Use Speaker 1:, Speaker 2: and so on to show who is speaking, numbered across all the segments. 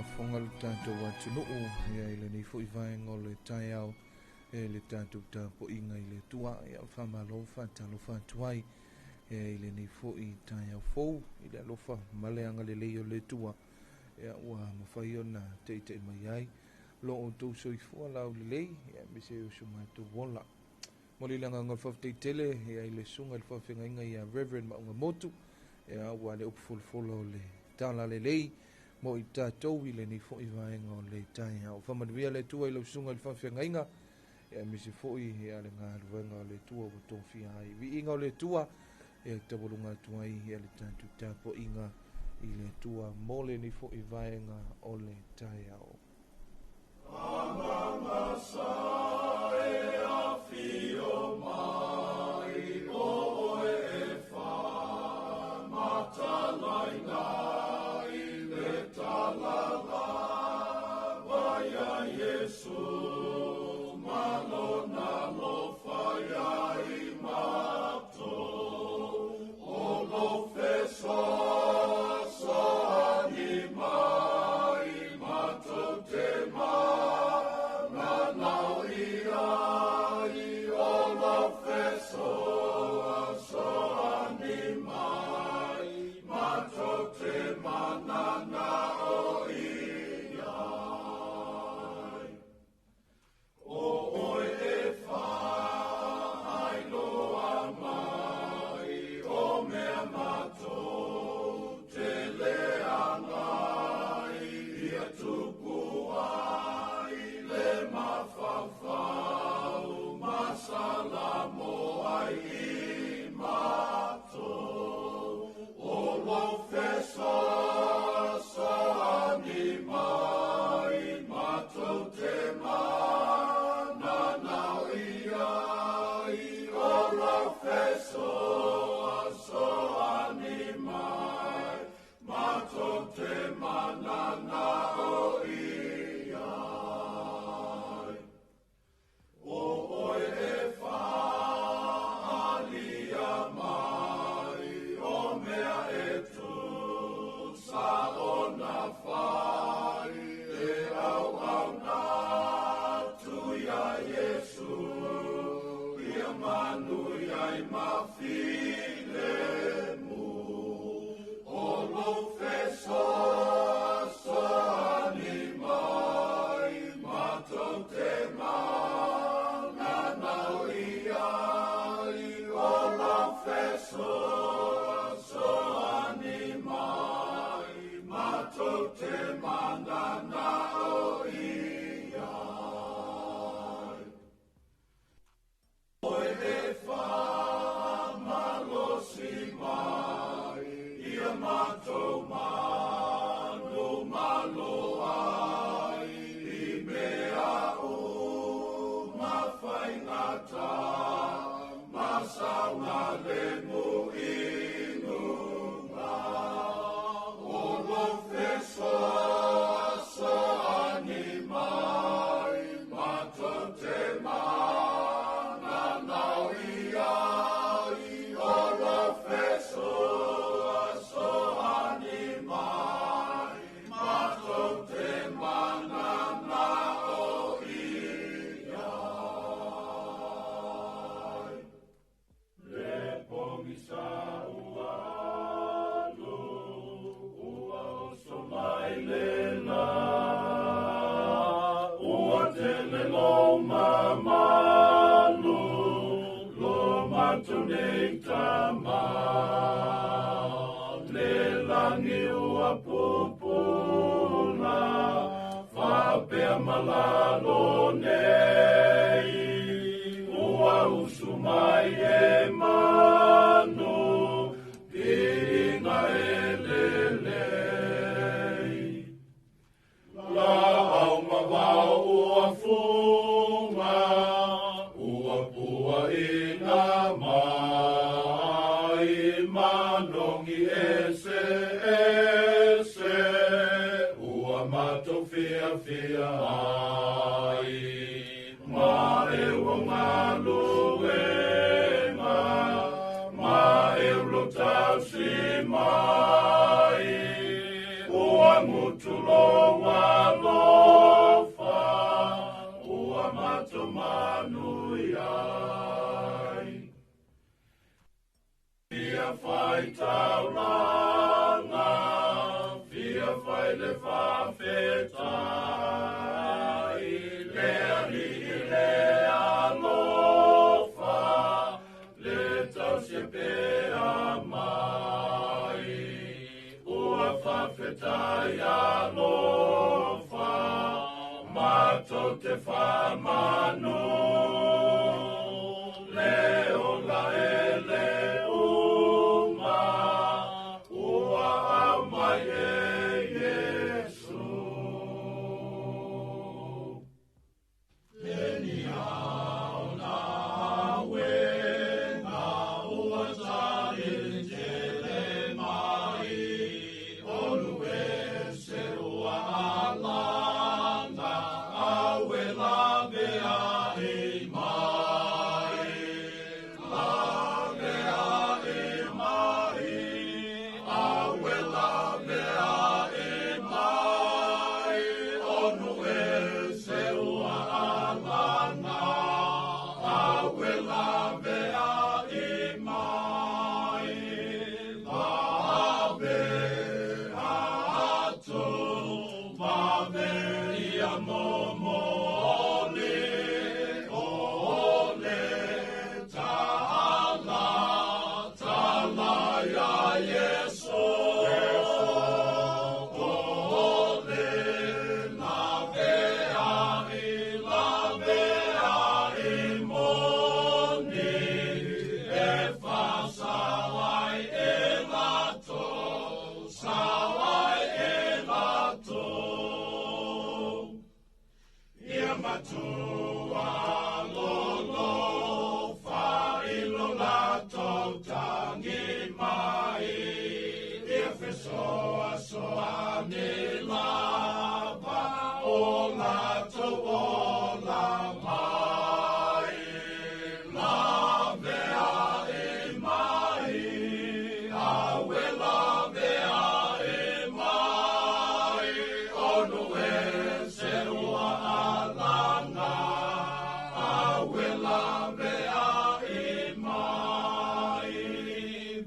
Speaker 1: fongal tanto watu no ya ile ni fo ivaenga le taiao le tanto tapo inga ile tua ya fama lo fanta lo fantuai ile ni fo I taiao fo ile lo fa maleanga le leo le tua ya wa mafaio na te mai ai lo o to so fo la le ya me se so mato vola moli langa ngol fa tele ya ile sunga le fa finga inga ya reverend ma motu ya wa le upful le tala le mo I tātou ile ni fo I vaenga o le tai au whamadwia le tua I lau sunga I whawhia inga e misi fo I e ale ngā ruenga o le tua o tōwhia ai vi inga o le tua e tabolunga tua I e le tātou tāpo inga I le tua mo le ni fo I vaenga o le tai au Amanga sa e a fio mai o e wha matalai ngā Vaya Yesu malona lo faya imato o lo feso so anima imato tema na nauia I o lo feso so anima imato tema na
Speaker 2: Mutulo wa manu iai. Fia whai tau langa, fia whai le whawhetai, lea ri le alofa, le tau se pea mai. Ua whawhetai alofa, mato te whamano, leo la ele uma, ua au mai e Yesu. Leni au na wenga, ua tari tele mai, onu e se ua alanga, awe lave a e mai, lave a e mai, awe lave a e mai, onu e se ua alanga, awe lave a e mai, lave ato, lave ia momo ole, ole, tala, tala ia Yesu, ole, lave a i moni, e whasawai e lato, sawai e lato. Ia matua lolo, whailo lato tangi mai, ia whesoa soa ne lava, o lato o la mai, lave a e mai, awe lave a e mai, onu e se ua alanga, awe lave a e mai,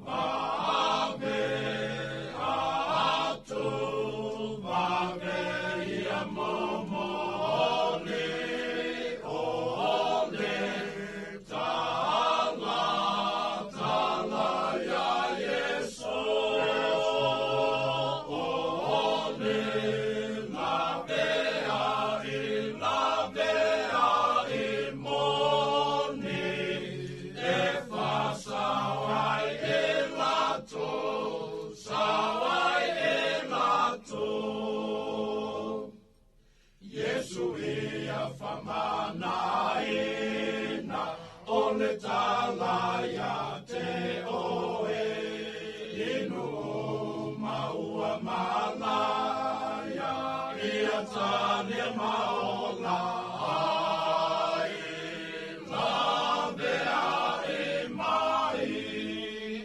Speaker 2: vave atu, vave ia momo ole, ole, tala, tala ia Yesu, ole, lave a i moni, e whasawai e lato, sawai e lato. Yesu ia whamanaina, ole tala ia te oe, inu o maua malaya, ia tane maola ai, lave a e mai,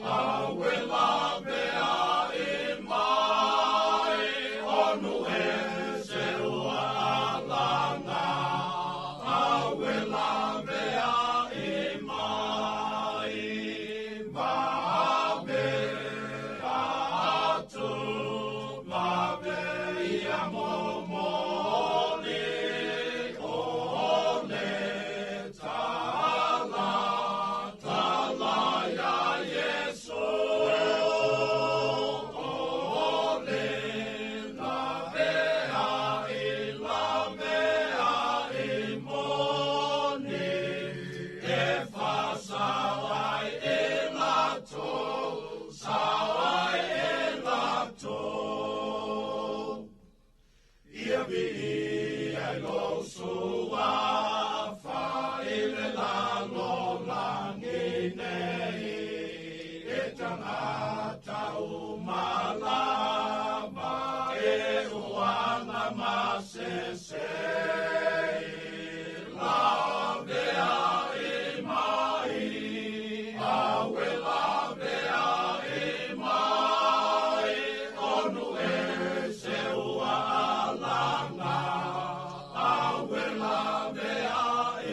Speaker 2: awe lave a e mai, onu e se ua alanga, awe lave a e mai, vave atu, vave ia momo ole, ole, tala, tala ia Yesu, ole, lave a e moni, e whasawai e lato, sawai e lato. Ia vi ai lo sua, whaile lalo langi nei, e tangata umalama, e uana masesei, lave a e mai, awe lave a e mai, onu e se ua alanga, awe lave a e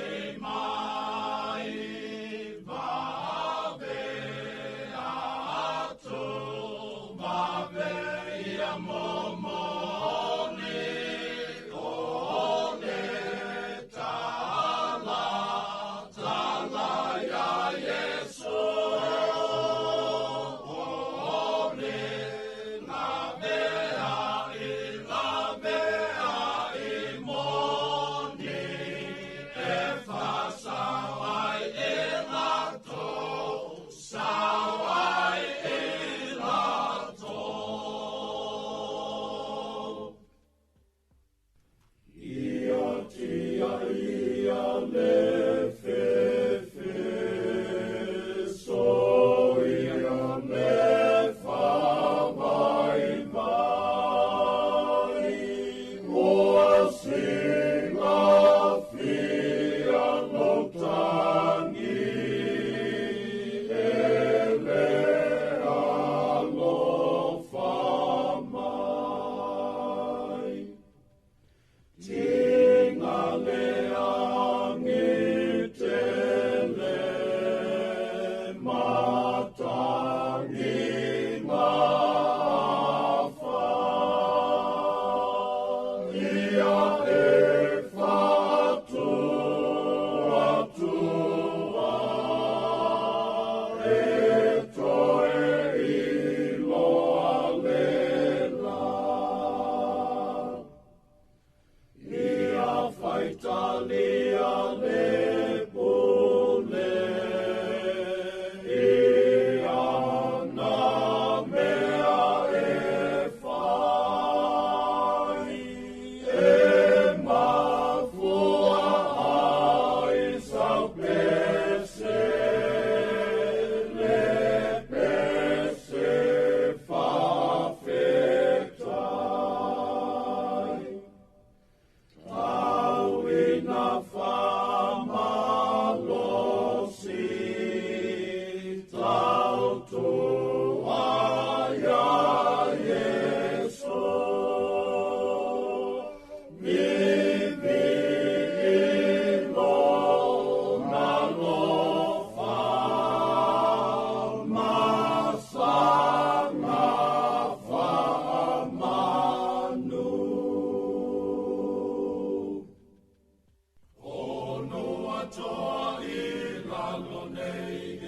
Speaker 2: lalo nei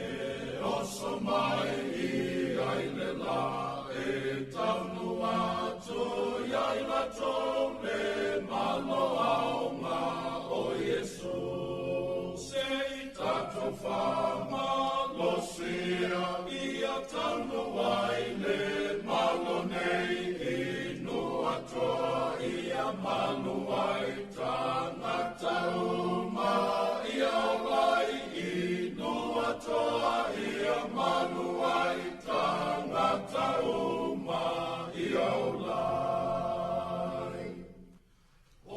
Speaker 2: oso mai ai le la taunu atu iai la tole malo aunga o Yesu sei tato fama lo sia ia taunu ai le malo nei inu atoa ia malu ai tangata uma ia olai inu atoa ia malu ai tangata uma ia olai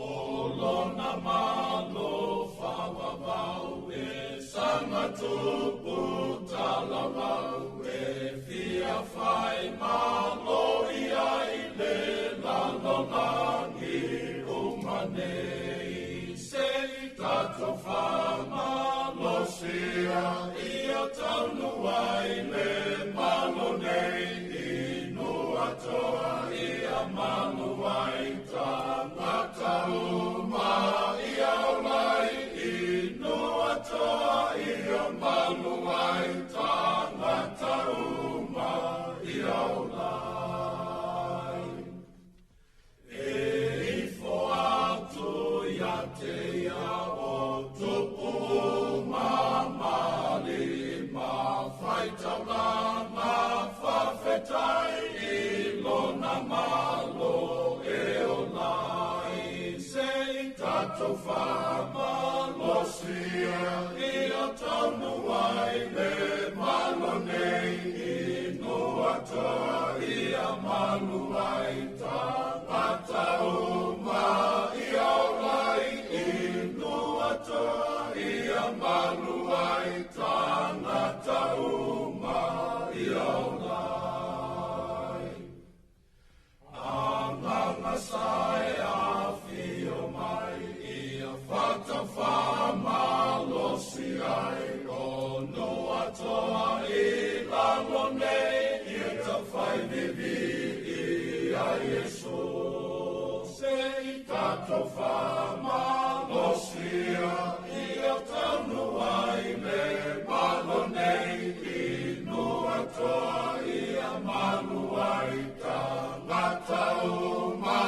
Speaker 2: olona malo whawawau e sangatupu talamau e fia whai malo iai le lalonangi umanei sei tato whama lo sia ia taunu ai le malo nei inu atoa ia manu ai tangata uma ia olai inu atoa ia manu ai tangata uma ia olai ifo atu ia te ia o tupu mamali ma whaitau langa whawhetai ilona malo e olai sei tato whamalo sia ia taunu ai le malo nei inu atoa ia malu ai tangata uma ia olai inu atoa ia malu ai tangata uma ia olai anganga sai a fio mai ia fata fama lo si ai ono atoa i lalo nei ia ta fai vivi ia Yesu sei tato fama lo sia ia taunu ai le malo nei inu atoa ia malu ai tangata uma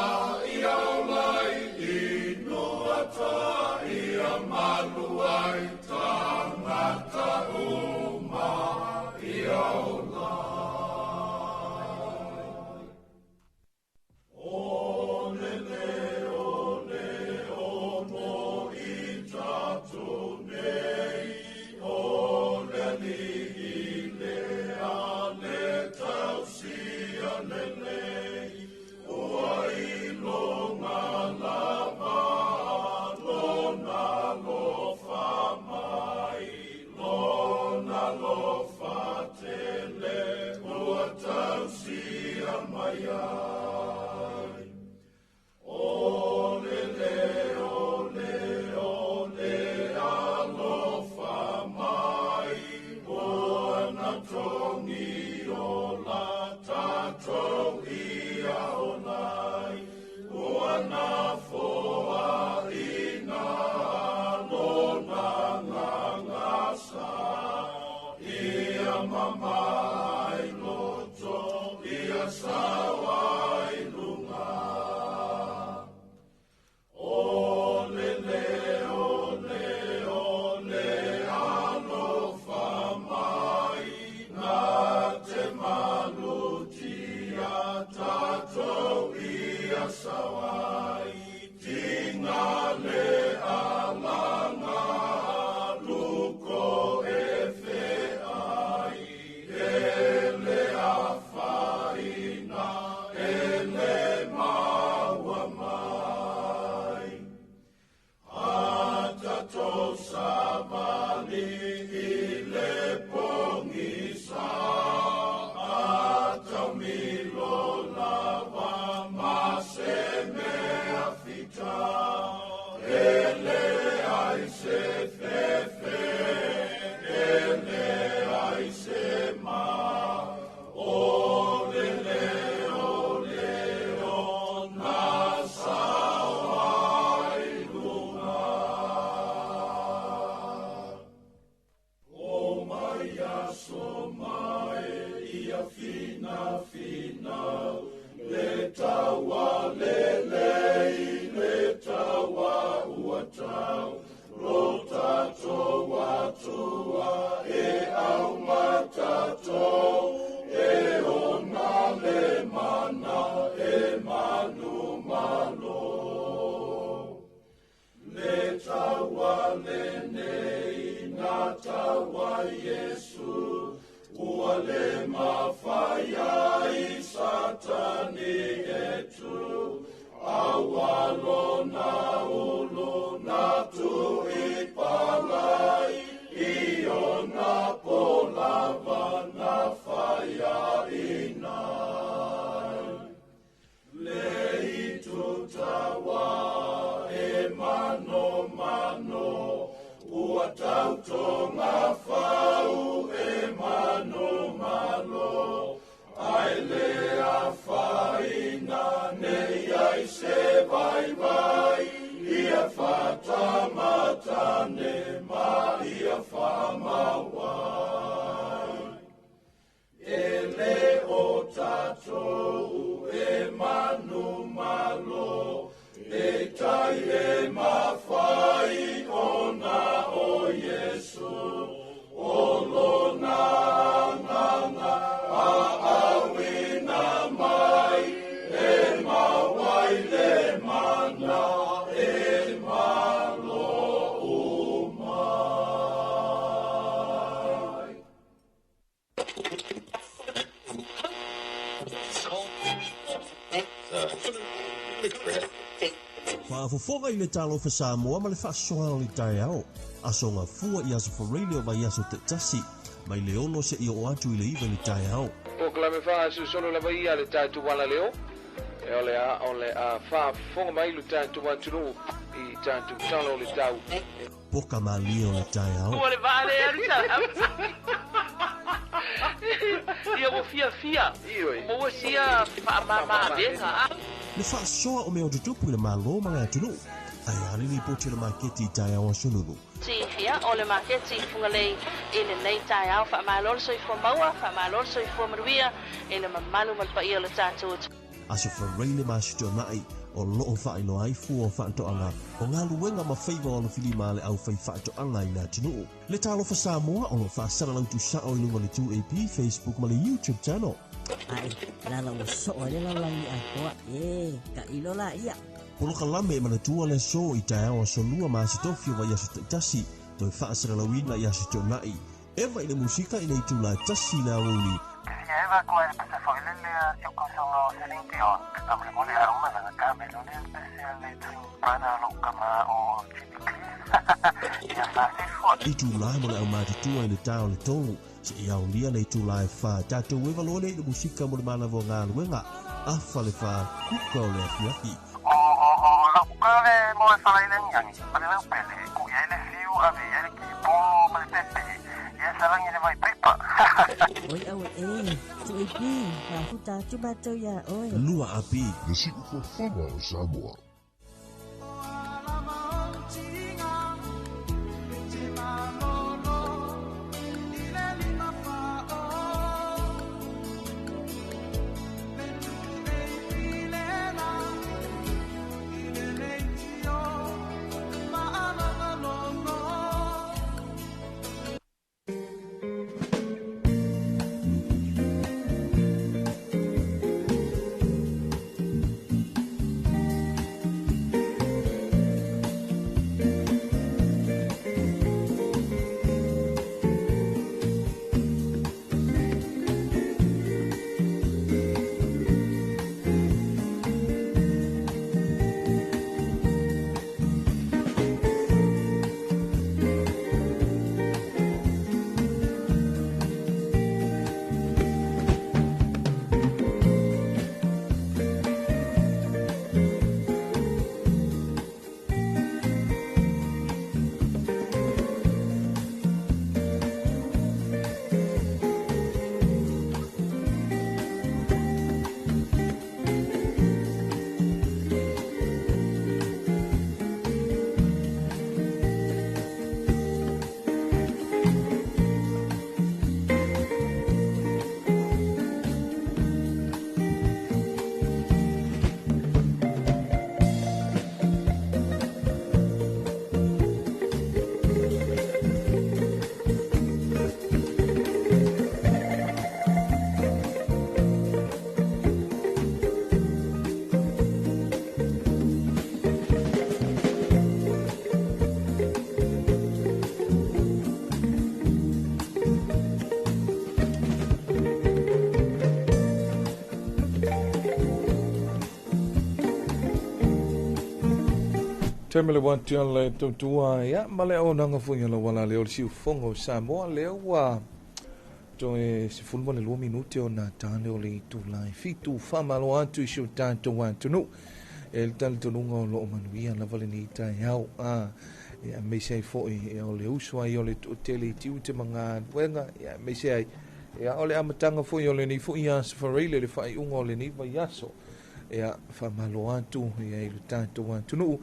Speaker 2: ia olai inu atoa ia malu ai tangata uma ia olai Yesu ua le mawhaia I satani etu awalo na ulu na tu I palai I ona polava na whaia inai le I tutawa e mano mano ua tautonga whau e mano malo ai le a whaina nei ai se vai vai ia whatamata ne ma ia whamawai e le o tatou e manu malo e tai e mawhai ona o Yesu o lona nganga a awina mai e mawai le mana e malo umai.
Speaker 3: Whaafofonga I le talo fa Samoa ma le whaasoha o le tai ao. Asonga fua I aso whareile o mai aso te tasi. Mai le ono se I o atu I le iwa le tai ao.
Speaker 1: O klame wha su solo la vai le tātu wala leo. E ole a whaafonga mai lu tātu wantunu I tātu talo le tau.
Speaker 3: Poka malia o le tai ao.
Speaker 4: Ole vale arisa. Ia mo fia. Mo sia mama benga.
Speaker 3: Le whaasoha o mea o tutupu I le malo ma ngā tunu. Ai ali ni poti le maketi I tai ao asununu.
Speaker 4: Si hia o le maketi funga lei ele nei tai ao fa malol so I fo maua fa malol so I fo maruia ele mamalu mal pa ia le tatu.
Speaker 3: Aso whareile ma sito nai o loo whaino ai fua o whaantoanga. O ngā luenga ma whaiva o le whilima le au whai whaantoanga I ngā tunu. Le talo fa Samoa o lo whaasara lautu sa o ilunga le 2AP, Facebook ma le YouTube channel.
Speaker 5: Ai, lala o so o le lalangi a toa ka ilola ia.
Speaker 3: Poloka lame ma le tua le so I tai ao so lua ma se tofi o vai aso te tasi. Toi whaasara lawina I aso te nai. Eva I le musika I le itu la tasi la uli.
Speaker 6: Eva ko e se foi le eu consono se limpio. A me mole a uma na cabelo ne especial le trin para lo kama o chipiclis. Ya sa se foi.
Speaker 3: Itu la mo le au ma te tua I le tau le tolu. Se ia o lia le itu la e wha. Tato wewa lole I le musika mo le mana vo ngā luenga. Afa le wha kuka o le afiaki.
Speaker 6: La ukale mo e fala ile nyangi. Pale le pele ku ele fiu a ve ele ki po male pepe. Ya salangi le mai pepa.
Speaker 5: Oi au tu e pi, ha futa chuba to ya oi.
Speaker 3: Lua api.
Speaker 7: The secret for Whanga o Samoa.
Speaker 1: Temele wanti le tutua ya male o nanga funya la wala le o si fongo Samoa le wa to e si fulmo le 2 minuti o na tane o le tu lai fitu fama lo antu i shu tanto wantu no el tal to lungo lo manuia la vale ni ta yau ya me sei fo e o le uswa i o le tele tiu te manga wenga ya me sei ya o le amatanga fo i o le ni fo ia safarele le fai ungo le ni va yaso ya fama lo antu ya i tanto wantu no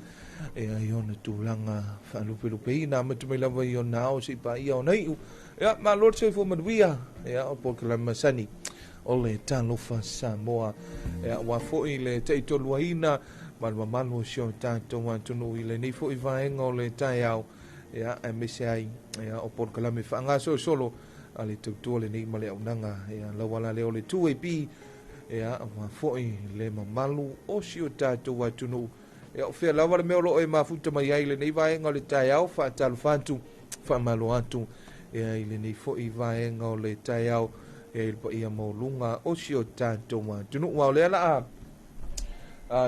Speaker 1: e ai ona tūlanga whalupelupe na matumai lava i o nao si pa i o nei ia ma lord se fo maduia ia o pokela masani o le talofa Samoa ia wa fo i le teitolua ina malmamalo sio tātou atunu i le nei fo i vaenga o le tai au ia e mese ai ia o pokela me whaanga solo a le tautua le nei male au nanga ia lawala le o le 2AP ia wa fo i le mamalu o sio tātou atunu ya o fea lawa le mea lo e mafuta mai ai le nei vaenga o le tai au wha talu whantu wha malo atu e ai le nei fo i vaenga o le tai au e il pa ia mo lunga o si o tātou ma tunu ua o le ala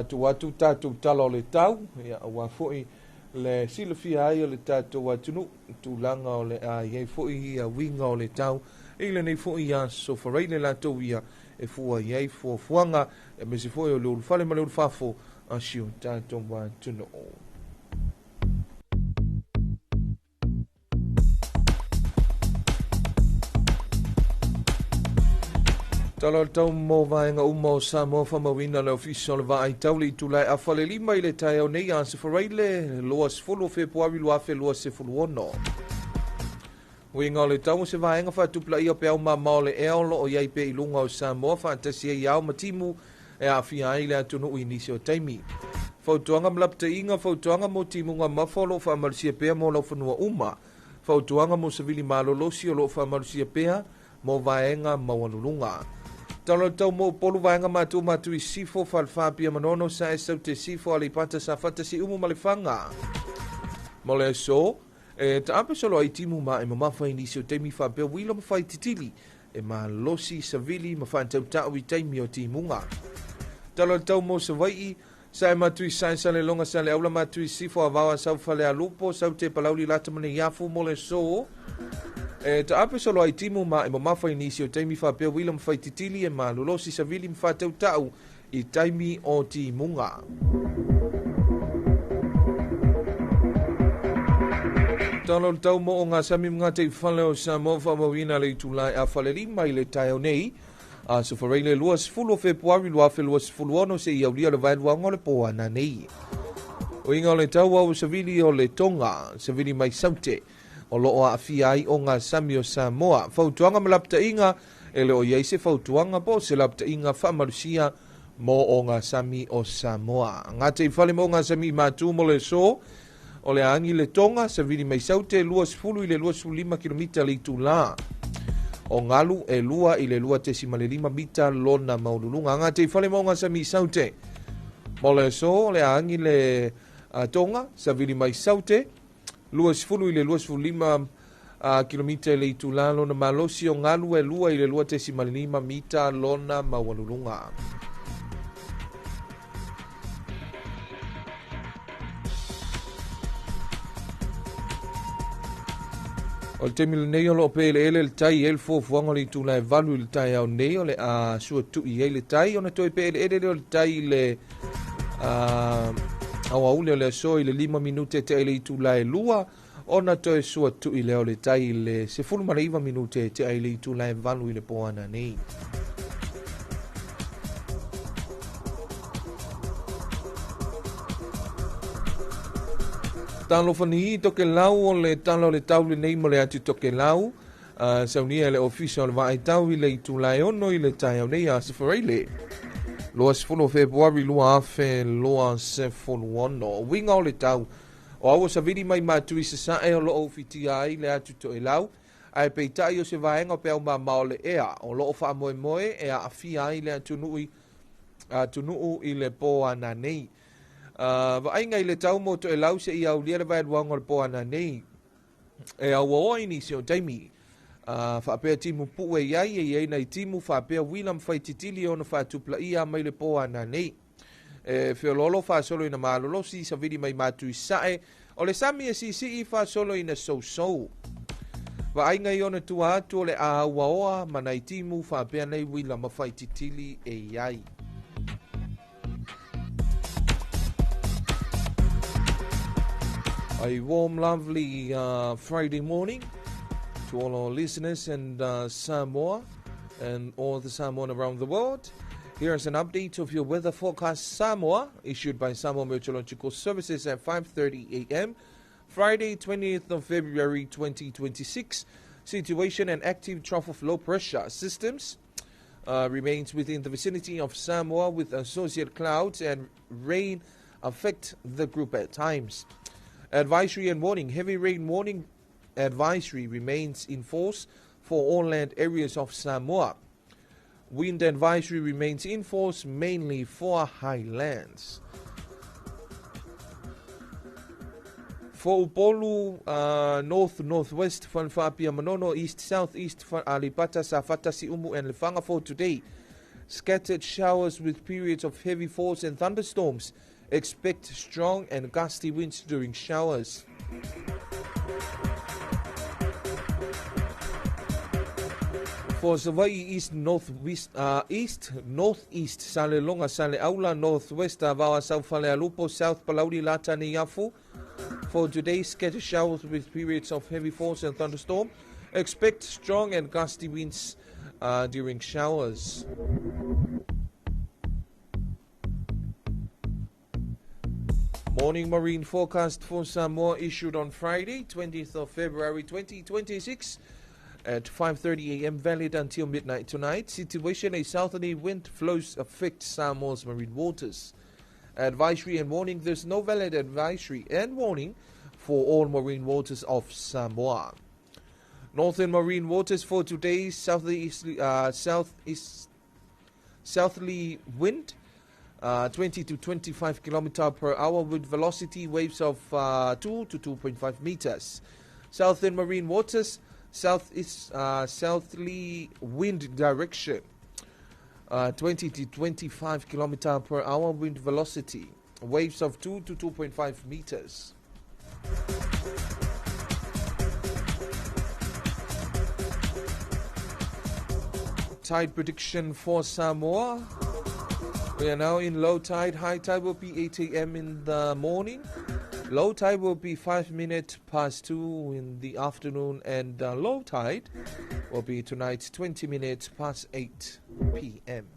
Speaker 1: tu watu tātou talo le tau ya ua fo i le silafia ai o le tātou atunu tu langa o le iei fo i winga o le tau e le nei fo i so farei le latou ia e fua iei fuanga e mesi fo i o le ulfale ma le ulfafo asio tātou wa tuno. Talo tau mo vaenga umo Samoa whamawina le official va ai tauli tulai a whale lima i le tai au nei anse whareile loa sefulu Februari lua fe loa sefulu ono. Winga o le tau se vaenga whatupla ia pe au mamao le eolo o iai pe ilunga o Samoa fantasia i au matimu e a fia ai le atunu u inisi o taimi. Fautuanga mlapta inga, fautuanga mo timunga mafolo fa malusia pea mo lau whanua uma. Fautuanga mo savili malolosi o lo fa malusia pea mo vaenga mawalulunga. Talo tau mo polu vaenga matu i sifo falfapia manono sa e sau te sifo alipata sa fatasi umu malifanga. Mo le so, e ta ape solo ai timu ma e mamafa inisi o taimi fa pea wila mafai titili e ma losi savili mafantau tau i taimi o timunga. Talo tau mo savai sa e matui sain sa le longa sa le aula matui sifo a vawa sau fale a lupo sau te palauli lata mane iafu mo le so e ta ape solo ai timu ma e mamafa inisi o taimi fa pea wila mafai titili e ma lolosi savili mfatau tau i taimi o timunga. Talo tau mo o ngā sami mga te whale o Samoa whamawina le itulai a whale lima i le tai o nei so whareile lua sifulu Februari lua fe lua sifulu ono se i aulia le vaeluanga o le poa na nei. O inga o le tau au savili o le tonga, savili mai saute o loo a fia ai o ngā sami o Samoa. Fautuanga malapta inga e le o iei se fautuanga po se lapta inga whamarusia mo o ngā sami o Samoa. Ngā te whale mo ngā sami mātu mo le so o le angi le tonga, savili mai saute lua sifulu i le lua sifulu 5 kilomita le itula. O ngalu e lua i le lua tesima le 5 mita lona maululunga. Ngā te whale mo ngā sami saute. Mo le so, le angi le tonga, savili mai saute, lua sifulu i le lua sifulu 5 kilomita le itula lona malosi o ngalu e lua i le lua tesima le 5 mita lona maululunga. O le temi le nei o lo pe ele le tai el fo fuanga le tula e valu le tai au nei o le a sua tu i le tai ona toi pe ele le tai le au au le so i le 5 minute te ele tula e lua ona toi sua tu i le o le tai le se fulu mara 5 minute te ele tula e valu le poana nei. Talo fani toke lau o le talo le tau le nei mo le atu toke lau. Saunia le official va ai tau i le itulai ono i le tai au nei a se whareile. Loa sifulu Februari lua afe loa sifulu ono. Winga o le tau. O awa savidi mai matu i se sae o loo fiti ai le atu to e lau. Ai peitai o se vaenga pe au mamao le ea. O loo wha moe moe e a afia ai le atu nuu i le po ana nei. Va ainga i le tau mo to e lau se i au lia le vaeluanga le po ana nei. E au o ini se o taimi. Whapea timu pu e iai e iei nei timu whapea wilam whai titili o na whatupla ia mai le po ana nei. Whiololo whaasolo ina malolo si sa vidi mai matu I sae. O le sami e si I whaasolo ina so. Wa ainga I ona tua atu o le a waoa mana I timu whaapea nei wila mawhai titili e iai. A warm, lovely Friday morning to all our listeners and Samoa and all the Samoan around the world. Here's an update of your weather forecast Samoa, issued by Samoa Meteorological Services at 5:30 a.m. Friday, 20th of February 2026. Situation and active trough of low pressure systems remains within the vicinity of Samoa with associated clouds and rain affect the group at times. Advisory and warning. Heavy rain warning advisory remains in force for all land areas of Samoa. Wind advisory remains in force mainly for highlands. For Upolu, north-northwest, Fanfapia Manono, east-southeast, Alipata, Safatasi Umu, and Lefanga for today. Scattered showers with periods of heavy falls and thunderstorms. Expect strong and gusty winds during showers. For Savai east-northeast, Sale Longa, Sale Aula, northwest, Avawa, South Fale Alupo, South Palauri, Latani Yafu. For today, scattered showers with periods of heavy falls and thunderstorm. Expect strong and gusty winds during showers. Morning marine forecast for Samoa issued on Friday, 20th of February 2026 at 5:30 a.m. valid until midnight tonight. Situation: a southerly wind flows affect Samoa's marine waters. Advisory and warning: there's no valid advisory and warning for all marine waters of Samoa. Northern marine waters for today: southerly wind 20 to 25 km per hour with velocity waves of 2 to 2.5 meters. Southern marine waters, southerly wind direction 20 to 25 km per hour wind velocity, waves of 2 to 2.5 meters. Tide prediction for Samoa. We are now in low tide. High tide will be 8 a.m. in the morning. Low tide will be 5 minutes past 2 in the afternoon. And low tide will be tonight 20 minutes past 8 p.m.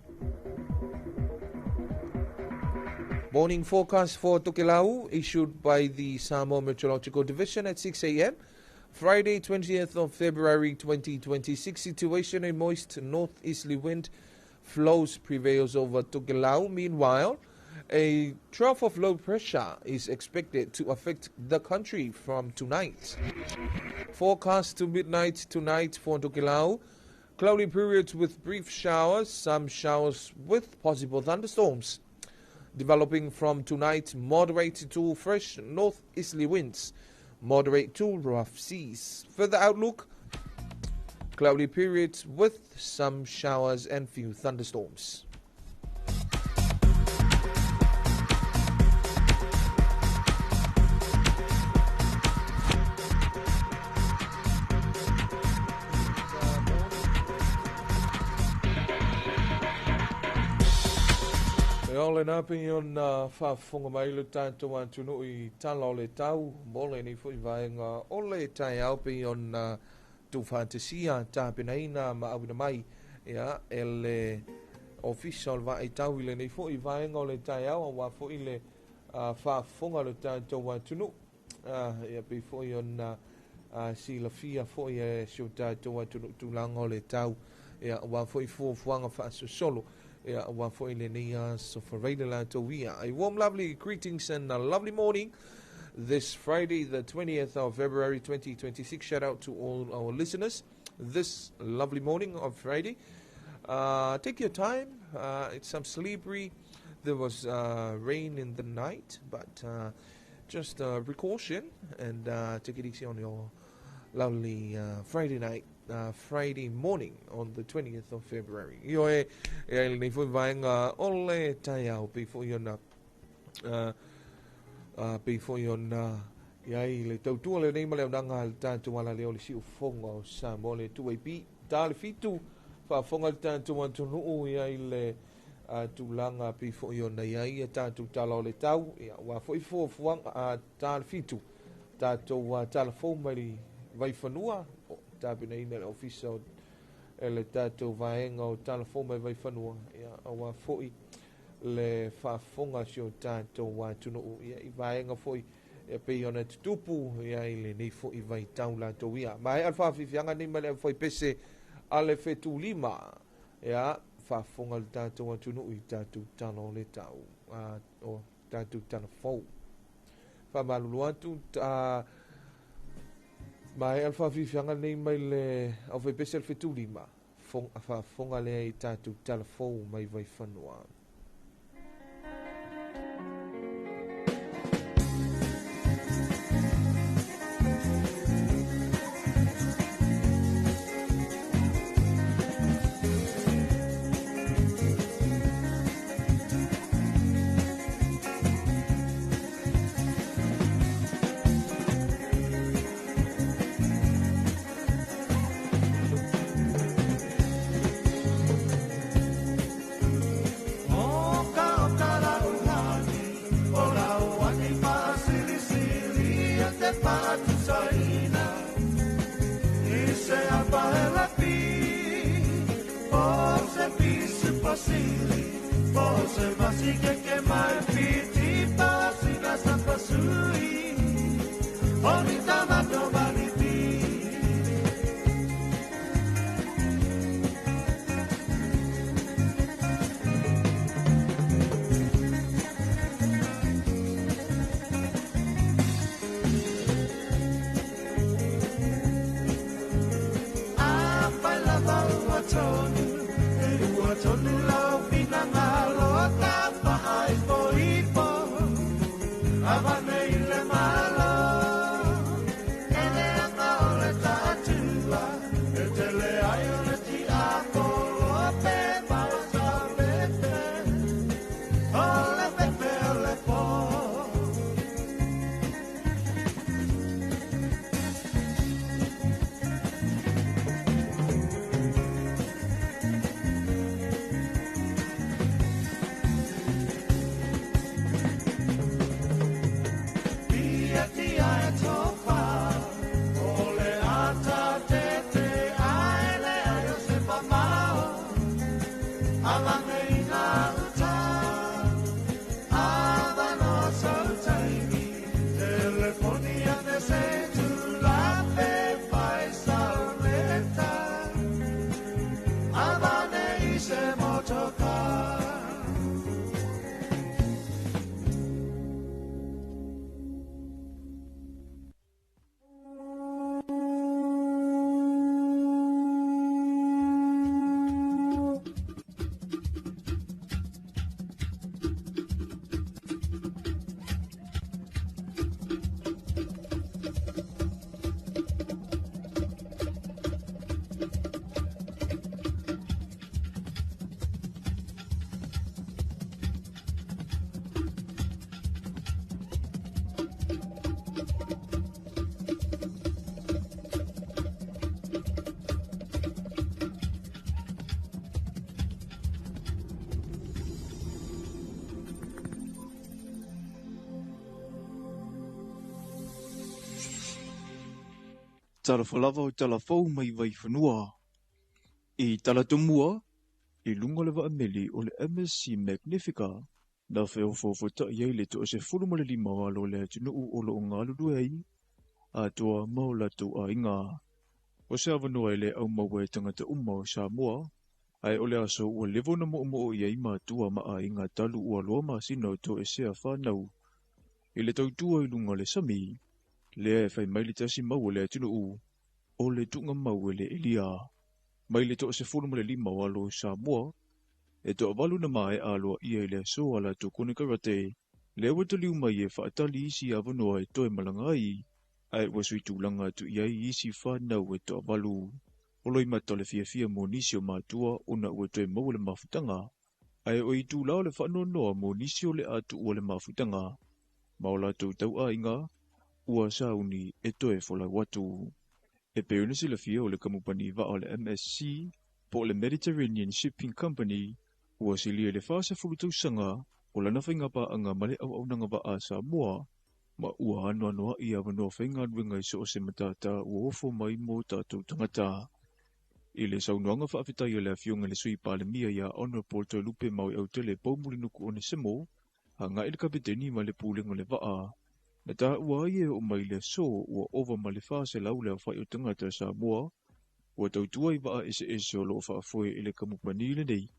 Speaker 1: Morning forecast for Tokelau issued by the Samoa Meteorological Division at 6 a.m. Friday, 20th of February 2026. Situation: a moist northeasterly wind flows prevails over Tokelau. Meanwhile, a trough of low pressure is expected to affect the country from tonight. Forecast to midnight tonight for Tokelau. Cloudy periods with brief showers, some showers with possible thunderstorms. Developing from tonight, moderate to fresh northeasterly winds, moderate to rough seas. Further outlook: cloudy periods with some showers and few thunderstorms. Ole na pe on whafonga mai le tātou antunu I tala o le tau, mole ni fui vaenga ole tai au pe on tu fantasia tāpena ina ma awina mai ia ele official va I tau ile ni fui vaenga ole tai au wa fui le whafonga le tātou antunu ia pe fui on si la fia fui e siu tātou antunu tu langa ole tau ia wa fui fuanga whaasu solo. A warm, lovely greetings and a lovely morning this Friday, the 20th of February 2026. Shout out to all our listeners this lovely morning of Friday. Take your time. It's some slippery. There was rain in the night, but just precaution and take it easy on your lovely Friday night. Friday morning on the 20th of February. Io e ni fu vaenga ole tai au pe fu yona pe fo yona iai le tautua le nei ma le unanga le tātou ala leo le si ufonga o Samoa le tu pi tā le fitu whaafonga le tātou antonu o iai le tūlanga pe fo yona iai e tātou tala o le tau ia wa fo i fo fuanga tā le fitu tātou tala fo mai vai whanua tā pina ina le ofisa o e le tātou vaenga o tala fo mai vai whanua ia wa fo i le whaafonga si o tātou tunu o ia i vaenga fo i e pe ona tupu ia i le nei fo i vai tau la to ia mai alfa fianga ni male foi pese ale fetu lima ia fa fonga le tatu atunu i tatu tano le tau o tatu tano fo fa malu atu mai alfa fianga ni male o foi pese fetu lima fa fonga le i tatu tano fo mai vai fanua
Speaker 8: tala falava o tala fau mai vai whanua. I tala tumua, i lunga le wa ameli o le MSC Magnifica, na wheo fōwhota iei le to se furumale li mawalo le atinu o lo ngālu duei, a toa maulatu a inga. O se awanua le au mawe tangata umma o Samoa, ai ole aso ua levo na mo iei mātua ma a inga talu ua loa ma sino to e sea whanau. I le tautua i lunga le sami, le e whai maili tasi mau le atinu o le tunga mau le elia. Mai le to se furumale li mawalo Samoa, e to avalu na mai aloa ia le so ala to kone karate, le wataliu mai e whaatali isi awanua e toe malangai, ai wasui tūlanga tu iai isi whanau e to avalu. Oloi matale fia mo nisio mātua ona ua toe mau le mafutanga, Ai o I tu lao le whanonoa mo nisi o le atu ua le mawhutanga. Maola tau tau a inga, ua sauni e toe wholai watu. E peunisi le fia o le kamupani va o le MSC, po le Mediterranean Shipping Company, ua silia le whasa fulutau sanga, o lana whaingapa anga male au nanga va a Samoa, ma ua anoa noa I awanoa whainga nuenga I so o se matata ua ofo mai mo tātou tangata. I le saunoanga whaafitai o le awhionga le sui palemia ia Honorable Toi Lupe mau au tele paumulinuku o ne semo, ha ngai le kapiteni ma le pūlenga le vaa. Na tā ua ia o mai le so ua ova ma le whase lau le awhai o tangata Samoa, ua tautua I vaa ese o loo whaafoe I le kamupani le nei.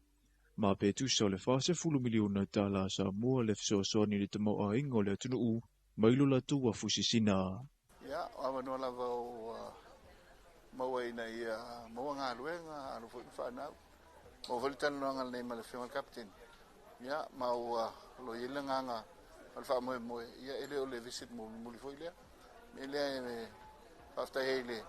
Speaker 8: Ma petu sa le whase 10 miliona tala Samoa le fsoasoni le tamau a ingo le atunu u, mailo la tu wa fusisina.
Speaker 9: Ya, awanoa lava o maua ina ia maua ngā luenga anu fo whanau. Mau whalitanu noanga nei ma le whionga captain. Ya, mau lo ile nganga al wha moe moe. Ia ele o le visit muli fo ilea. Ele e whaftai heile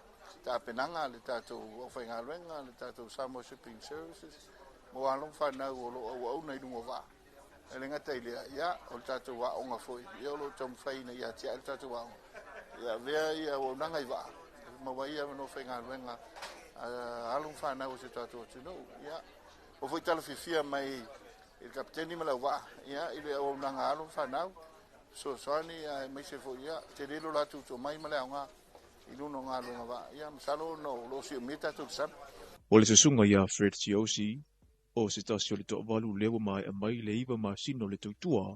Speaker 9: tā penanga le tātou o whai ngā luenga, le tātou Samoa Shipping Services. Mau along whanau o lo au nei rungo wā. Ele ngata ilea, ia, o le tātou wā onga foi. Ia o lo tamu whaina ia tia le tātou wā onga. Ia vea ia o nanga I wā. Maua ia no whainga luenga alung whanau o se tātou tino. Ia, o fwoi tala whiwhia mai il kapiteni ma lau wā. Ia, ile o nanga alung whanau. So soani mai se fwoi ia, te relo la tūtou mai ma leo ngā. Iluno ngā luenga wā. Ia, masalo no lo si o me tātou san.
Speaker 8: O le susunga ia Fred Siosi, o se tasi o le toa walu lewa mai a mai le iwa ma sino le tautua.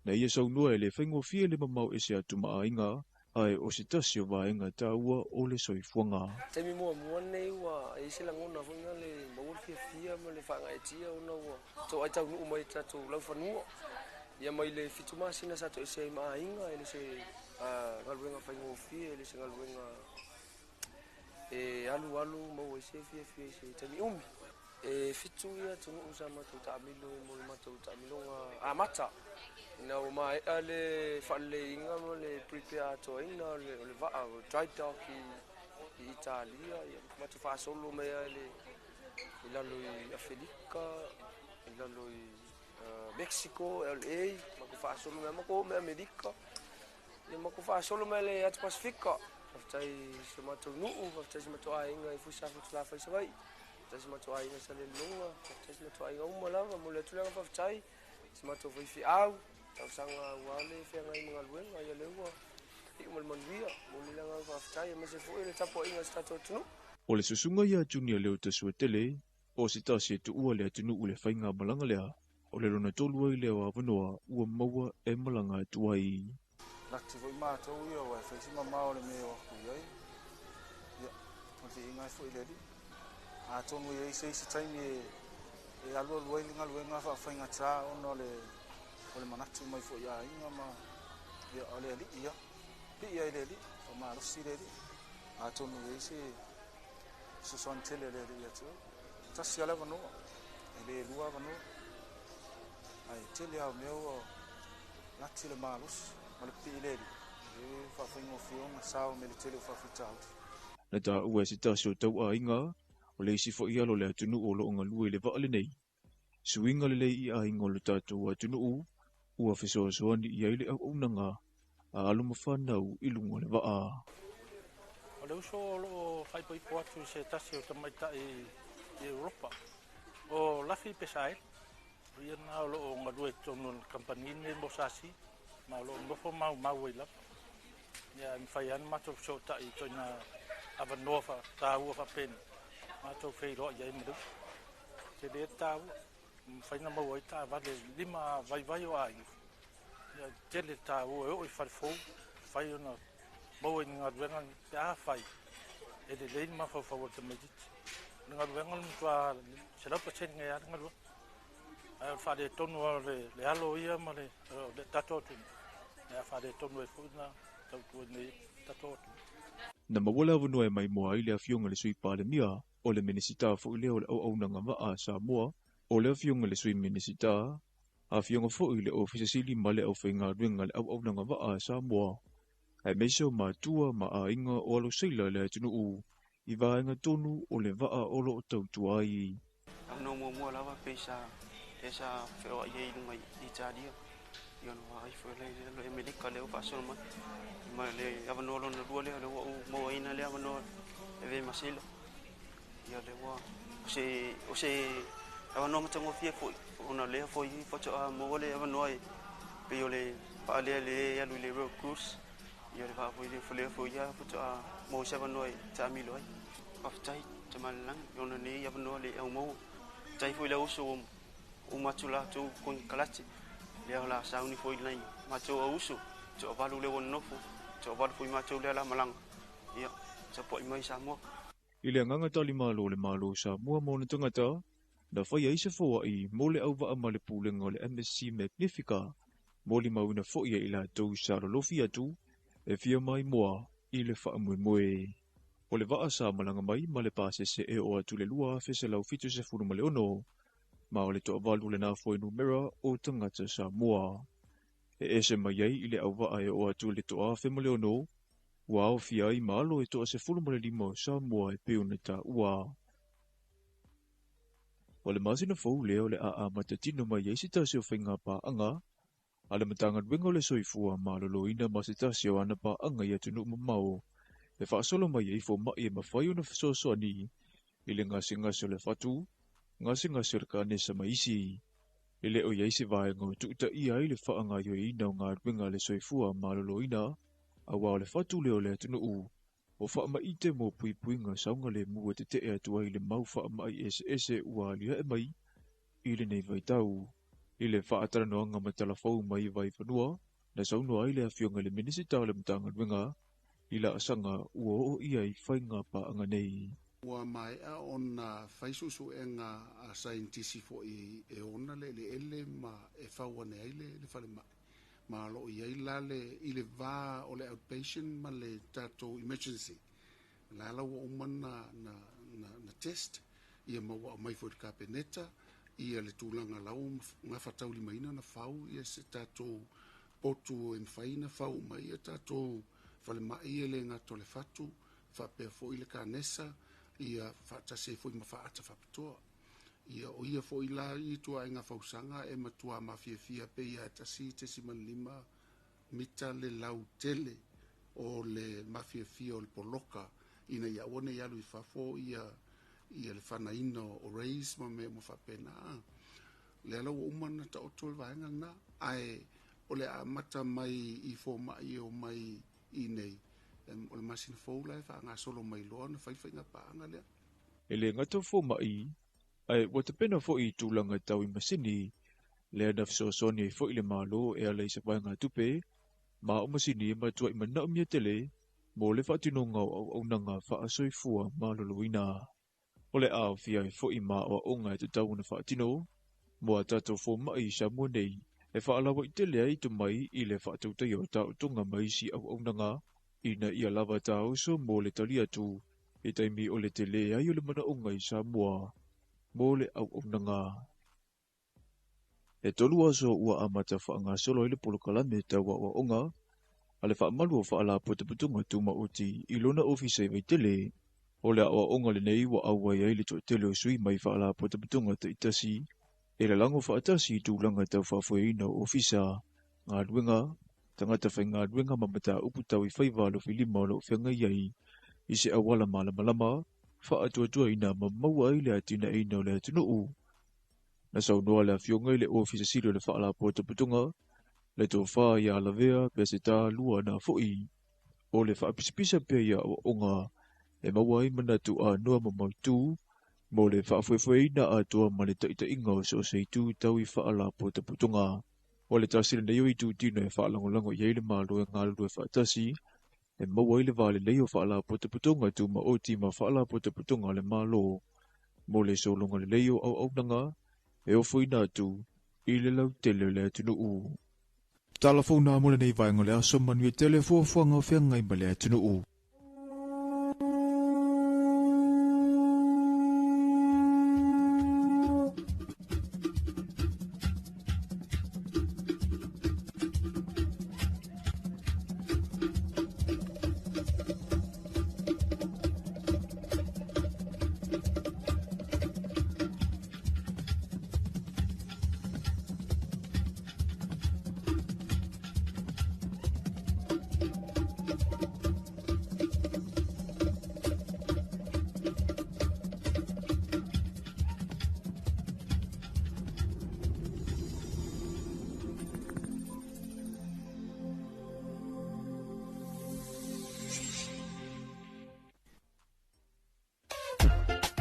Speaker 8: Na ia saunua e le whaingo fia le mamau e se atu maa inga, ai o se tasi o vaenga tāua o le soifuanga.
Speaker 10: Taimi mua nei ua e se langona whainga le maua fia ma le whanga e tia o na ua. Tau ai tau nuu mai tātou lau whanua. Ia mai le fitu masina sato e se maa inga e le se ngaluenga whaingo fia e le se ngaluenga e alu maua e se fia e se taimi umi. E fitu ia tunu usa matou taamilo e mo le matou taamilonga a mata. Ina o mai ale whale inga mo le prepare to ina le vaa dry dock I Italia. Matu whaasolo mea le ilalo I Afrika, ilalo I Mexico, LA, mako whaasolo mea mako me Amerika. Ia mako whaasolo mea le atu Pasifika. Whaftai se matou nuu, whaftai se matou a inga I fusafu tulafa I sawai. Se matou ai sa le longa, se matou ai uma lava mo le tulenga whaftai, se matou whaifi au, tau sanga wale whenga I mga luenga ia leua, I umalmanuia, mo le langa whaftai, me se fui le tapo inga stato tunu.
Speaker 8: O le susunga ia Junior leo tasua tele, o se tasi e tu ua le atunu ule whainga malanga lea, o le rona tolu ai leo awanoa ua maua e malanga e tuai.
Speaker 9: Lakti fo I mātou ia wai, whaisima mao le mea waku iai, ia, o te ingai fo I leli. A tonu e se taimi e alu ai linga luenga fa whainga tā ono le manatu mai fo ia inga ma ia ole ali ia pi ia le ali o ma rosi le ali a tonu e se son tele le ia tu tasi ala vano ele lua vano ai tele au meu lati le malos ma le pi le ali e fa whainga fiona sao me le tele fa fitau
Speaker 8: Na tā ua se tasi o tau a inga, o le isi fo ia lo le atunu o lo onga lua I le vaale nei. Suinga le lei I a ingo le tātou atunu u, ua fisoa soani I aile au unanga, a alo mawhanau I lungo le vaa.
Speaker 11: O le uso o lo whaipoipo atu se tasi o tamaita I Europa. O lafi pesai, ria na o lo o ngalue tonu kampanine mo sasi, ma o lo mbofo mau I lapa. Ia mwhai anu mato so ta I toina avanoa ta ua whapeni. Mato fei roa iai mru. Te le tau, whaina mau ai tā vale 5 vai o ai. Ia tele tā ua o I wharefou, whai ona mau ai ngā ruenga te a whai. E le leini ma whawhau te mediti. Ngā ruenga mtua se raupa tēni ngai ara ngā rua. Ai whare tonu le alo ia ma le tatotu. Ai whare tonu e funa, tautua nei tatotu.
Speaker 8: Na mawala vanua e mai moa I le awhionga le sui palemia, o le minisita fo I leo le au nanga maa Samoa, o le awhionga le sui minisita, a awhionga fo I le ofisa sili ma le au whainga ruenga le au nanga maa Samoa. Ai meso mātua ma a inga o alo seila le atunu u, I vaenga tonu o le vaa o lo o tautua ai.
Speaker 10: Amno mua lava pesa
Speaker 12: esa feo ye mai di dia yo no ai foi le medica le fa solo ma le avano lo no le mo ina le avano e masilo yo le wa o se avano mo tango fie foi ona le foi foto mo le avano ai pe yo le pa le ya le recruits yo le va foi ya foto mo se avano ai tamilo ai aftai tamalang yo no ne avano le au mo tai foi le uso matula tu kun kalati le la sauni foi lai macho uso to balu le won nofu to balu foi macho le la malang ia sa po mai sa mo
Speaker 8: ile nganga tali malo le malo sa mua mo na tangata da fa ia se fo ai mo le au va le pule ngole MSC Magnifica mo li mau na fo ia ila to sa lo fia tu e fia mai moa ile fa mo o le va sa malanga mai ma le pase se e o atu le lua fe se lau fitu se furu ma le ono ma o le to avalu le na foi numera o tangata sa mua. E ese mai ai ile au wa ai o atu le to a fe mole ono, wa o fia i malo e to se fulu mole limo sa mua e peune ta ua. O le masina fau leo le a matatino mai ai sita se o whainga pa anga, a le matanga wengo le soifua ma lo loina ma sita se o ana pa anga i atunu mamao, e wha solo mai ai fo mai e mawhai o na fisoso ani, ile ngasi le fatu, ngasi le ka nesa maisi. Ile o yaisi vai ngo tuta ia ile whaanga yo ina ngā ruenga le soifua malolo ina, a wao le fatu leo le atunu u, o wha ma ite mo pui ngā saunga le mua te te ea tua ile mau wha mai ese ua lia e mai, ile nei vai tau. Ile wha atara noa ngā matalafau mai vai whanua, na saunua ile a fionga le minisita le mtanga ruenga, ila asanga ua o ia i whainga pa anga nei.
Speaker 13: Ua mai a ona faisusu e ngā scientisi fo e ona le ele ma e whawane aile le whale mai. Ma lo i aila le i le vā o le outpatient ma le tato emergency. La ala ua umana na test, ia maua o mai fo i kapeneta, ia le tūlanga lau ngā whatau li maina na whau, ia se tato potu e mwhaina whau mai, ia tato whale mai e le ngā tole whatu, whapea fo i le ka nesa, ia fata se foi ma fata fapato ia o ia foi la i tua nga fausanga e matua mafia pe ia tasi te simalima mita le lautele o le mafia o le poloka ina ia one ia lui fafo ia le fanaino o raise ma me mo fapena le ala umana ta otol vaenga na ai o le amata mai i fo mai o mai i nei o le masina fou lai wha ngā solo mai loa na whaiwhainga paanga lea.
Speaker 8: E le ngata fo mai, ai wata pena fo i tūlanga tau i masini, lea na fisosoni e fo i le malo e ala i sa ngā tupe, ma o masini e matua i mana umia tele, mo le whatino ngau au nanga wha asoi fua ma loloina. O le au fia e fo i ma o onga e te tau na whatino, mo a tato fo mai sa mua nei, e wha alawa i tele ai tu mai i le whatautai o tau tonga mai si au nanga, ina ia lava tau so mo le talia tu, e taimi o le tele ai o le mana onga i Samoa, mo le au nanga. E tolu aso ua amata wha ngā solo i le polokalame tau wa onga, a le wha malu o wha ala putunga tu mauti i lona ofise vai tele, o le awa onga le nei wa awai ai le to tele o sui mai wha ala putunga te itasi, e le lango wha atasi tu langa tau wha fueina ofisa, ngā ruenga, tangata whai ngā ruenga mamata uputau i whaiwalo whilima o lo whianga iai, i se awala malama, wha atua ina mamaua ai le atina eina o le atunu u. Na sau noa le fionga i le ofisa siro le wha ala putunga, le tō wha i ala vea pia se tā lua na fōi, o le wha apisipisa pia ia o onga, e maua i manatu a noa mamautu, mo le wha fuefueina a toa ma le taita inga o so seitu tau i wha ala putunga. O le tasile nei o i tūtino e whaalangolango i eile mālo e ngālu e whaatasi, e maua i le vāle nei o whaala putunga tu ma oti ma whaala putunga le mālo. Mo le solonga le leo au nanga, e o fuina atu, i le lau tele le atunu u. Talafona mo le nei vaenga le aso manu e tele fuafuanga o whiangai ma le atunu u.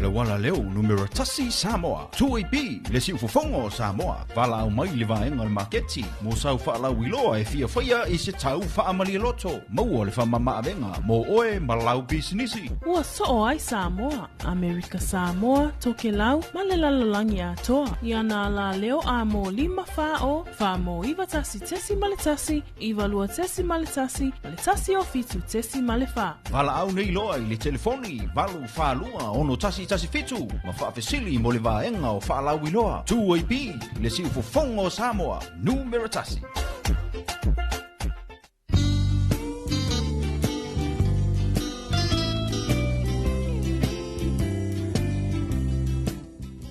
Speaker 14: le wala leo numero tasi Samoa. 2AB le si ufofongo Samoa. Vala au mai le vaenga le marketi. Mo sau wha lau iloa e fia whaia i se tau wha amali loto. Maua le wha mama avenga. Mo oe malau bisinisi.
Speaker 15: Ua so ai Samoa. Amerika Samoa, toke lau, ma le lalalangi atoa. Iana la leo a mo 5 fao, fa mo iwa tasi tesi ma le tasi, iwa lua tesi ma le tasi o fitu tesi ma le fa.
Speaker 14: Vala au nei loa i le telefoni. Valu wha lua ono tasi fitu. Ma wha fesili mo le vaenga o wha lau iloa. 2AB le si ufofongo Samoa. Numero tasi.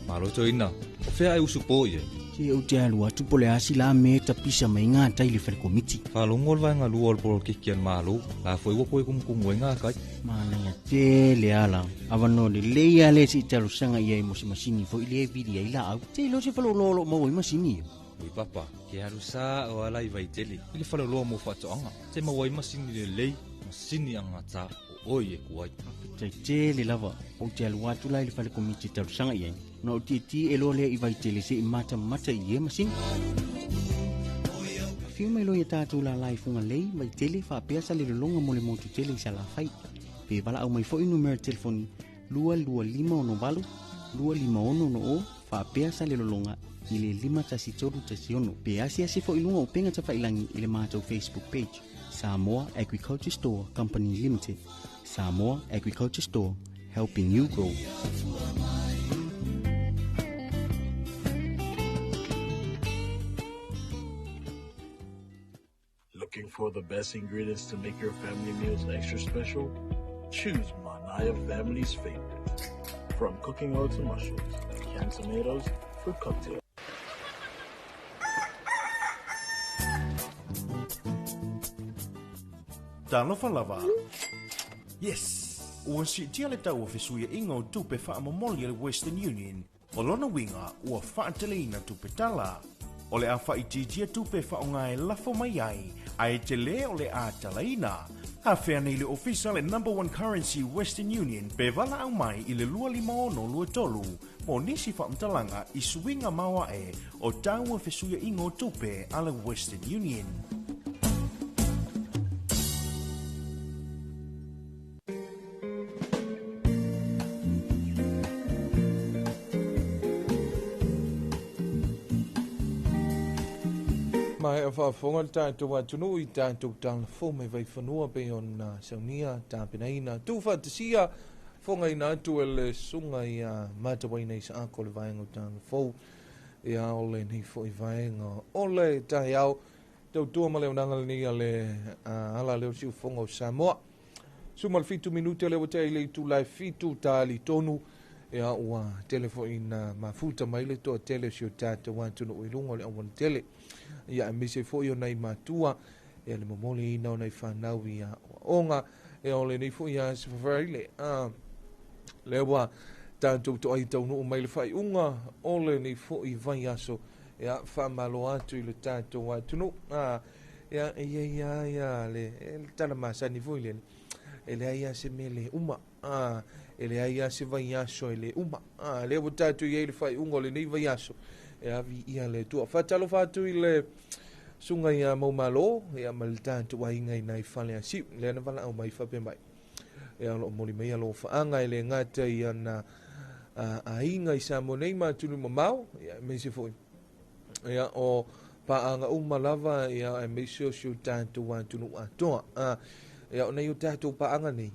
Speaker 16: Maloto ina, o fea e usu po ye.
Speaker 17: Si e utea lua tupo le asi la me ta pisa mai ngā tai le whare komiti.
Speaker 16: Whalongo le ngā lua polo kikian malo, la fwoi wapo e kumkumu e ngā kai.
Speaker 17: Mana ia te le ala, awano le leia le si talo sanga ia i mosi masini fo ili e vidi ai la au. Te lo se whalo lolo mau i masini ia.
Speaker 16: Ui papa, ke haru sa o alai vai tele, ili whalo loa mo whatoanga. Te mawai masini le lei, masini anga ta o oi e kuai.
Speaker 17: Te le lava, o te alu atu lai le whare komiti talo sanga ia. Na o ti e lo le i vai tele se i mata i e masini. Fiu mai lo i tātou la lai funga lei, vai tele wha peasa le longa mo le motu tele i sa la fai. Pe wala au mai fo i numero telefoni 225 251 wha peasa le longa i le 5 Pe asia se fo i lunga o penga ta whailangi i le mātou Facebook page. Samoa Agriculture Store Company Limited. Samoa Agriculture Store, helping you grow.
Speaker 18: Looking for the best ingredients to make your family meals extra special? Choose Manaya Family's favorite. From cooking oil to mushrooms, canned tomatoes, fruit cocktail.
Speaker 3: Talofa lava. Yes. Ua si tia le tau o fesuia ingo tupe wha amamoli le Western Union. O lona winga ua whaateleina tupe tala. O le a whaititia tupe wha o ngai lafo mai ai. Ai te le o le a talaina. A whea nei le official and number 1 currency Western Union pe wala au mai i le 250 mo nisi whaamtalanga i suinga maua e o tau o fesuia ingo tupe a le Western Union.
Speaker 1: Mai a whaafonga tātou atunu i tātou tālafo me vai whanua pe on saunia tāpenaina. Tūwha te sia whonga i nātu e le sunga i matawaina i sa ako le vaenga tālafo. E a ole ni fo i vaenga. Ole tahi au tau tua ma leo nanga ni a le ala leo si ufonga o Samoa. Sumal fitu minute leo te ile tu lai fitu tāli tonu. E a ua telefo ina mafuta maile toa tele si o tātou atunu i lunga le awan tele. Ia me se fo yo nei matua e le momoli ina nei whanau ia onga e ole nei fo ia se farile le wa tanto to ai tau no mai le fai unga ole nei fo I vai aso e a famalo atu i le tanto atu no ia le tana masa ni fo ile ele ia se mele uma ele ia se vai aso ele uma le wa tanto ia le fai unga le nei vai aso e avi ia le tua fatalo fatu i le sunga ia maumalo ia malta tu ai ngai nai fale asi le na vala au mai fa pe mai e alo moli mai alo fa anga ile ngata ia na a inga isa monei ma tunu mamau ia me se foi ia o pa anga malava ia e me se o tanto wa tunu atoa ia ona yu tatu pa anga ni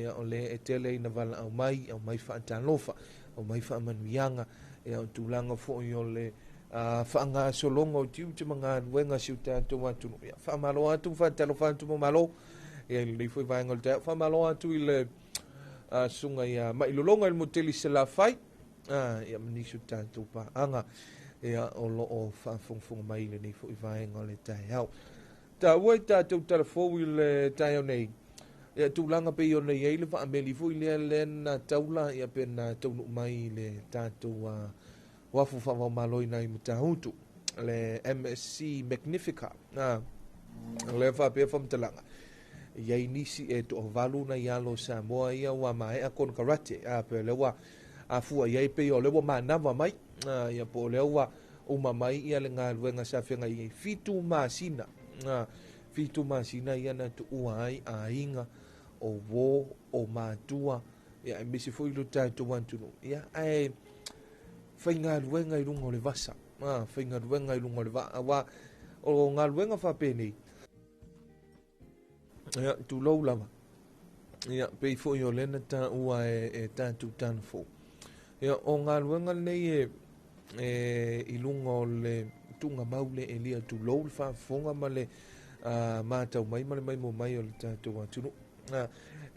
Speaker 1: ia ole e tele na vala au mai fa talofa au mai fa manuianga e o tūlanga fo i o le whaanga solonga o tiu te mga nuenga siu tātou atu. Whamalo atu, whatalo whantu mo malo. E li fwoi vaenga o te whamalo atu I le sunga i mailolonga il moteli se la whai. Ia manisu tātou pa anga. Ia o lo o whafongfonga mai le ni fwoi vaenga o le tai hau. Tā ua I tātou tarafou I le tai au nei. Ia tūlanga pe I o nei eile wha ameli fwoi lea le na taula ia pe na taunu mai le tātou wafu whawau maloi nai mutahutu le MSC Magnifica le wha pe whamtalanga ia nisi e to valu na ialo Samoa ia wa mai a kon karate pe le wa a fua ia pe o le wa manava mai ia po le wa o mamai ia le ngaluenga sa fenga i fitu masina ia na tu ai ainga o wo o matua ia e misi foi lo tato wantuno ia ai fai ngaluenga i lungo le vasa fai ngaluenga i lungo le va wa o ngaluenga fa peni ia tu lo lava ia pe foi o lena ta ua e tantu tan fo ia o ngaluenga nei i lungo le tunga maule e lia tu lo fa fonga male matau mai mo mai o le tato wantuno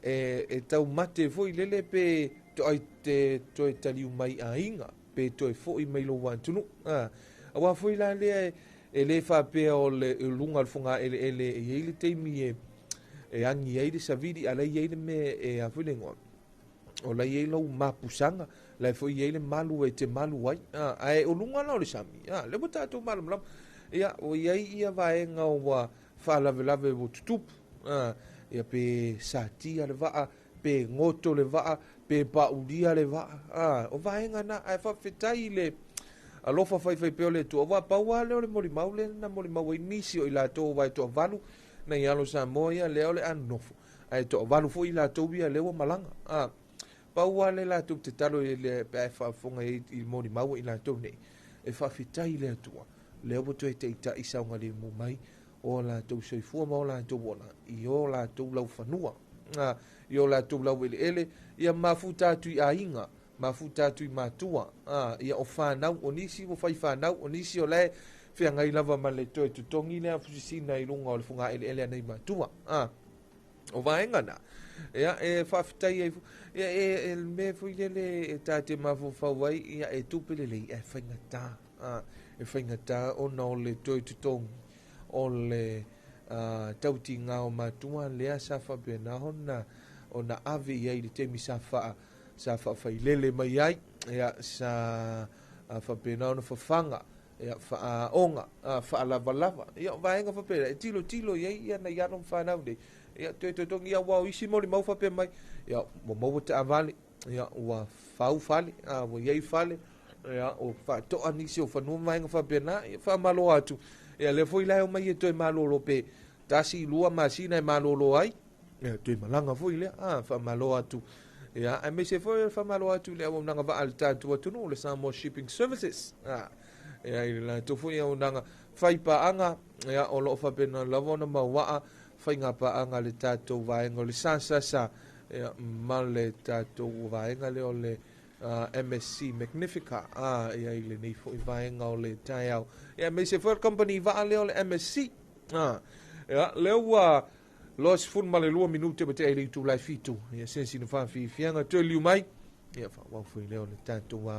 Speaker 1: e tau mate foi lele pe toi te toi taliu mai ainga pe toi foi mai lo wantuno awa foi la le e le fa pe o le lunga funga ele ele te mi e angi ai de savidi ala ye me e afulengo o la ye lo mapusanga la foi ye le malu e te malu ai ai o lunga no le sami le bota to malam lam ia o ye ia vai nga wa fa la lave o tup ia pe sati ale va pe ngoto le va pe pa udia le va o vai nga na ai fa fitai le alo fa fai pe le to va pa wa le mori maule na mori mawe nisi o ila to vai to valu na yalo Samoa leo le anofo ai to valu fo ila to bia leo malanga pa wa le la to te talo le pa fa fonga i mori mawe ila to ne e fa fitai le to leo to te ita isa nga le mo mai o la to soi fu mo la to bona i o la to lau fanua i o la to lau ele ia mafuta tu ainga mafuta tu matua ia o fa na o nisi o fa na o nisi o le fia ngai lava ma le toi tu tongi le afusina i lunga o le funga ele nei matua o vaenga na ia e fafitai e me fu le tate ma fu fa wai ia e tupele le e faingata o no le toi tu tong o le tauti nga o matua le asa fa bena hona ona ave ia i te mi sa fa fai lele mai ai ia sa fa bena ona fa fanga ia fa onga fa lava ia vaenga fa pera tilo ia na ia non fa na de ia to ia wa isi mo le mau fa pe mai ia mo te avale ia wa fau fale wa ia fale ia o fa to anisi o fa no vaenga fa pena ia fa malo atu ia le foi la o mai to malo lo pe tasi lua masina malo lo ai ia to malanga foi le fa malo atu ia a me se foi fa malo atu le o nanga va alta tu no le Samoa Shipping Services ia i la tofu ia unanga fai paanga ia o lo fa pena lavona mawa fai nga paanga le tatou vaenga le sa ia male tatou vaenga le o le MSC Magnifica ia i le nei fo i vaenga o le taiao ia me se for company va le o le MSC ia le ua los fun male 2 minute me te ele tu lai fitu ia sensi no fa fi fianga te liu mai ia fa wa fo le o le tatou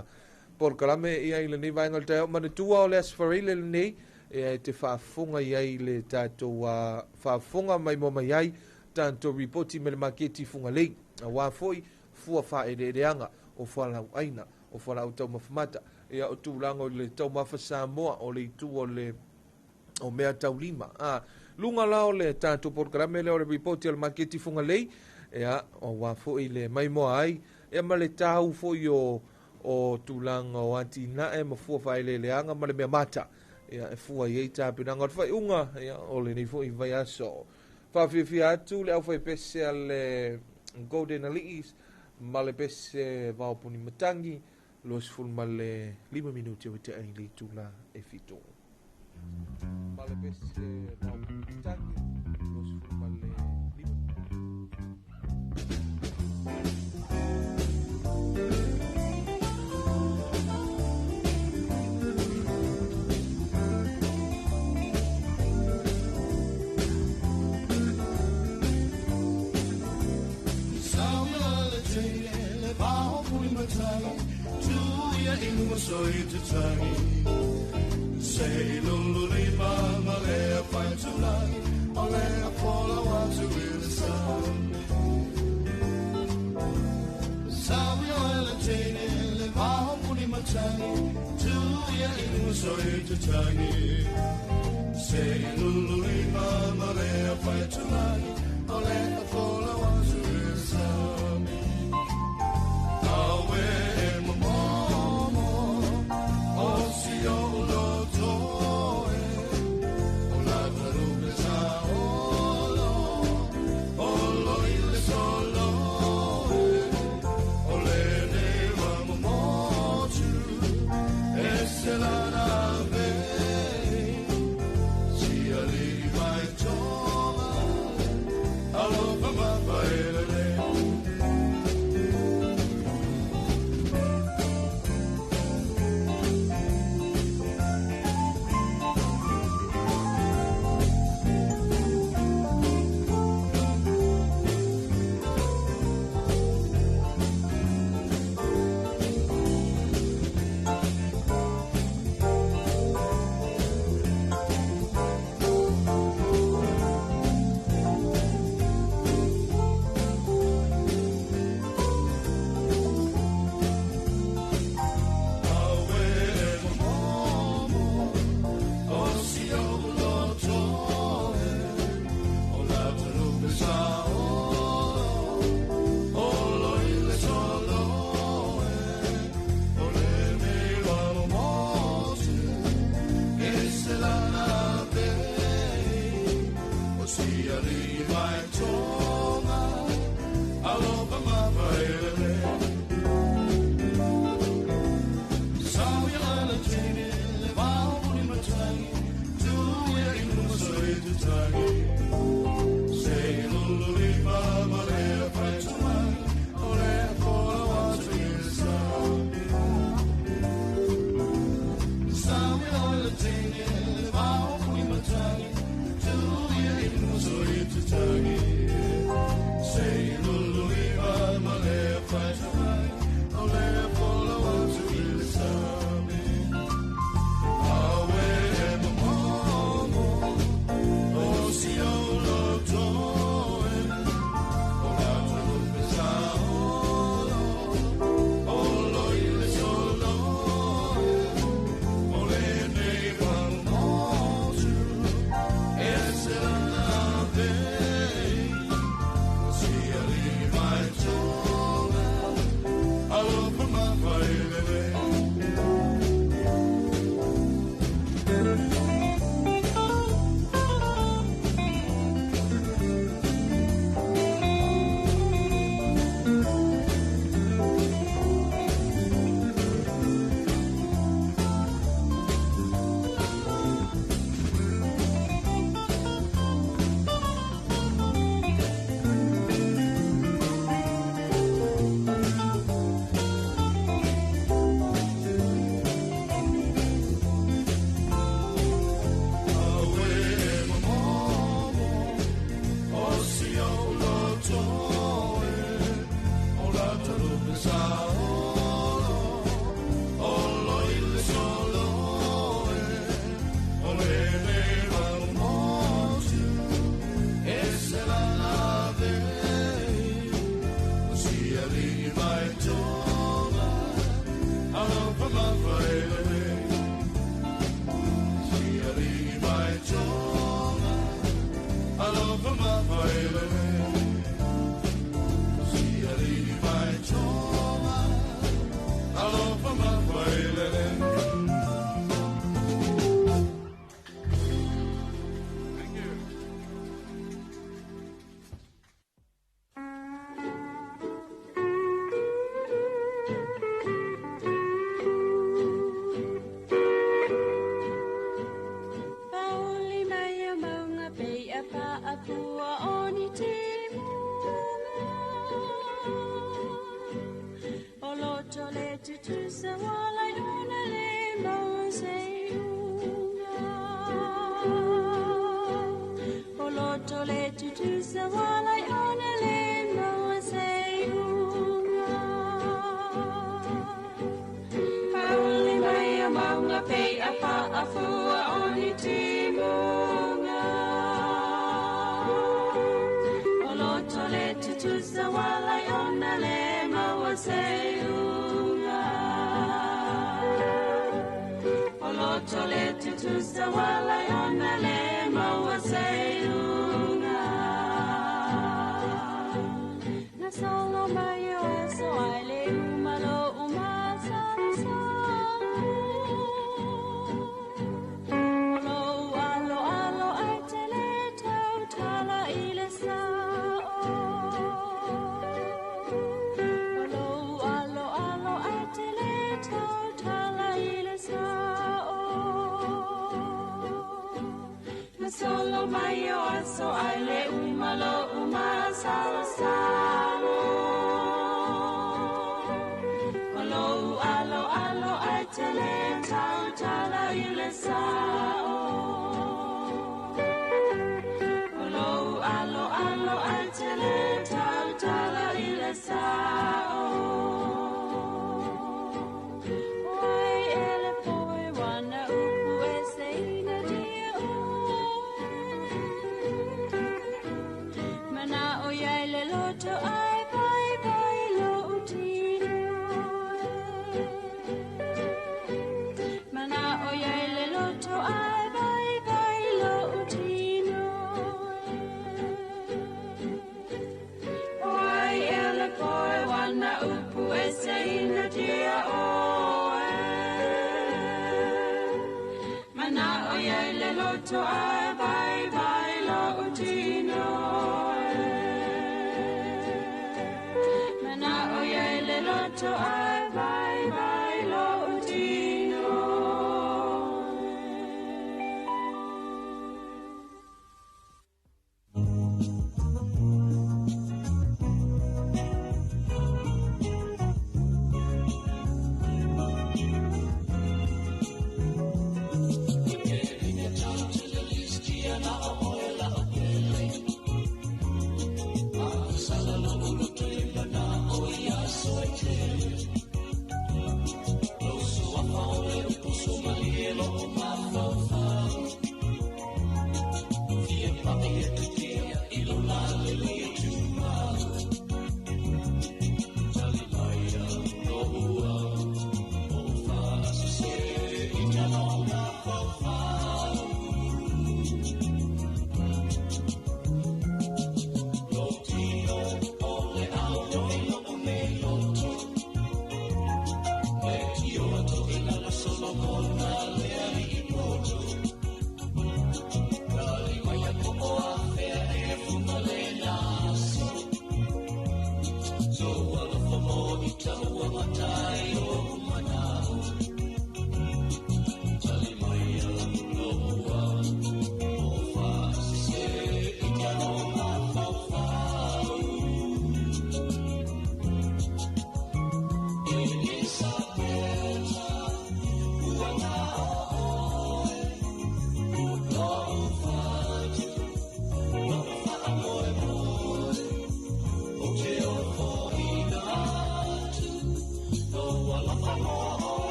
Speaker 1: por kalame ia ile ni vaenga te ma tu o le asfarile ni e te fafunga ia ile tatou fafunga mai mo mai ai tanto reporti me le maketi funga lei wa foi fua fa anga o fala aina o fala o tau mafamata ia o tulango le tau mafa Samoa o le tu o le o mea tau lima lunga lao le tatou por kalame le o le reporti o le maketi funga lei ia o wa foi le mai mo ai ia ma le tau foi o tulanga o antina e mafua fai leanga ma le mea mata ia e fua i eita pinanga fai unga ia o le ni fui vai aso fa fi atu le au fai pese al Golden Elise ma le pese va opuni matangi los ful ma le 5 minuti o te ai li tula e fito ma le pese va opuni matangi los ful ma le 5
Speaker 2: Soy to tangi say lululi mama le find tonight all I fall I want to be the sun so we all entertain le va puni machangi tu ya inu soy to tangi say lululi mama le find tonight all I fall I want to be the sun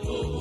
Speaker 2: Oh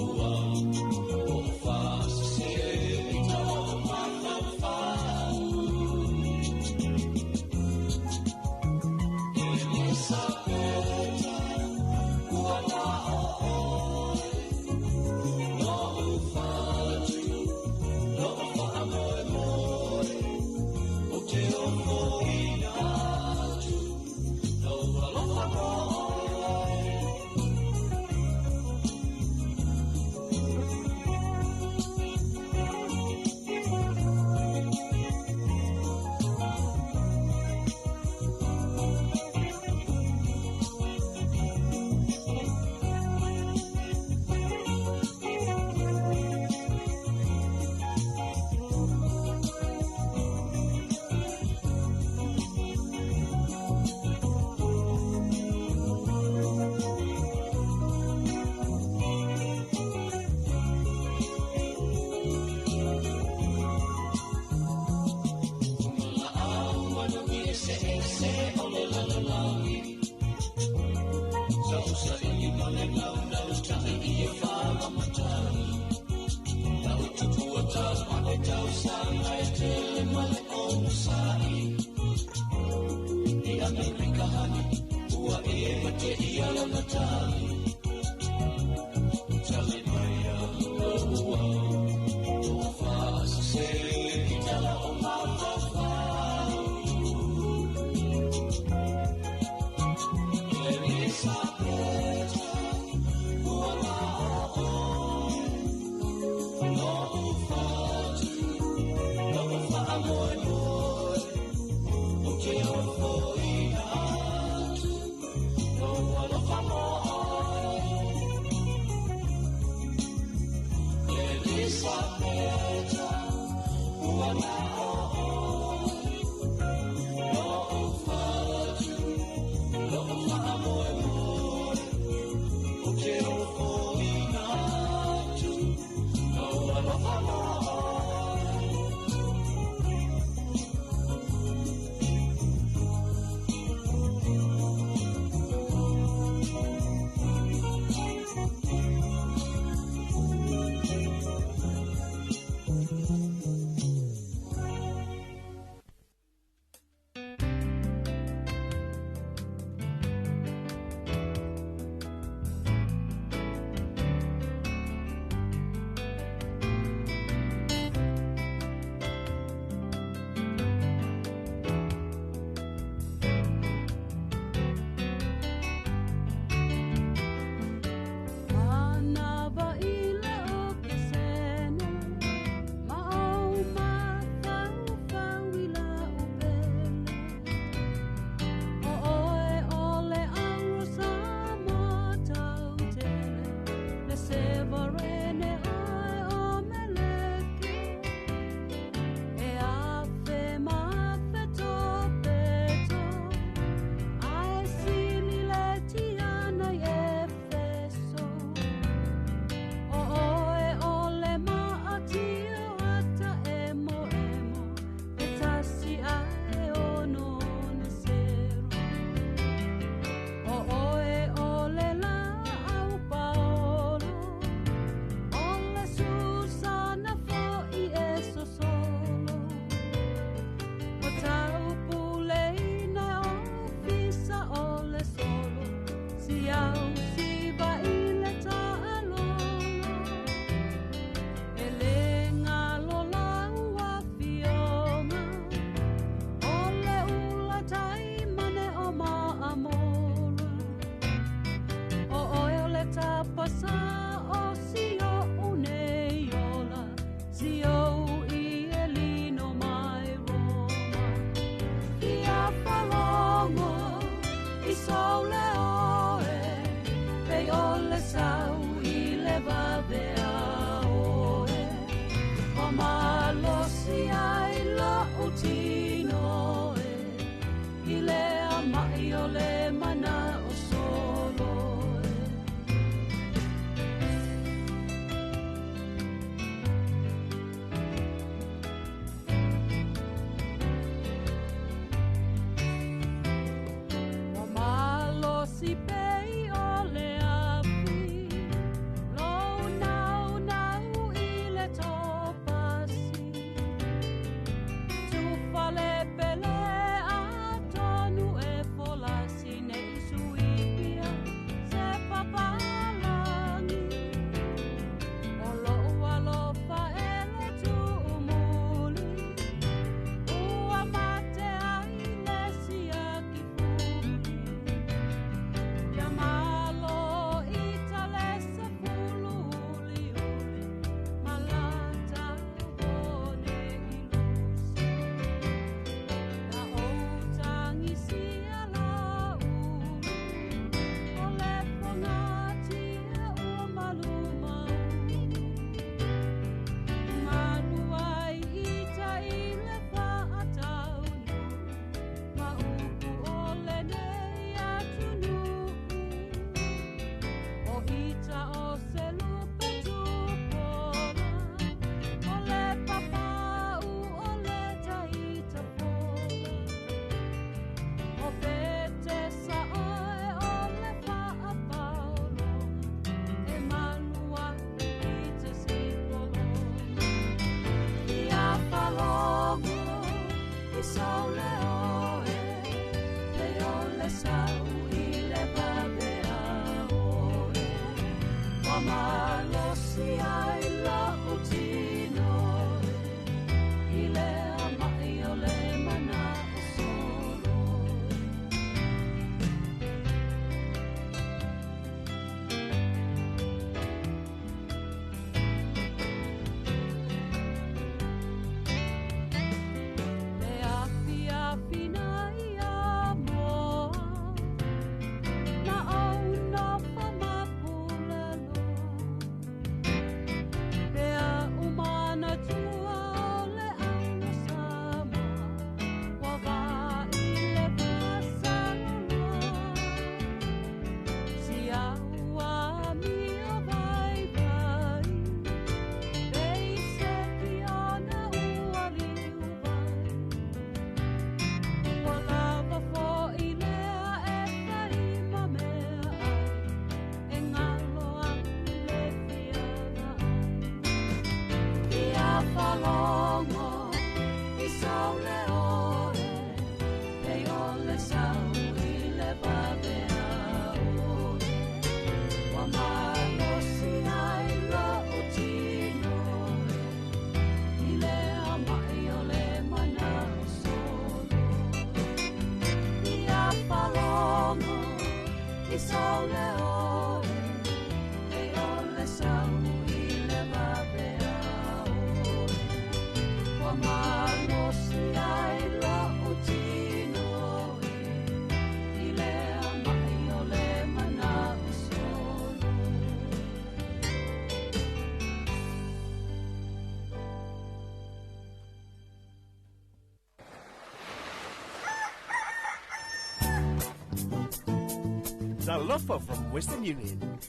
Speaker 19: Zalofa from Western Union.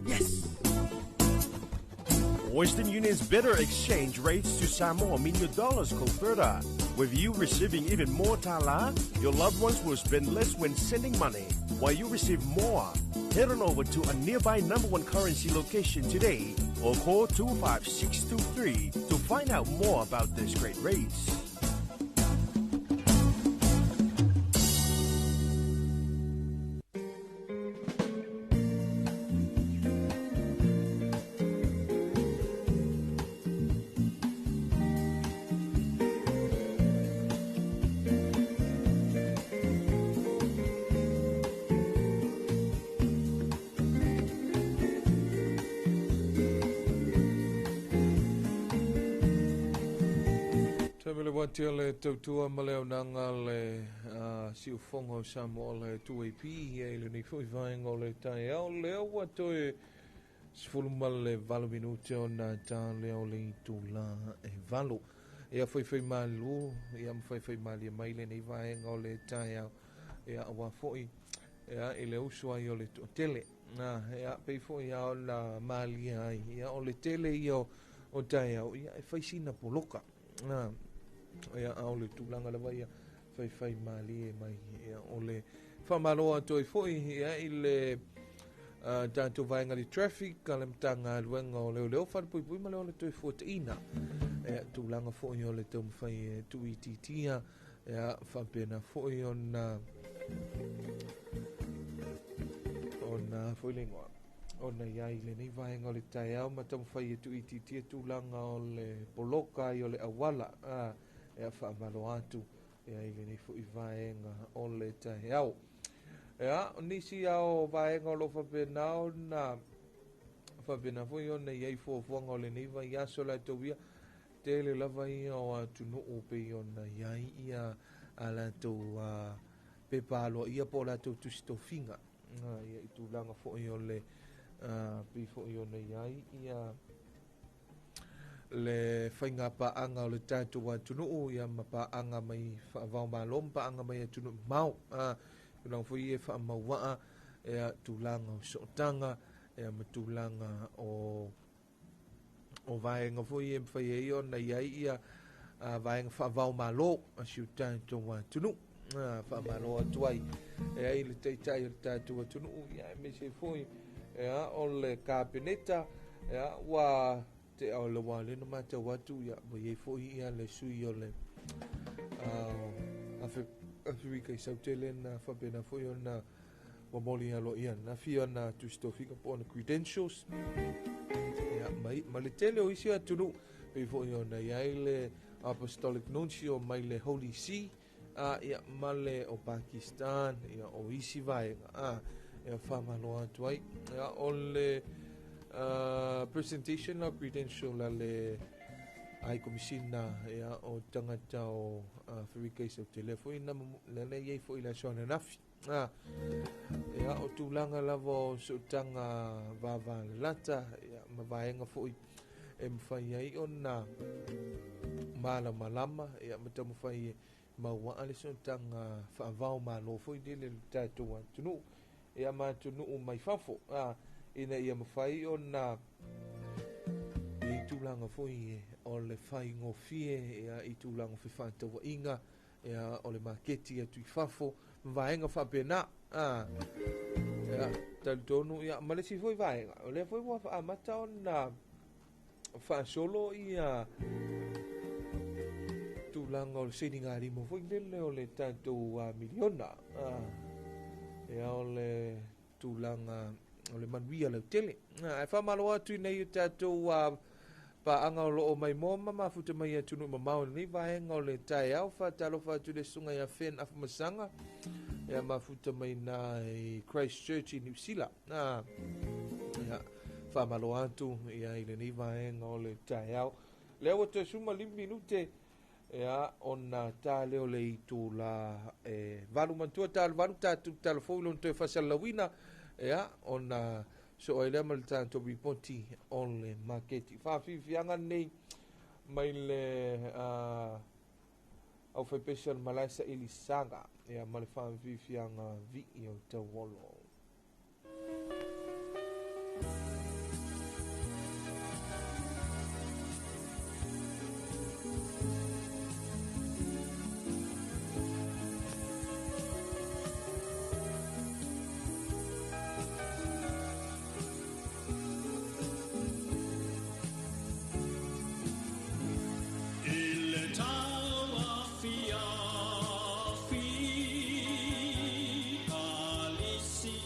Speaker 19: Yes. Western Union's better exchange rates to Samoa mean your dollars go further. With you receiving even more tala, your loved ones will spend less when sending money, while you receive more. Head on over to a nearby number one currency location today or call 25623 to find out more about these great rates.
Speaker 1: Watia le tautua maleo nanga le si ufongo Samoa le tuaipi e le ni fui vaenga le tai au leo watoe sifulu male valu minute o na ta leo le tula e valu e a fai malu e am fai mali mai le ni vaenga le tai au e a wa foi e a ele usua i o le tele na e a pe foi a la mali ai e a o le tele i o tai au e a fai sina poloka na ia au le tūlanga lawa ia whai mali e mai ia o le whamaloa toi foi ia i le tātou vaenga li traffic ka le mtanga luenga o leo leo whanpui pui ma leo le toi fuata ina ia tūlanga foi o le tau mwhai e tui titia ia whampena foi o na foi lingua o na iai le nei vaenga o le tai au ma tau mwhai e tui titia tūlanga o le poloka i o le awala e a whaamalo atu e a ile ni fu i vaenga o le tahi au. E a nisi au vaenga o lo whapenao na whapena fui o na iei fuafuanga o le niva i aso la tauia te le lava i o atu no ope i o na iei ia a la tau pepa aloa ia po la tau tustofinga ia i tu langa fui o le pi fui o na iei ia le whainga paanga o le tātou wa tunuu ia ma paanga mai whaavau malom paanga mai tunuu mau tunang fui e whaamawaa e tūlanga o sotanga e ma tūlanga o vaenga fui e mwhai e io na iai ia vaenga whaavau malo a siu tātou wa tunuu whaamalo atuai e ai le teitai o le tātou wa tunuu ia me se fui e o le kāpeneta e wa te au le wale no mata watu ya mo ye fo ia le sui o le Afrika i sautele na whapena fo i na wamoli alo ia na fia na tu stofika po na credentials ya mai ma le tele o isi atunu pe fo i na ia le apostolic nuncio mai le Holy See ia male o Pakistan ia o isi vaenga ia whamalo atuai ia o le presentation la credential la le ai komisina ya o tangata o Afrika i telefoni na le ye fo ila sona nafi ya o tulanga lavo so tanga vava lata ya mavaenga fo e mfai ai ona mala malama ya matamu fai mawa ale so tanga fa vao malo fo ile tatu tunu ya ma tunu mai fafo ina ia mawhai o na i tūlanga fwoi o le whai ngofie ia i tūlanga whiwhantawa inga ia o le maketi atu i whafo vaenga whapena ia talutonu ia malesi fwoi vaenga o le fwoi wafa amata o na whaasolo ia tūlanga o le seininga rimo fo lele o le tātou miliona ea o le tūlanga o le manuia lau tele e whamalo atu nei o tātou pa anga o loo mai moma mafuta mai atunu mamau ni vahenga o le tae au whatalo whatu le sunga ia fen afumasanga ea mafuta mai na Christchurch i New Zealand whamalo atu ia i le ni vahenga o le tae au leo o te suma 5 minute ea ona tā leo le i tū la valu mantua tālu valu tātu telefonu lon te whasalawina ea ona so ai le mal tanto bi ponti on le marketi whawhiwhianga nei mai le au whai special malaisa ili sanga ea ma le whawhiwhianga vi i o te wolo.
Speaker 2: See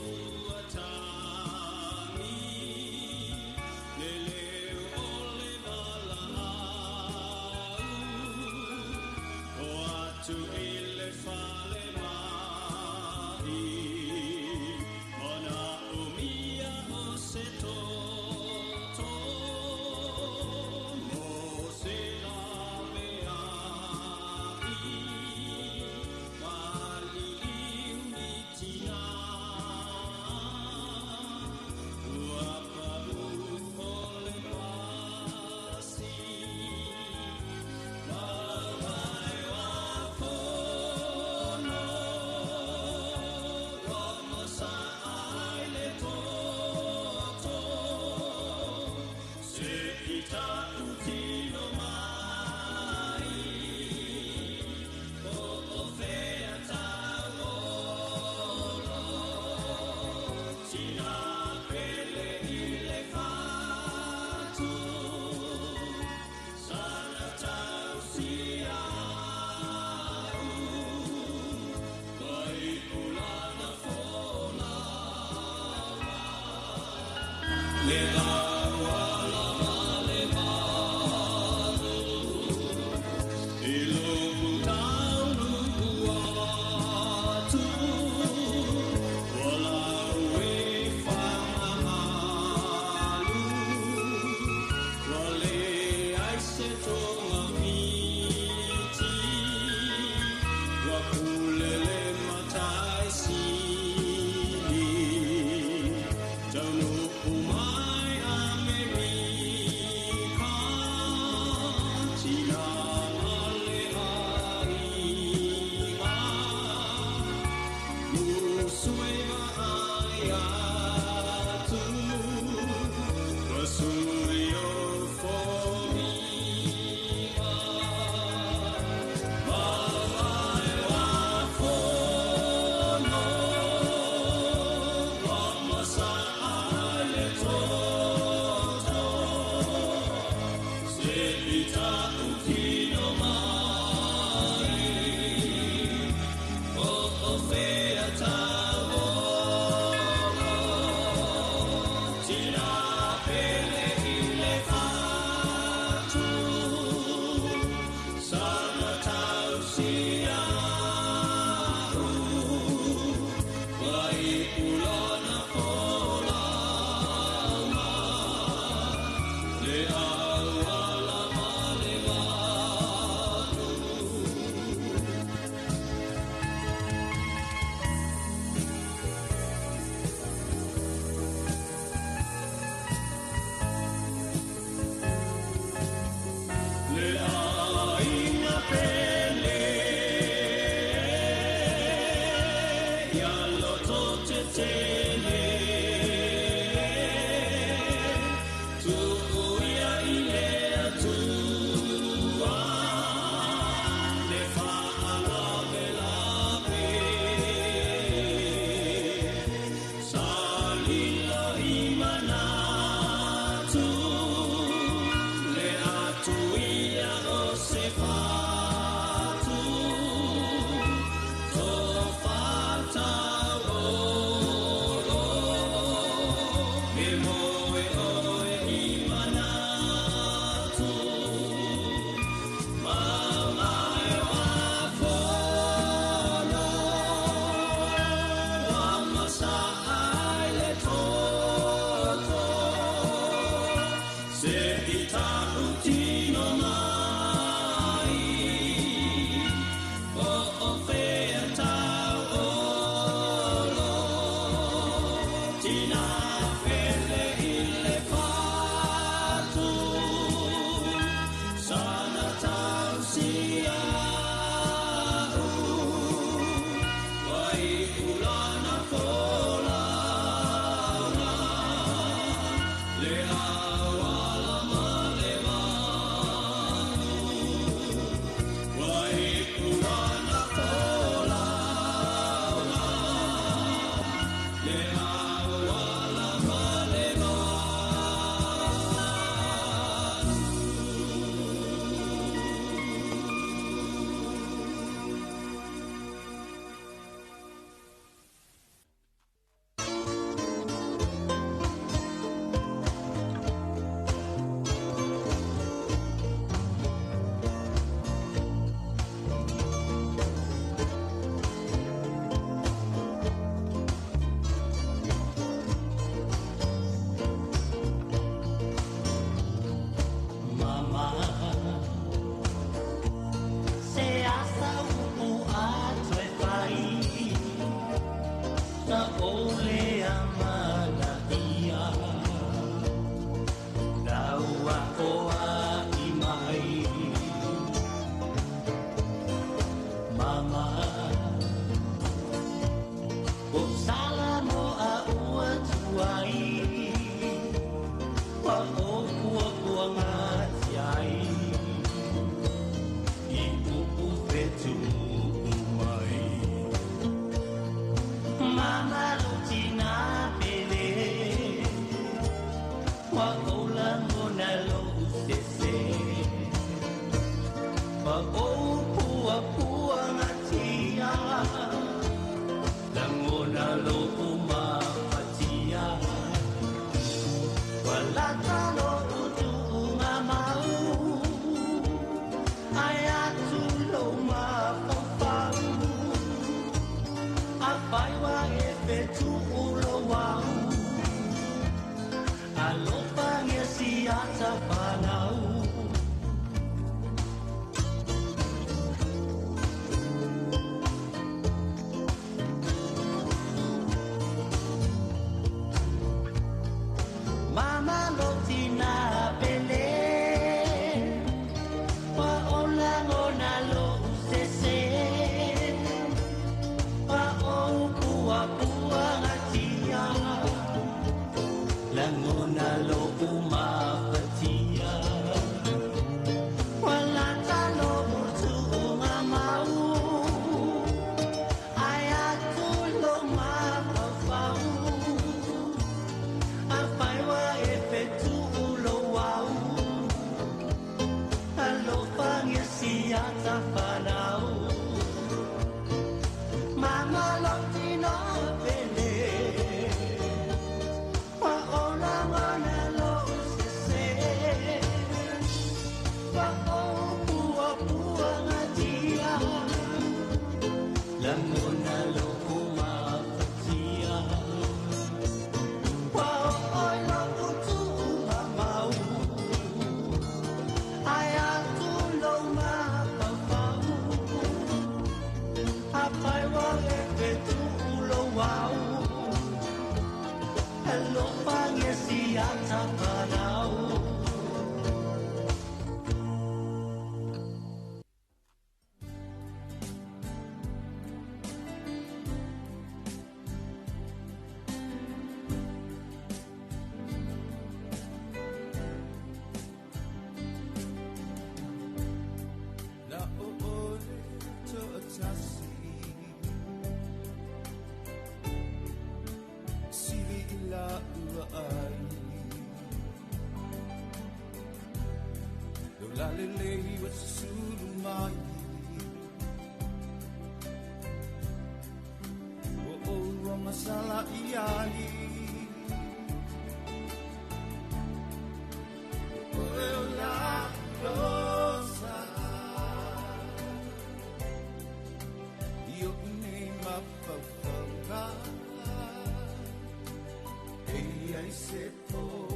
Speaker 2: Ei, ai se po,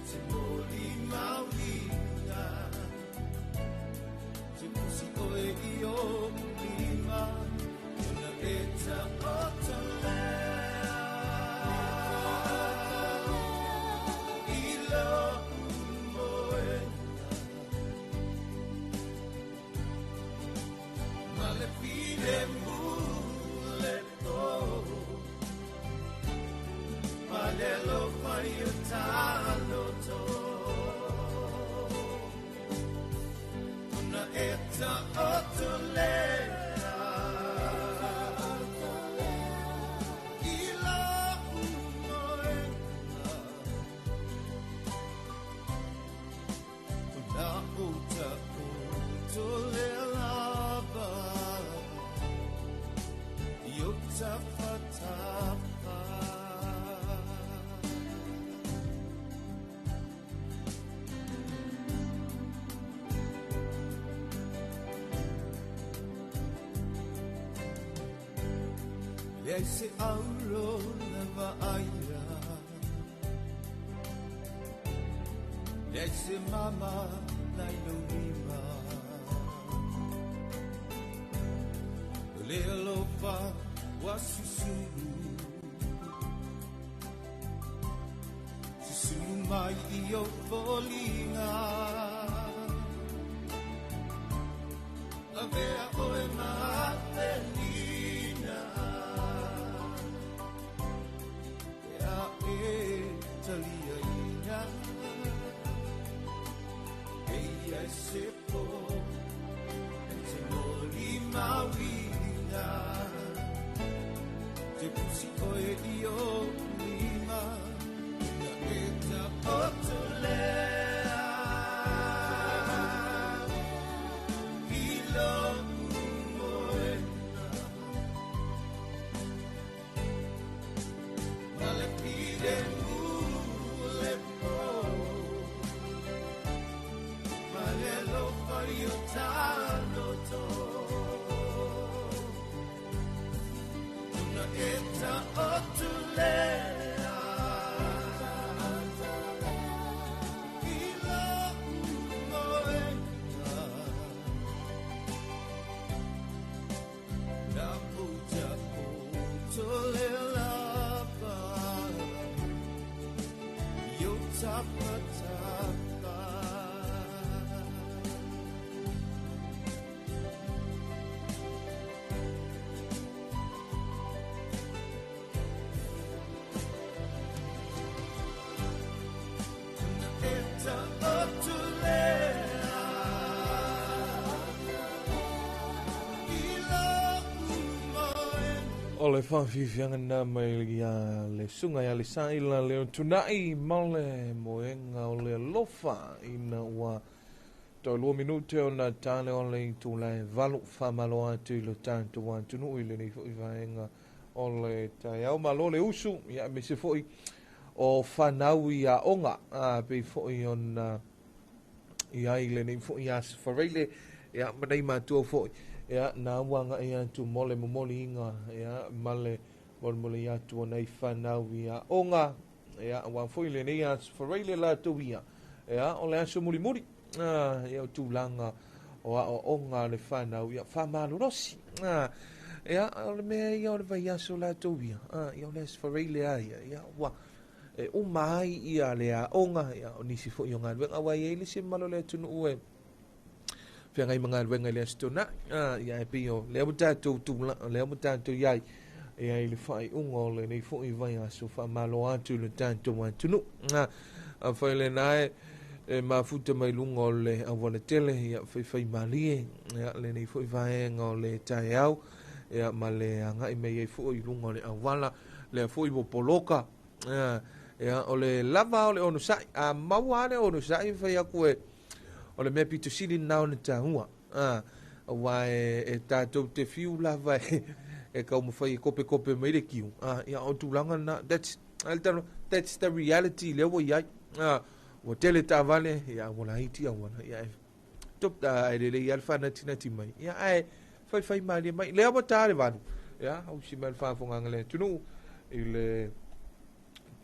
Speaker 2: se mo tole lava yo tapa tapa Lei se auro lava aia Lei se mama lai no rima Le alofa wa susulu Susulu mai io volinga Avea oe matelina Ea e talia ina Eia e sepo E te nori mawina Te pusi oe io lima Ea e ta otolea Ilo moena Male pide mule po Male lo fario tano to Una eta otulea Ilo moena Na puta otulea Yo tapa tapa Eta otulea Ilo umoen
Speaker 1: O le whawhiwhianga nā mai ia le sunga ia le saila leo tunai male moenga o le lofa ina ua tau 2 minute o na tāne o le tūlai valu whamalo atu i le tātu wā tunu i le ni fo i vaenga o le tai au malo le usu ia me se fo i o whanau i a onga pe fo i on ia i le ni fo i as whareile ia manei mātua fo i ia nā wanga i atu mole momoli inga ia male mole i atu o nei whanau i a onga ia wan fo i le ni as whareile la tu ia ia o le aso muri muri ia o tūlanga o a o onga le whanau ia whamalu rosi ia o le mea ia o le vai aso la tu ia ia o le aso whareile a ia wa o mai ia le a onga ia o nisi fo i o ngā wenga wai e le se malo le tunu ue Whiangai mga wenga le astona ia e pio le mutato tula le mutato iai ia i le whai ungo le nei fo i vai aso whamalo atu le tanto wantunu a whai le nae e mafuta mai lungo le awana tele ia whai malie ia le nei fo i vai ngā le tai au ia ma le angai mei e fo i lungo le awala le fo i poloka ia o le lava o le onusai a mawane onusai whai aku e o le mea pito sili nao na tahua wa e tātou te fiu lava e kau mawhai kope kope mai le kiu ia o tūlanga na that's the reality leo iai wa tele tā vale ia wala hiti a wana ia top ta e le ia alwhana tina ti mai ia ai whai mai mai leo ma tāre vanu ia au si mai whaafonga ngale tunu i le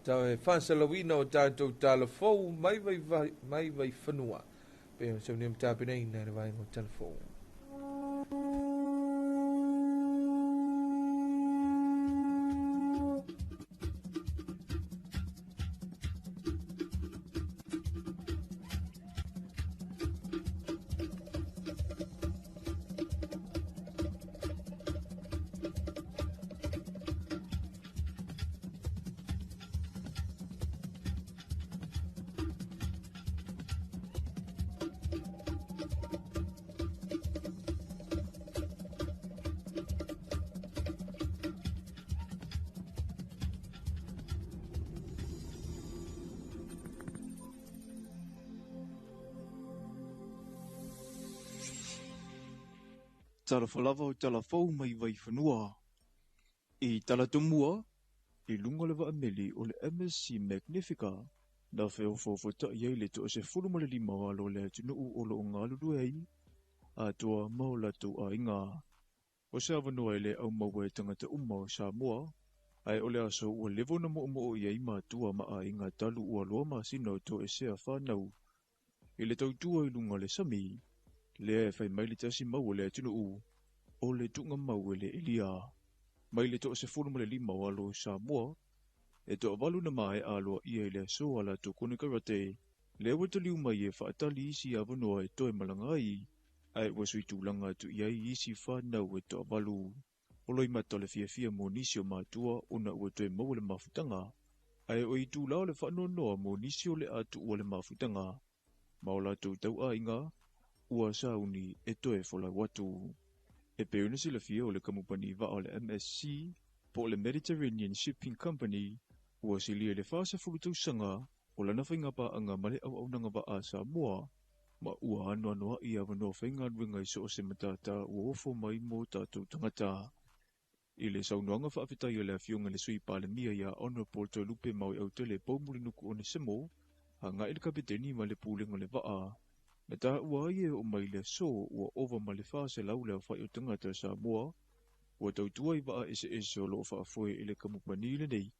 Speaker 1: tau e whansalawina o tātou tāla fau mai vai whanua Pe so nem tapina ina le vai no telefone.
Speaker 8: tala falava o tala fau mai vai whanua. I tala tumua, i lunga le wa ameli o le MSC Magnifica, na wheo fōwhata iei le to se whulumale li maalo le tunu o lo ngalu ai, a toa maulatu a inga. O se awanua ele au maua tangata umma o Samoa, ai ole aso ua levo na mo iei mātua ma a inga talu ua loa masino to e sea whanau. I le tautua i lunga le sami, le e whai maili tasi mau le tunu o le tunga mau le ilia. Mai le to se whulumale li mawalo Samoa, e to avalu na mai aloa ia le so ala to kone karate, le wataliu mai e whaatali isi awanua e toe malangai, ai wasui tūlanga tu iai isi whanau e to avalu. Oloi matale fia mo nisio mātua ona ua toe mau le mafutanga, ai o i tūlao le whanonoa mo nisio le atu ua le mafutanga, maola tau a inga, ua sauni e toe fola watu. E peuna sila fia o le kamupani va o le MSC, po le Mediterranean Shipping Company, ua silia le fasa fulutau sanga, o lana whaingapa anga male au nanga va a Samoa, ma ua anoa i awanoa whainga nuenga iso o se matata ua ofo mai mo tātou tangata. I le saunoanga whaafitai o le afionga le sui palemia ia Honorable Tolupe Maui au tele paumuli nuku o ne semo, ha ngai le kapiteni ma le pūlenga le vaa. Na tā ua ie o mai le so ua ova ma le whaase lau leo whai o tangata Samoa, ua tautua i vaa ese o loo whaafoe i le kamupani le nei.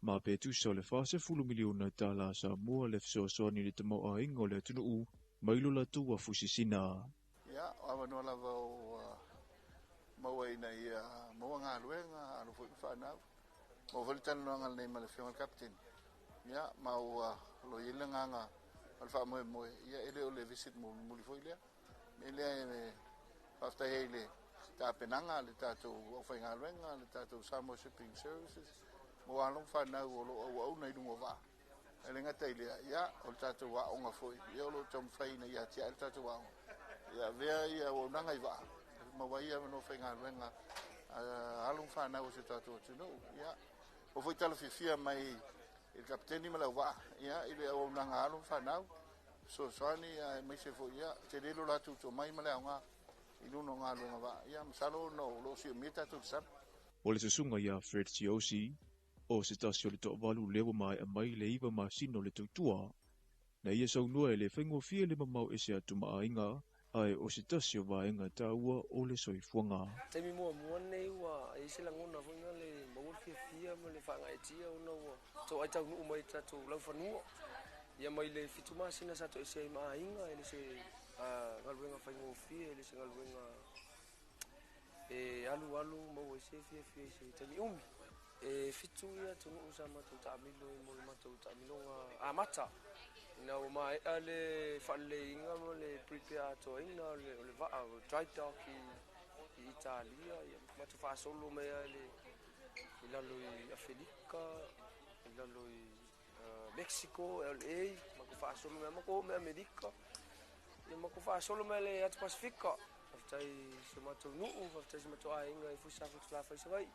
Speaker 8: Ma pētu sa le whaase 10 miliona tala Samoa le fsoasoani le tamau a ingo le atunu mailo la tua fusisina.
Speaker 9: Ia, awanua lava o maua ina ia maua ngā luenga anu fui whanau. Mau whalitana noanga nei ma le whionga captain. Ia, mau lo ile nganga al wha moe. Ia ele o le visit muli fui lea. Me lea e whaftai ele tā penanga le tātou o whai ngā luenga, le tātou Samoa Shipping Services. Mo along whanau o lo au nei lungo wā. Ele ngata ilea, ia, o le tātou wā onga fui. Ia o lo tom whaina ia tia ele tātou wā onga. Ia vea ia o nanga i wā. Mawai ia no whainga ruenga alung whanau se tātou tunu. Ia, o fai tala fia mai il kapteni ma lau wā. Ia, ile o nanga alung whanau. So soani mai se fo ia, te relo la tu mai ma lau ngā. Ilu no ngā ruenga wā. Ia, masalo no lo si o mita tu san.
Speaker 8: O le susunga ia Fred Siosi, o se tasio le toa walu lewa mai a mai le iwa ma sino le tautua. Na ia saunua e le whaingo fia le mamau e se atu maa inga, ai o se tasio vaenga taua o le soifuanga.
Speaker 10: Taimi mua nei ua e se langona whainga le mawul fia ma le whanga e tia una ua. Tau ai tau nuu mai tatu lau whanua. Ia mai le fitumasina sato e se ai maa inga e le se ngaluenga whaingo fia e le se ngaluenga e alu mau e se fia e se taimi umi. E fitu ia tunu usa matu taamilo e mo matu taamilo nga mata. Ina o mai ale falle inga mo le prepare to ina le va dry dock i Italia ia matu fa solo me ale ila lo i Africa ila lo i Mexico LA mako fa solo me mako me America ia mako fa solo me le at Pacifica aftai se matu nu aftai se matu ainga i fusa fusa fa sai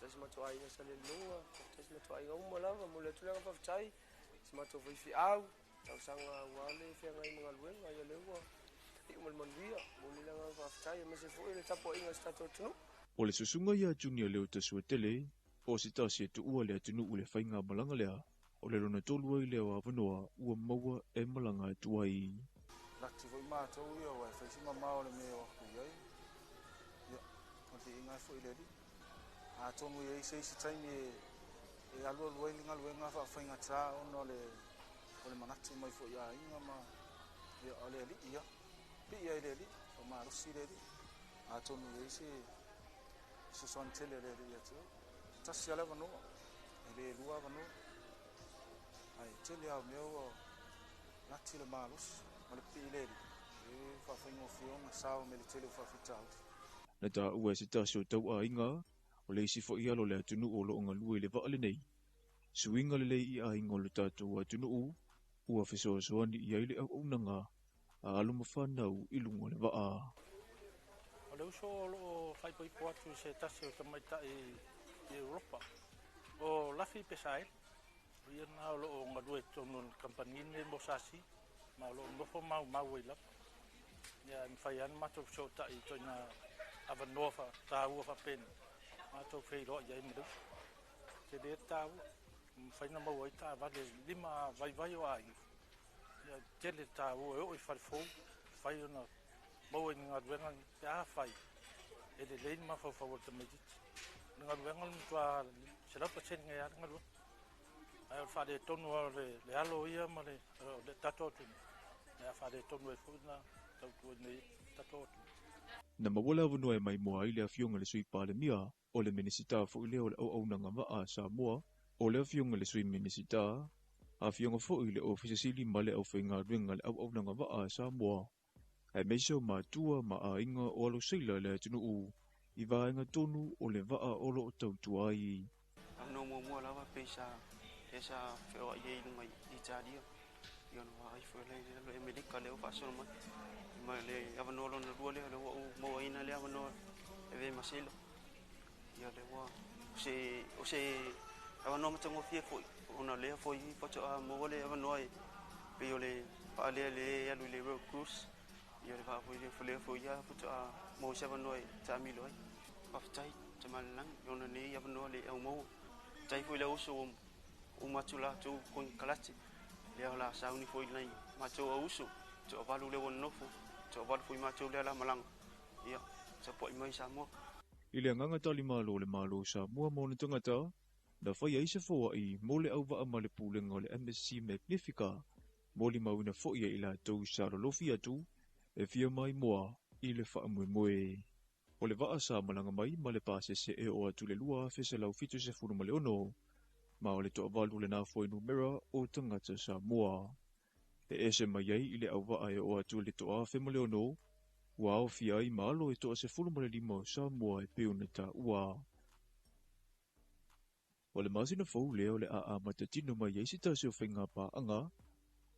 Speaker 10: se matu ainga sa le lunga aftai se matu ainga uma lava mo le tulanga fa aftai se matu fi au tau sanga wale whianga i mga luenga ia leua i umalmanuia mo nilanga whaftai me se fui le tapo inga stato tunu.
Speaker 8: O le susunga ia junior leo tasua tele, o si tasi e tu ua lea tunu ule whainga malanga lea, o le lona tolu ai leo awanoa ua maua e malanga e tuai.
Speaker 9: Lati fo i mātou ia wai whaisima mao le mea waku iai. Ia, o te inga fo i ledi. A tonu iai se isi taimi e alua luai linga luenga whainga tā ono le ole manatu mai fo ia inga ma ia ole ali ia pi ia ile ali o ma rusi ile a tonu ia se son tele ile ia tu tasi ala vano ile lua vano ai tele au meu nati le malus ma le pi ile e fa faingo fiona sao me le tele fa fitau
Speaker 8: na ta ua se tasio tau a inga o le isi fo ia lo le atunu o lo onga lua ile va ale nei suinga le i a inga lo tatu atunu ua fesoasoani i aile au unanga a alu mawhanau i lungo le waa.
Speaker 11: O le uso o loo whaipoipo atu se tasi o tamaita i Europa. O lafi pesai, ria na o loo ngadue tonu kampanine mosasi, ma o loo mofo mau i lap. Ia mwhai anu mato so ta i toina avanoa faataua faapena matou feiloa iai ma leu te lē tāua faina mau ai taavale 5 vaivai o aiga ia tele tāua e o i falefou fai ona mau ai galuega pe a fai e lelei ni mafaufau o le tamaitiiti le galuega le matua se lau paseni gai a le galuega ae o le faaletonu o le alo ia ma le tato atunu e a faaletonu ai foʻi na tautua nei tato atunu
Speaker 8: na mawala avanua e mai moa ai le afioga le sui palemia o le minisita foʻi lea o le auaunaga vaa Samoa o le afioga le sui minisita afioga foʻi le ofisasili ma le ʻaufaigaluega le auaunaga vaa Samoa ae meisa o matua ma aiga o alosaila le atunuu i vaega tonu o le vaa o loo tautua ai
Speaker 12: no mua lava pesa feoa ia i luga italia ia no ai foi le Amerika leo faasolo mai le avanoa lona lua lea le ua mauaina le avanoa e ve masilo ia le ua o se avanoa matagofia foi ona lea foi patoa maua le avanoa e pei o le faalea le alu i le road cruise ia le vaafoi le folea foi ia patoa mau se avanoa e taamilo ai faafetai tamalelagi ona nei avanoa le aumau tai foi le uso o matu latou kon kalati lea o lasauni foi lai matou auso te o valu le onofo te o valu foi matou le ala malanga ia sa poʻi mai Samoa
Speaker 8: i le agaga talimālo le mālo Samoa mo na tagata na fai ai se foaʻi mo le auvaa ma le pulega o le MSC Magnifica mo le mauina foʻi ai latou sa lolofi atu e fia mai moa i le faamoemoe o le vaa sa malanga mai ma le pasese e o atu le lua fesalau fitu se fulu ma le ono ma o le toʻavalu le nafoi numera o tagata Samoa e ese mai ai i le auvaa e o atu le toʻafe ma le ono ua aofia ai malo e toʻa se fulu ma le 5 o Samoa e peuna taʻua o le masina fou lea o le aa matatino mai ai se tasi o faiga paaga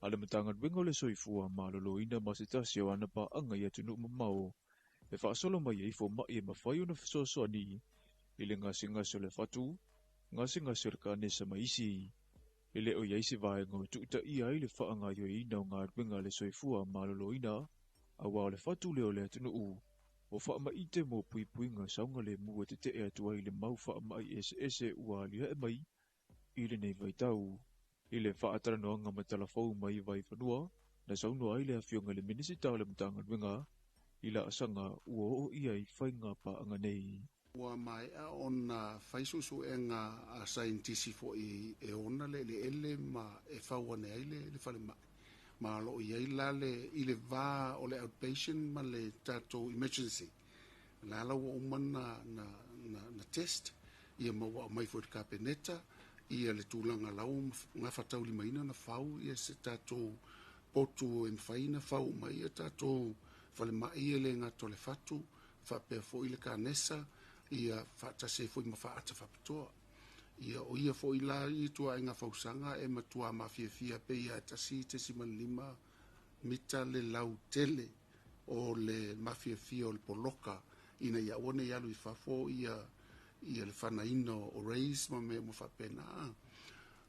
Speaker 8: a le matagaluega o le soifua ma loloina ma se tasi o ana paaga i atunuu mamao e faasolo mai ai fomaʻi e mafai ona fesoasoani i le gasegase o le fatu gasegase o le kanesa ma isi e le o iai se vaega o tuʻitaʻia ai le faagaioeina o galuega le soifua ma loloina aua o le fatu lea o le atunuu o faamaʻite mo puipuiga sauga lemu e tetee atu ai le mau faamaʻi eseese ua aliaʻe mai i lenei vaitau i le faatalanoaga ma talafou mai vai vanua na saunoa ai le afioga le minisita o le matagaluega i la asaga ua oo ia i faiga paaga nei
Speaker 13: ua maeʻa ona faisusuʻega a saintisi foʻi e ona le ele ma e fauane ai le falemaʻi ma loo i ai la i le vā o le outpatient ma le tatou emergency la la ua uma na test ia maua o mai foi le kapeneta ia le tulaga lau gafa taulimaina na fau ia se tatou potu e mawhaina fau mai ia tatou falemaʻi ia le gato le fatu faapea foʻi le kanesa ia faatase foʻi ma faata faapitoa ia o ia foʻi la i tuaʻiga fausaga e matua mafiafia pe ia tasi 95 mita le lau tele o le mafiafia o le poloka ina ia ua nei alu i fafo ia le fanaina o reis ma me mo faapena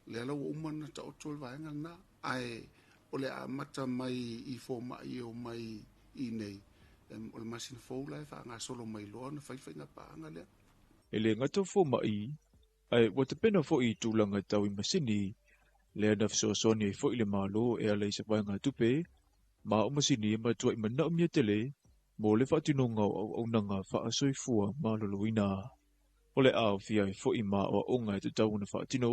Speaker 13: le ala ua uma na taoto le vaega lana ae o le amata mai i fomaʻi o mai i nei o le masina fou la e faagasolo mai loa na faifaiga paaga lea
Speaker 8: e le gata fomaʻi ae ua tapena foʻi i tulaga tau i masini lea na fesoasoani ai foʻi le malo e ala i se vaega tupe ma o masini e matua i manaʻu mia tele mo le faatinoga o auaunaga faasoifua ma loloina o le aofia e foʻi ma oaʻoga e tatau na faatino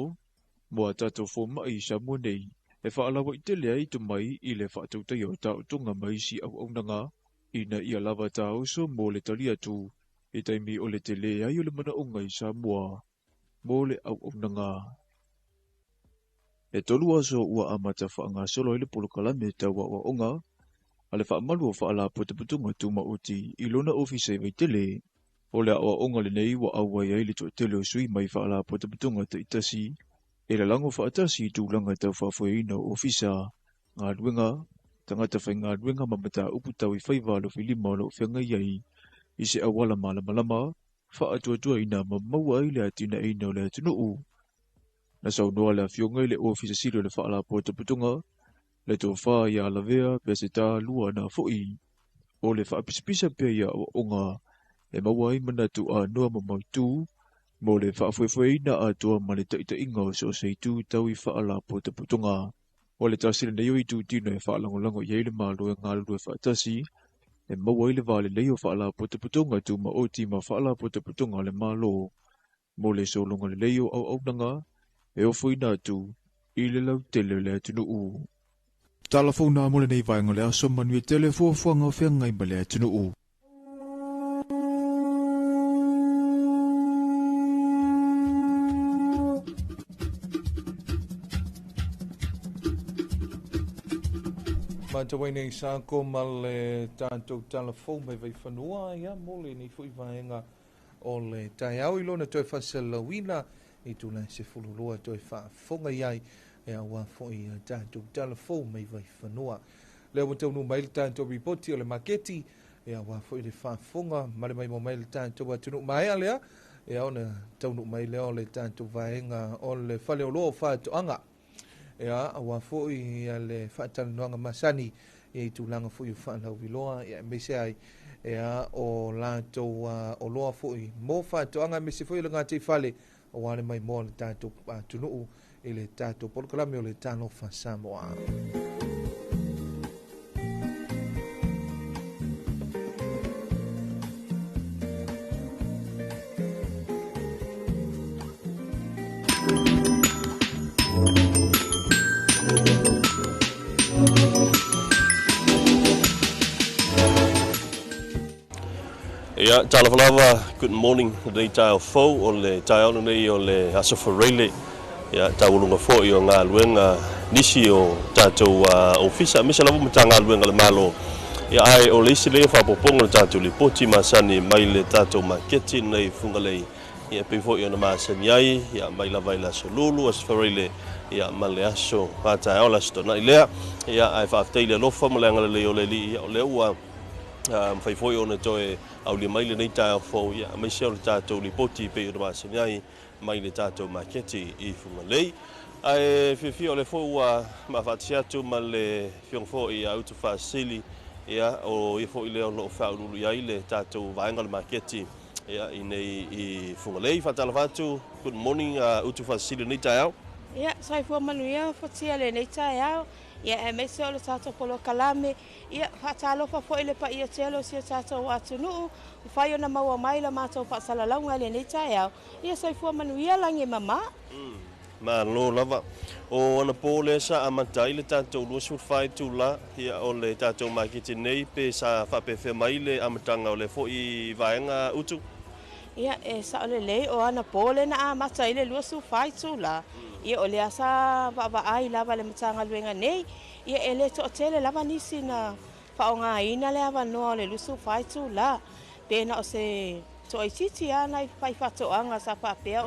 Speaker 8: mo a tatou fomaʻi sa mua nei e faalaua i tele ai tomai i le faatautaia o taʻotoga ma isi auaunaga ina ia lava taoso mo le tali atu e taimi o le tele ai o le manaʻoga i Samoa mo le auaunaga e tolu aso ua amata faagasolo ai le polokalame tauaʻoaʻoga a le faamalu o faalaputuputuga tumauti i lona ofisa vaitele o le aʻoaʻoga lenei ua auai ai le toʻatele o sui mai faalaputuputuga taʻitasi e le lago faatasi i tulaga taufaafoeina o ofisa galuega tagata faigaluega ma mataupu tau i 5.5 o loo feagai ai i se auala malamalama faatuatuaina ma maua ai le atinaina o le atunuu na saunoa le afioga i le ofisa sili o le faalaputuputuga le tofā ia alavea pe se tā lua na foʻi o le faapisapisa pea ia aʻoaʻoga e mawai mana tu a noa mamautu, mo le whaafuefue na a tua ma le taʻitaʻiga o se o se itu tau I whaala po te putunga. O le tasile nei o itu tino e whaalangolango I le malo e ngālu e whaatasi, e maua I le vale lei o whaala po te putunga tu ma oti ma whaala po te putunga le malo. Mo le solonga le lei o au nanga, e o fuina tu, I le lau tele le atunu u. Talafona mo le nei vaenga le aso manu e tele fuafuanga o whiangai ma le atunu u.
Speaker 1: Mata waine I sa ko le tātou telefon mai vai whanua ia mole ni fui vaenga o le tai au I lona toi whasalawina I tūna se fulurua toi whaafonga iai e awa fui tātou telefon mai vai whanua. Leo mo taunu mai le tātou ripoti o le maketi e awa fui le whaafonga mare mai mo mai le tātou atunu mai alea e aona taunu mai leo le tātou vaenga o le whale o loa whaatoanga. Ea awa foi le whaatanoanga masani I tūlanga foi o whanau viloa e mese ai ea o lātou o loa foi mō whaatoanga mese foi le ngātei whale o wale mai mō le tātou tunuu I le tātou polokalame o le tāno Samoa.
Speaker 20: Yeah, Talafalava, good morning. Nei tai fo o le tai ono nei o le aso whareile. Yeah, taulunga fo I o ngā luenga nisi o tātou ofisa. Misa lawa mata ngā luenga le malo. Yeah, ai o le isi leo whapoponga le tātou li poti masani mai le tātou maketi nei fungalei. Yeah, pe fo I o na masani ai. Yeah, mai lava I la solulu aso whareile. Yeah, ma le aso pātai au la stona I lea. Yeah, ai whaaftei lofa ma le angala leo le li. O leo ua fai foi ona toe au le mai le nei tai fo ia mai se o tātou li poti pe o masani ai mai le tātou maketi I fungalei. Ai fi o le fo ua ma fatiatu ma le fiong fo I auto fasili ia o I fo I le lo faulu ia I le tātou vaenga le maketi ia I nei I fungalei fatalafatu. Good morning auto fasili nei tai au.
Speaker 21: Ia sai fo manuia fatia le nei tai au. Ia e mese o le tātou polo kalame, ia whaatalofa fo I le pa ia telo si tātou atunuu, whai o na maua mai la mātou whaasalaunga le nei tai au, ia sai fua manuia langi mama.
Speaker 20: Ma lo lava. O ana pōle sa amatai le tātou luasur whai tūla, ia o le tātou makiti nei pe sa whapewhia mai le amatanga o le fo I vaenga utu.
Speaker 21: Ia e sa o le lei o ana pōle na amatai le luasur whai tūla. Ia o le asa ai lava le matanga luenga nei, ia e le to tele lava nisi na whaonga ina le awa noa le lusu whaitu la. Pena o se to ai titi ana I whai whatoanga sa whapea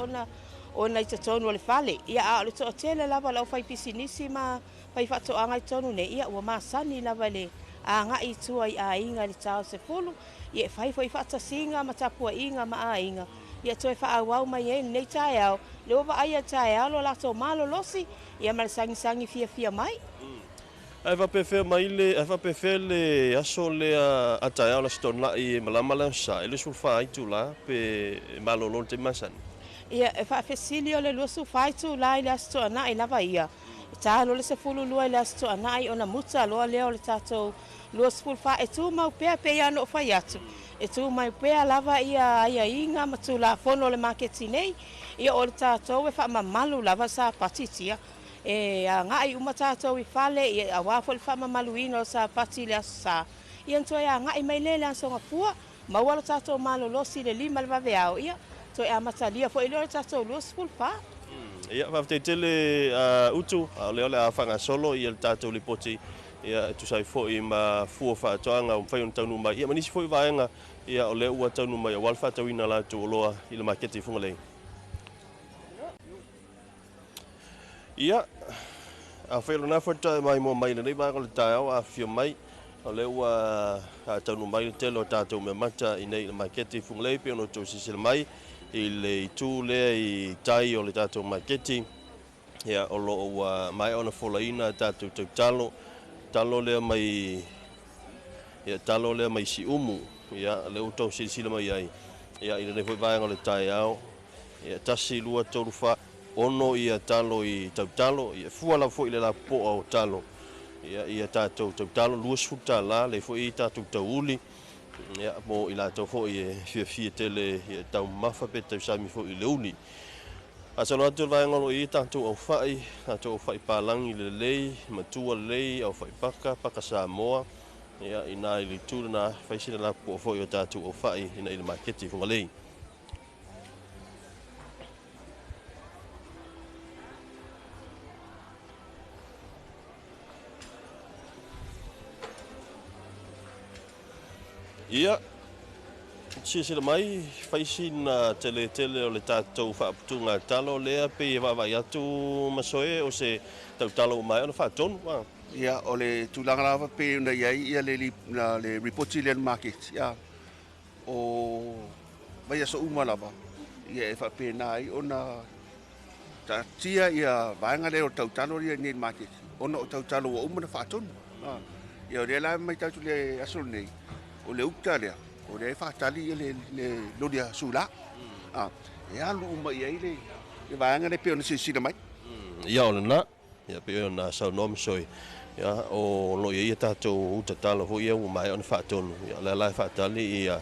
Speaker 21: ona I te tonu o le whale. Ia a o le to tele lava lau whai pisi nisi ma whai whatoanga I tonu nei, ia ua masani lava le a ngai tua I a inga le tau se fulu. Ia whai whatasinga ma tapua inga ma a inga. Ia toi whaawau mai e nei tai au. Leo wa aia tai au lo lato malo losi. Ia mara sangi fia mai.
Speaker 20: Ai whapewhia mai le, ai whapewhia le aso le a tai au la stona I malama le sa. E le sulfa ai tu la pe malo lon te masani.
Speaker 21: Ia e whapesili o le lua sulfa ai tu la I le astona I lava ia. Tā lo le se fulu lua I le astona I ona muta loa leo le tātou lua sulfa e tu mau pea ia no whai atu. E tu mai pea lava ia inga ma tu la fono le maketi nei. Ia o le tātou e whaamamalu lava sa patitia. E a ngai uma tātou I whale I a wafo le whaamamalu ino sa pati le asa. Ia nto a ngai mai le ansonga pua. Mawala tātou malo losi le lima le vave au ia. To e a matalia fo ilo le tātou lo school pa.
Speaker 20: Ia whafte tele utu. Leo le a whanga solo I le tātou li poti. Ia tu sai fo I ma fua whaatoanga o whai on taunu mai. Ia manisi fo I vaenga. Ia o le ua taunu mai. O wal whaatawina la tu o loa I le maketi fungalei. Ia, a whaelo na whata mai mo mai nei mai le tai au a whio mai. O le ua taunu mai le telo tātou me mata I nei le maketi fungalei pe ono tau sisile mai. I le tū lea I tai o le tātou maketi. Ia o lo mai ona wholaina tātou tau talo. Talo lea mai si umu. ia le utou silisila mai ai ia ina nei foi vaenga le tai au ia tasi lua tolu fa ono ia talo i tautalo ia fuala foi le la po o talo ia tatou tautalo lua suta la le foi tatou tauli ia mo ila to foi e fia tele ia tau mafa pe tau sami foi le uli asa no atu vaenga lo i tatou au fai palangi le lei matua lei au fai paka Samoa ia ina ili tu na faisina la po foi o tatou au fai ina ile marketi funga lei ia sila mai faisina tele o le tatou whaaputunga talo lea pe e wawa atu masoe o se tautalo mai ona whaatonu wa.
Speaker 13: Ia o le tūlanga rawa pe una iai ia le Reportilian Market ia o vai aso umalawa ia e whape nai ona ta tia ia vaenga le o tautalo ia ni market ona o tautalo o umana whaatonu ia o le la mai tautu le aso nei o le ukta lea o le whaatali le lodia sula e alu uma ia ile e vaenga le pe ona sisina mai
Speaker 20: ia o le na ia pe ona sau nomi soi ia o lo ia tatou utatalo ho ia o mai ona whaatonu ia la whaatali ia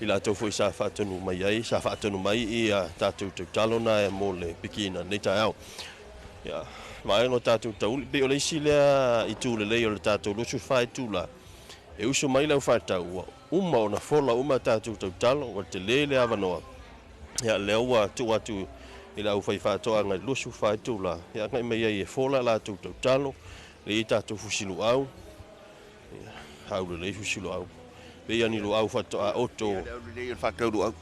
Speaker 20: ila tau foi sa whaatonu mai ai sa whaatonu mai ia tatou tautalo na e mo le pikina nei tai au ia mai no tatou tauli pe o le isi lea i tu le lei o le tatou lusu whai tula e uso mai lau whaatau uma o na fola uma tatou tautalo o te lele avanoa ia lea ua tu atu i lau whai whaatoa ngai lusu whai tula ia ngai mai ai e fola la tautalo le i tatou fusilu au hau le lei fusilu au pe ani lu au whatoa oto
Speaker 13: le whakau lu au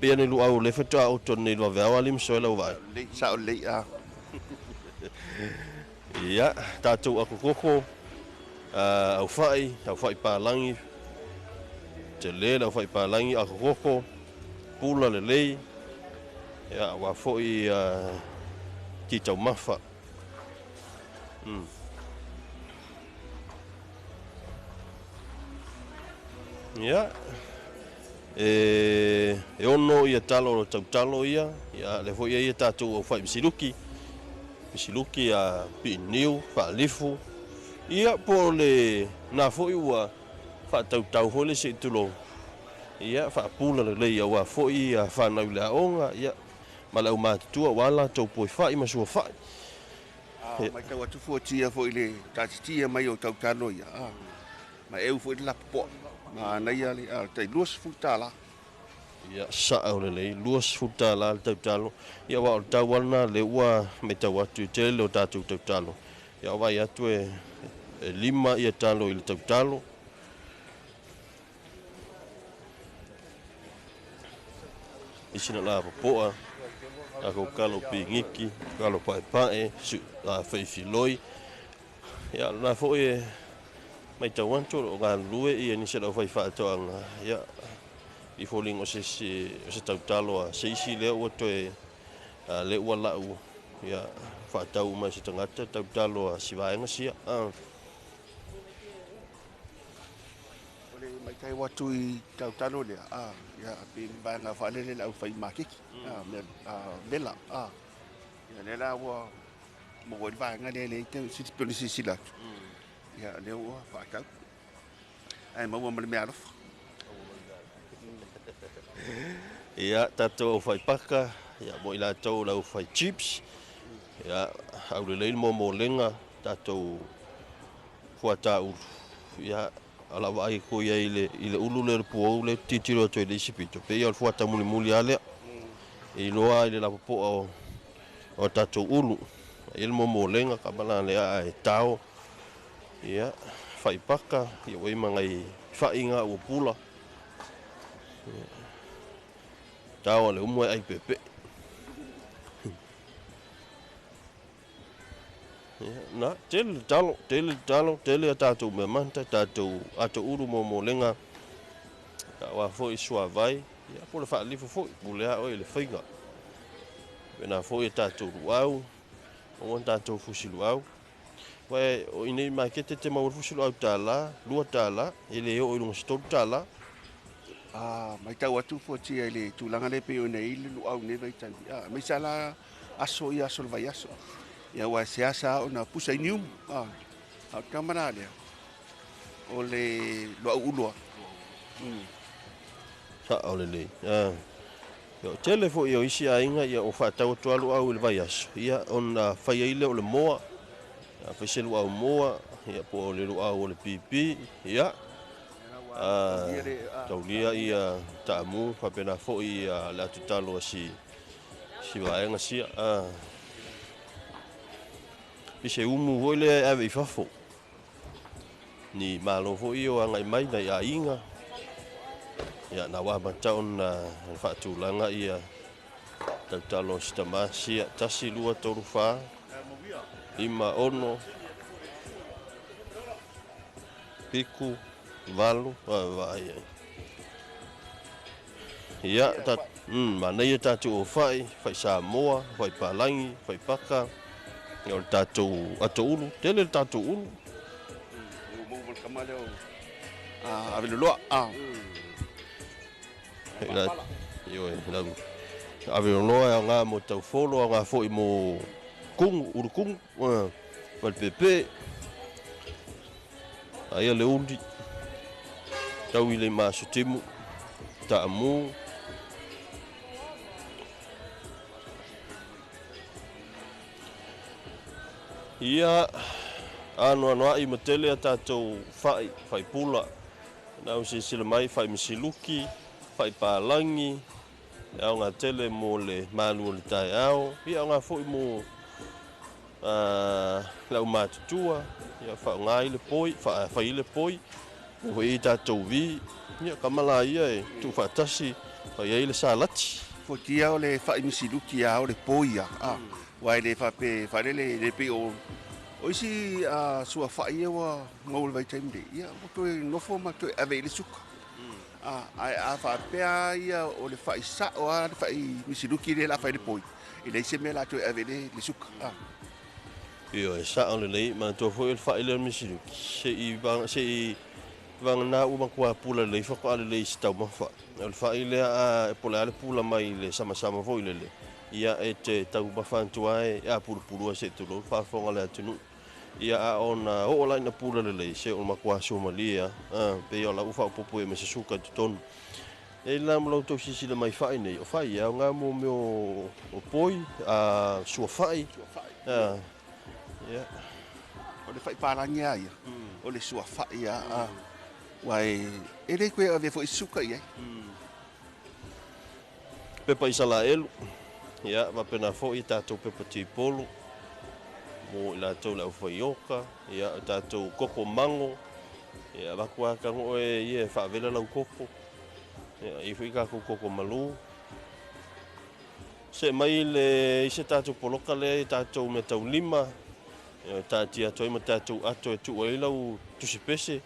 Speaker 20: pe ani lu au le whatoa oto nei lo veawa lim soe lau vai
Speaker 13: le sa o le
Speaker 20: ia tatou aku koko au fai palangi te le au fai palangi aku koko pula le lei ia wa foi ki tau mafa ia e ono ia talo tautalo ia le foi ia tatou au fai misiluki a piniu faalifu ia po le na foi ua faatautau hoi le seitulo ia faapula le lei aua foi a fanau le aʻoga ia ma lau matutua ua latou poi faʻi ma sua faʻi
Speaker 13: mai tau atu fuatia foi le tatitia mai o tautalo ia ma eu foi le lapopoa ma naia le tai luas futala
Speaker 20: ia saʻa o lelei luas futala le tautalo ia ua o le tauana le ua me tau atu i tele o tatou tautalo ia o vai atu e lima ia talo i le tautalo isina la popoa a ko kalo pingiki kalo pae su a feifiloi ia na foi mai tau anto o ga lue ia ni se lo fai faatoanga ia i foling o se tautalo a seisi le o to e le ua lau ia faatau mai se tangata tautalo a sivaenga sia
Speaker 13: mai kai watu i tautalo le ia pe banga falele lau fai makiki bela ia le la wa mo go banga le te si polisi sila ia le wa faatau ai mo mo me alof
Speaker 20: ia tatou fai paka ia mo ila tau lau fai chips ia au le leil mo lenga tatou fuata u ia ala vai ko ia ile ulu le puo le titiro to le sipito pe ia fuata muli ale i loa ile la popo o tatou ulu il mo lenga ka bala le ai tao ia fai paka ia wei mangai fainga o pula tao le umo ai pepe na tele tatou me manta tatou ato uru mo lenga wa foi sua vai ia po le faalifu foi pulea o le fainga na foi tatou au o tatou fusilu au Wai o inei makete te mau fusilu au tala, lua tala, ele o ilunga stol tala.
Speaker 13: Mai tau atu fo tia ele tulanga le pe o nei le lu au ne vai tani. Mai sala aso ia aso vai aso. Ia wa se asa ona pusa inium. Au kamera le. O le lo au ulua.
Speaker 20: Sa o le. Yo telefo yo isi ainga ia o fa tau tualu au le vai aso. Ia ona fai ile o le moa. Fa se lu au moa, ia po le lu au le pipi, ia. Taulia ia taamu fa pena fo ia la tutalo si vaenga sia. Pise umu vole ave fafo. Ni malo fo io anga mai na ia inga. Ia na wa mataon na fa tulanga ia tutalo stamasi tasi lua torufa. Lima ono piku valu vai ia ta mana ia tatu o fai Samoa fai Palangi fai Paka ia tatu ato ulu tele tatu ulu
Speaker 13: mo kamale ave lo
Speaker 20: yo lau ave lo nga mo tau folo nga fo mo kung urukung wal pepe ai le undi tau ile masu timu taamu ia anu ai matele tatou fai pula na usi sila mai fai misiluki fai Palangi ia nga tele mo le malu le tai ao ia nga fo mo la matutua ia fa ngai le poi fa ile poi o i tatou vi ia kamala ia tu fa tasi fa ia ile salati
Speaker 13: fo tia o le fa misiluki a o le poi wai le fa pe fa le pe o isi sua fa ia wa ngol vai time de ia to no fo ma to ave le suka a fa pe ia o le fa isa o a fa misiluki le la fa le poi ile se me la to ave le suka
Speaker 20: Iyo sa on le ma to fo il fa ile misiluki se i vang na u makua pula le fa ko le sta ma fa el fa ile a pola le pula mai le sama fo ile le ia te tau ma fa tuai a pulu se tu lo fa fo ngale tunu ia a ona o la na pula le se o makua Somalia pe yo la u fa popo e me se suka ton e la mo to si le mai fa nei o fa ia nga mo o poi a sua fai ia
Speaker 13: o le fai Palangi ia o le sua fai ia wai e le koe ave fo isuka ia
Speaker 20: pepa isala elu ia va pena fo i tatou pepa tipolo mo la tau la ufaioka ia tatou koko mango ia va kua ka ngo e ia fa vela la koko ia i fika koko malu se mai le se tatou poloka le tatou me tau lima tatia toi ma tatou ato e tu ai lau tusipese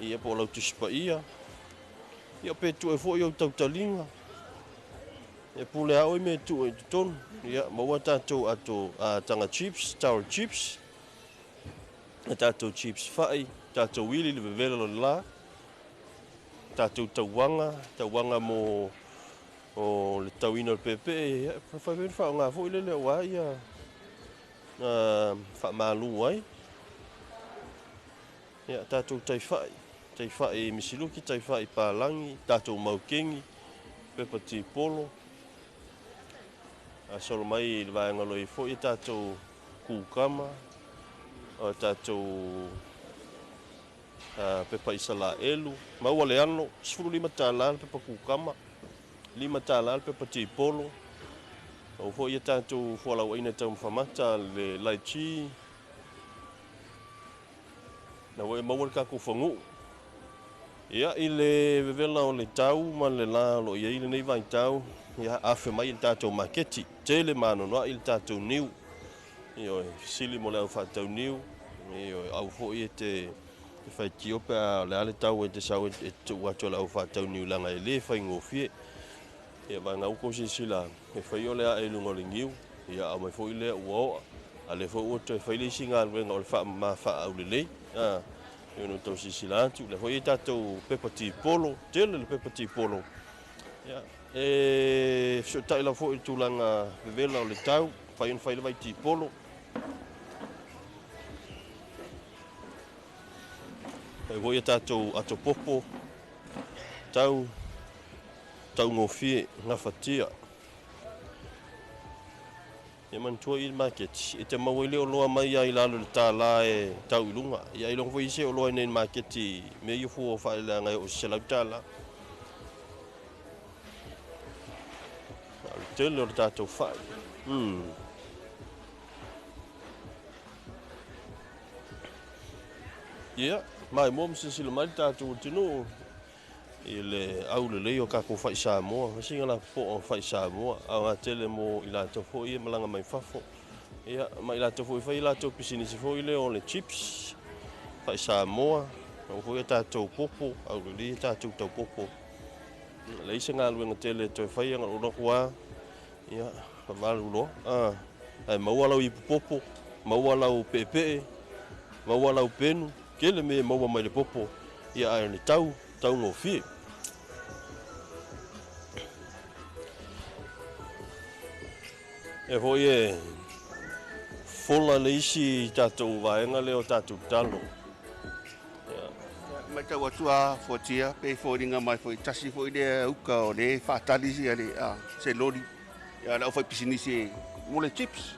Speaker 20: ia po lau tusipa ia pe tu e fo i au tau talinga e pule au me tu e ton ia maua tatou ato tanga chips tower chips tatou chips fai tatou wili le vevela lo la tatou tauanga mo o le tauina le pepe fa nga fo ile le wa ia fa malu ai ia tatou taifai misiluki taifai Palangi tatou maukengi pepa tipolo a solo mai le vaenga loi fo i tatou kukama o tatou pepa isala elu maua le ano sifuru 5 talal pepa kukama 5 talal pepa tipolo o fo i tatou fo lau aina tau mawhamata le laichi na wai maua ka kufangu ia i le vevela o le tau ma le la lo ia i le nei vai tau ia afe mai il tatou maketi tele manonoa il tatou niu io sili mo le au fatau niu io au fo i te fai tiope a le ale tau e te sau e tu wato le au fatau niu langa e le fai ngofie ia ba ngau ko sila e fai o le a e lungo le ngiu ia au mai fo i le uoa Ale fo o te whaile singa luenga o le wha ma wha au le lei. Ino tau sisila atu. Le fo i tātou pepati polo. Tele le pepati polo. E so tai la fo i tūlanga vevela o le tau. Whai on whaile vai ti polo. E voi tātou ato popo. Tau ngofie ngafatia. E mantua i market. E te mawele o loa mai ai lalo le tāla e tau ilunga. Ia ilong fo ise o loa nei market i me i fu o whaile ngai o selau tāla. Tele o tātou whai. Ia, mai mom se sila mai tātou tino. I le au le leo kako whai Samoa. Masinga la po o whai Samoa. Au ngā tele mo i la tau fo i malanga mai whafo. Ia, mai la tau fo i whai la tau pisinisi fo i leo le chips. Whai Samoa. Au fo i tātou popo. Au le leo tātou tau popo. Le isa ngā luenga tele tau whai anga ura kua. Ia, whamalu lo. Ai maua lau i popo. Maua lau pepe. Maua lau penu. Kele me maua mai le popo. Ia ai ni tau ngofie. E hoi e fola le isi tātou vaenga leo tātou talo.
Speaker 13: Mai tau atua fotia, pe fōringa mai fōi tasi fōi lea uka o le whātalisi ale se lori. Ia lau fai pisinisi mole chips.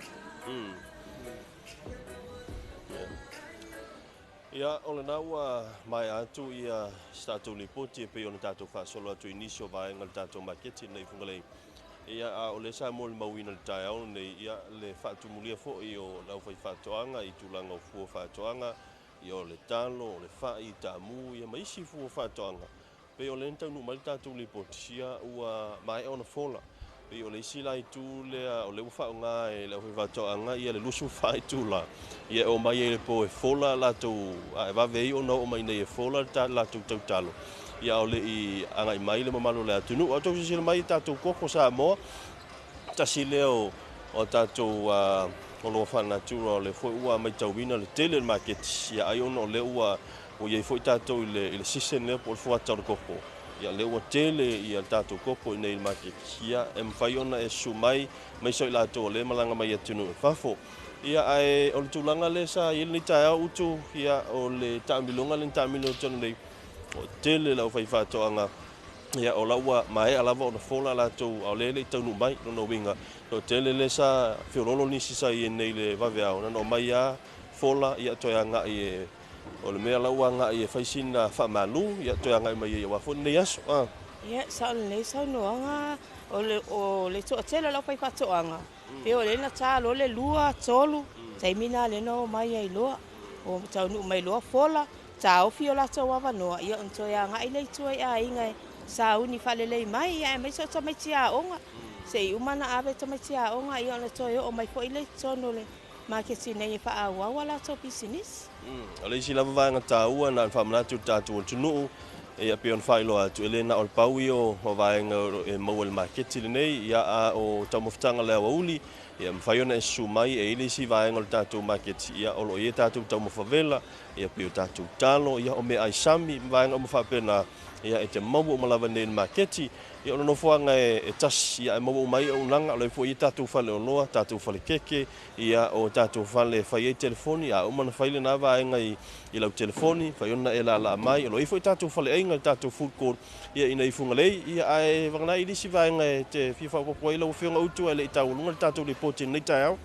Speaker 20: Ia, ole naua mai atu ia tātou lipoti e pe ona tātou whaasolo atu inisio vaenga le tātou maketi nei fungalei. Ia ole sa mo le mauina le tai au nei ia le whaatumulia fo i o lau fai whaatoanga i tūlanga o fua whaatoanga i o le talo, o le whai, tāmu, ia maisi fua whaatoanga. Pe o le entau nu mai tātou lipoti ia ua mai ona fola. Pe o le isi lai tū lea o le uwhao ngā e lau fai whaatoanga ia le lusu whai tū la. Ia o mai e le po e fola lātou, e wawei o nao o mai nei e fola lātou tau talo. Ia o le i angai mai le mamalo le atunu. O tau sisile mai tātou koko Samoa. Tasi leo o tātou o loa whana tūra o le fwoi ua mai tau wina le tele market. Ia ai ono le ua o iei fwoi tātou i le sisen leo po le fwoi tau le koko. Ia le ua tele i a tātou koko i nei market. Ia e mwhai ona e su mai soi lātou o le malanga mai atunu e whafo. Ia ai o le tūlanga le sa i ni tae au utu. Ia o le tāmilonga le tāmilo tonu nei. O tele lau fai whātoanga. Ia o laua mai alawa o na whola lātou au lele i taunu mai no winga. O tele le sa whiorolo nisi sa i nei le waweao. Nano mai a whola ia toi anga i e o le mea laua anga i e whaisina whamalu. Ia toi anga i mai i e wafo nei aso.
Speaker 21: Ia sa o nei sa noanga o le toa tele lau fai whātoanga. Pe o le na tā lo le lua tolu. Taimina le no mai ai loa. O taunu mai loa whola. Ta o fio la tau awa noa, ia unto ia ngai lei tua ia ingai sa uni whalelei mai, ia mai so tamai tia onga. Se i umana awe tamai tia onga, ia ona toi o mai fo i lei tono le marketi nei e wha awawa la tau business.
Speaker 20: O le isi lava vanga tā ua na whamanatu tātou o tunuu, ia pe on whailo atu ele na o le paui o vaenga e maua le marketi le nei, ia a o tau mawhtanga lea wauli, ia mwhaiona e su mai e ili si vaenga o le tātou marketi, ia o lo ia tātou tau mawhavela, ia pe o tātou talo, ia o me ai sami, vaenga o mawhapena, ia e te maua o malawa nei le marketi, ia ono nofoanga e tas, ia e maua o mai o unanga, lo i fo i tātou whale o loa, tātou whale keke, ia o tātou whale whai e telefoni, ia o mana whaile na vaenga i lau telefoni, whaiona e la mai, lo i fo i tātou whale einga, tātou food court, ia ina i fungalei, ia e wangana i lisi vaenga e te whiwha koko i lau whionga utu, e le i tau lunga, tātou li poti nei tai au.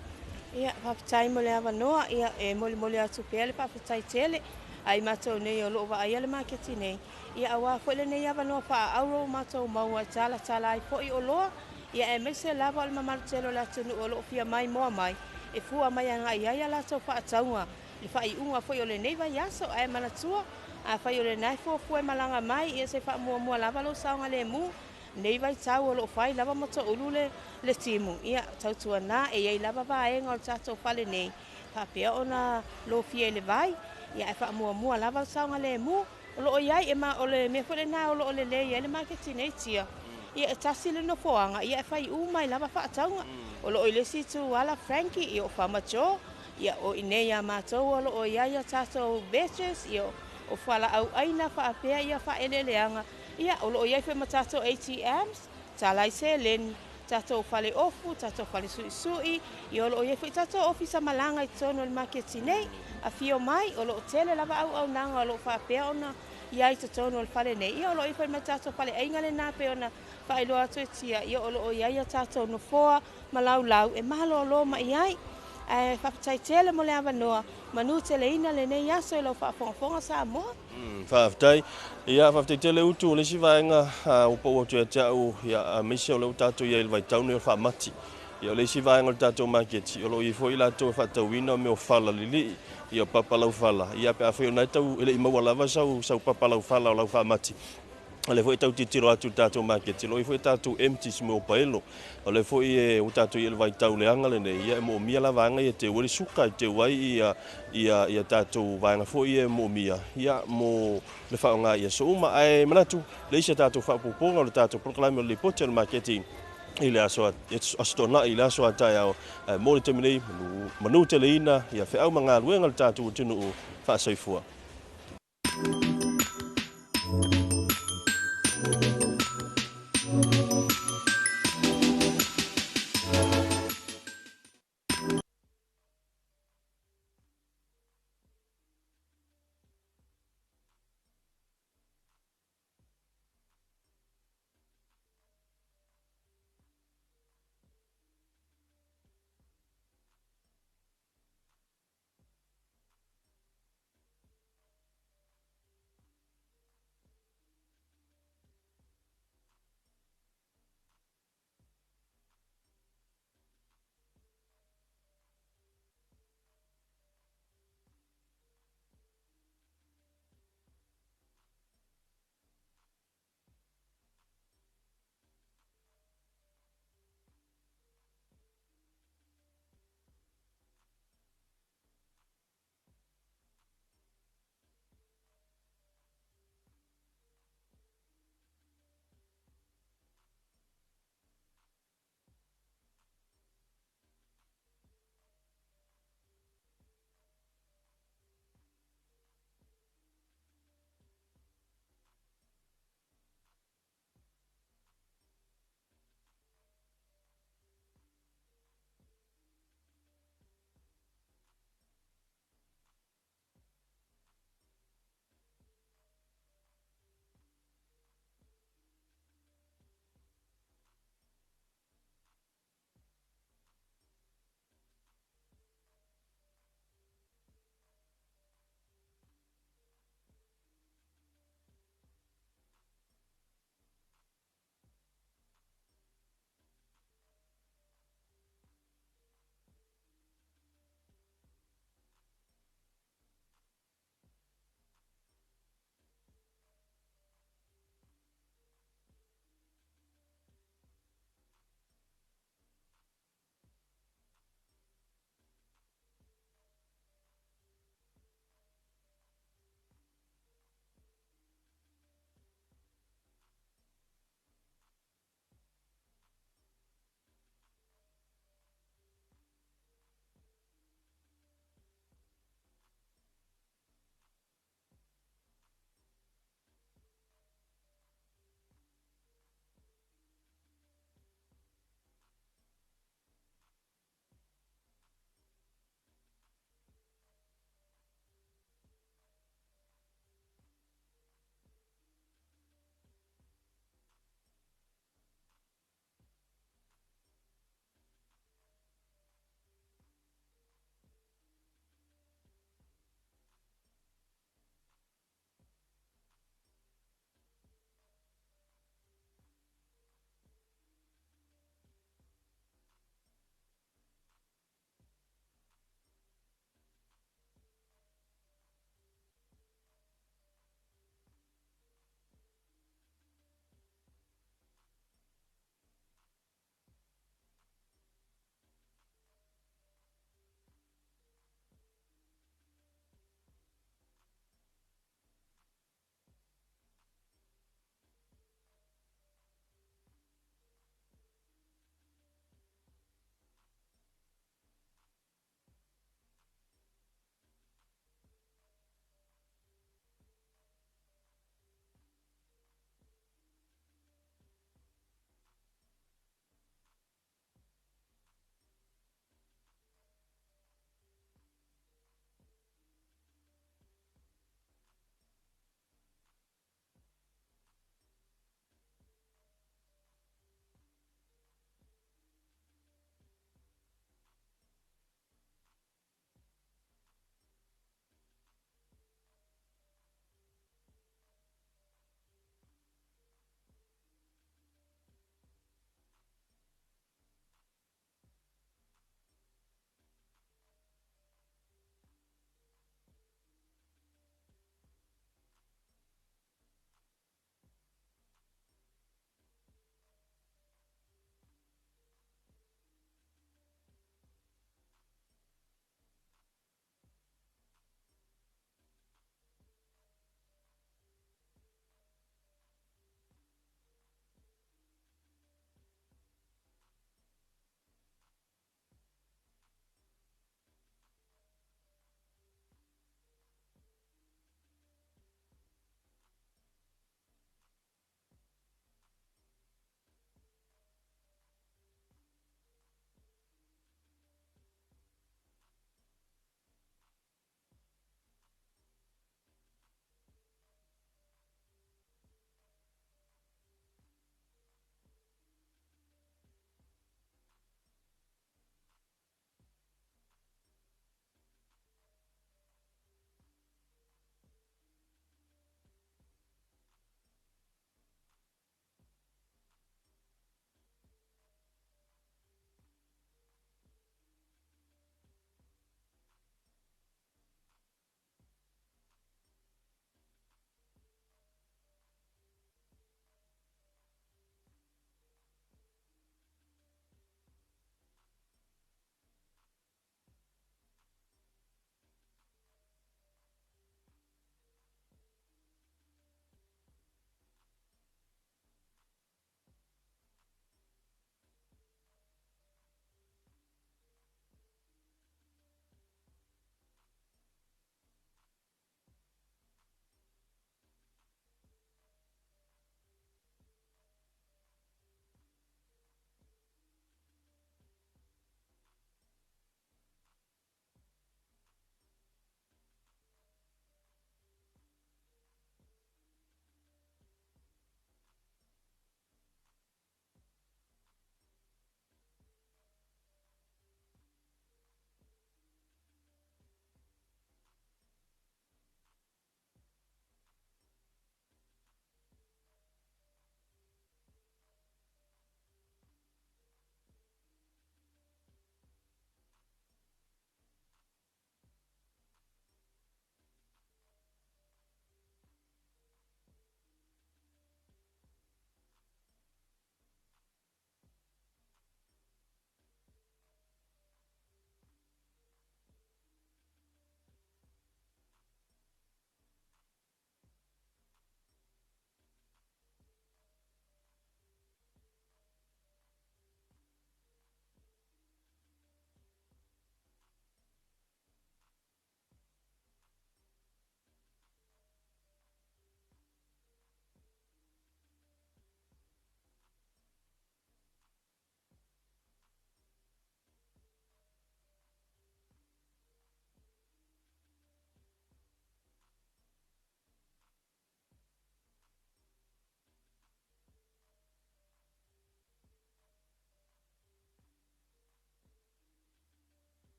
Speaker 21: Ia, papatai mo le awa noa, ia e moli atu pea le papatai tele, ai matou nei o loo wa ai ale maketi nei. Ia awa fwele nei awa noa pa auro matou maua tala ai po i o loa, ia e mese lava o le mamaru telo la tunu o loo fia mai moa mai, e fua mai anga i aia la tau pa ataunga, i fa i unga fwoi o le nei vai aso, ai manatua, a fai o le nai fua malanga mai, ia se fa mua lava lo saunga le mu, nei vai tau o loo fai lava mato ulu le timu, ia tautua na e iei lava vaenga o le tatou fale nei, pa pia ona lo fia le vai, ia e fa mua lava saunga le mu, o loo iai e ma o le mea fwele na o loo le ia le marketi nei tia, ia e tasi le no foanga, ia e fai umai lava fa ataunga, o loo i le situ ala Frankie, ia o fa macho, ia o ine ia mātou o loo iaia tātou batches ia o whala au aina whaapea ia whaeleleanga ia o loo iai whi ma tātou ATMs tālai se leni tātou whale ofu, tātou whale sui i o loo iai whi tātou ofisa malanga i tono le maketi nei a fio mai o loo tele lava au nanga o loo whaapea ona iai te tono le whale nei ia o loo iai whi ma tātou whale ainga le nā pe ona whaelo atu e tia ia o loo iai a tātou no foa malau lau e malo lo ma iai whaptai tele mo le awanoa manu tele ina le nei aso e lau whaafonga sa moa.
Speaker 20: Whaafitai, ia whaafitai tele utu o lesi vaenga upa ua tu e te au ia misi o leu tātou ia ilvai taunu o whaamati. Ia o lesi vaenga o tātou maketi, o lo i fo i lātou e whaatauina o meo whala lili ia o papalau whala. Ia pe a wheo nai tau ele i maua lava sau papalau whala o lau whaamati. Ole foi tau titiro atu tātou maketi, lo i foi tātou empties mo paelo. Ole foi o tātou i elvai tau le anga le nei, ia mo mia la vanga i te wari suka i te wai ia tātou vanga foi mo mia. Ia mo le whaonga ia so uma ai manatu, le isa tātou whapuponga o le tātou proklami o le pote o maketi. I le aso astona i le aso atai au mo le teminei manu te le ina ia wheau mga luenga le tātou tunu o whaasaifua.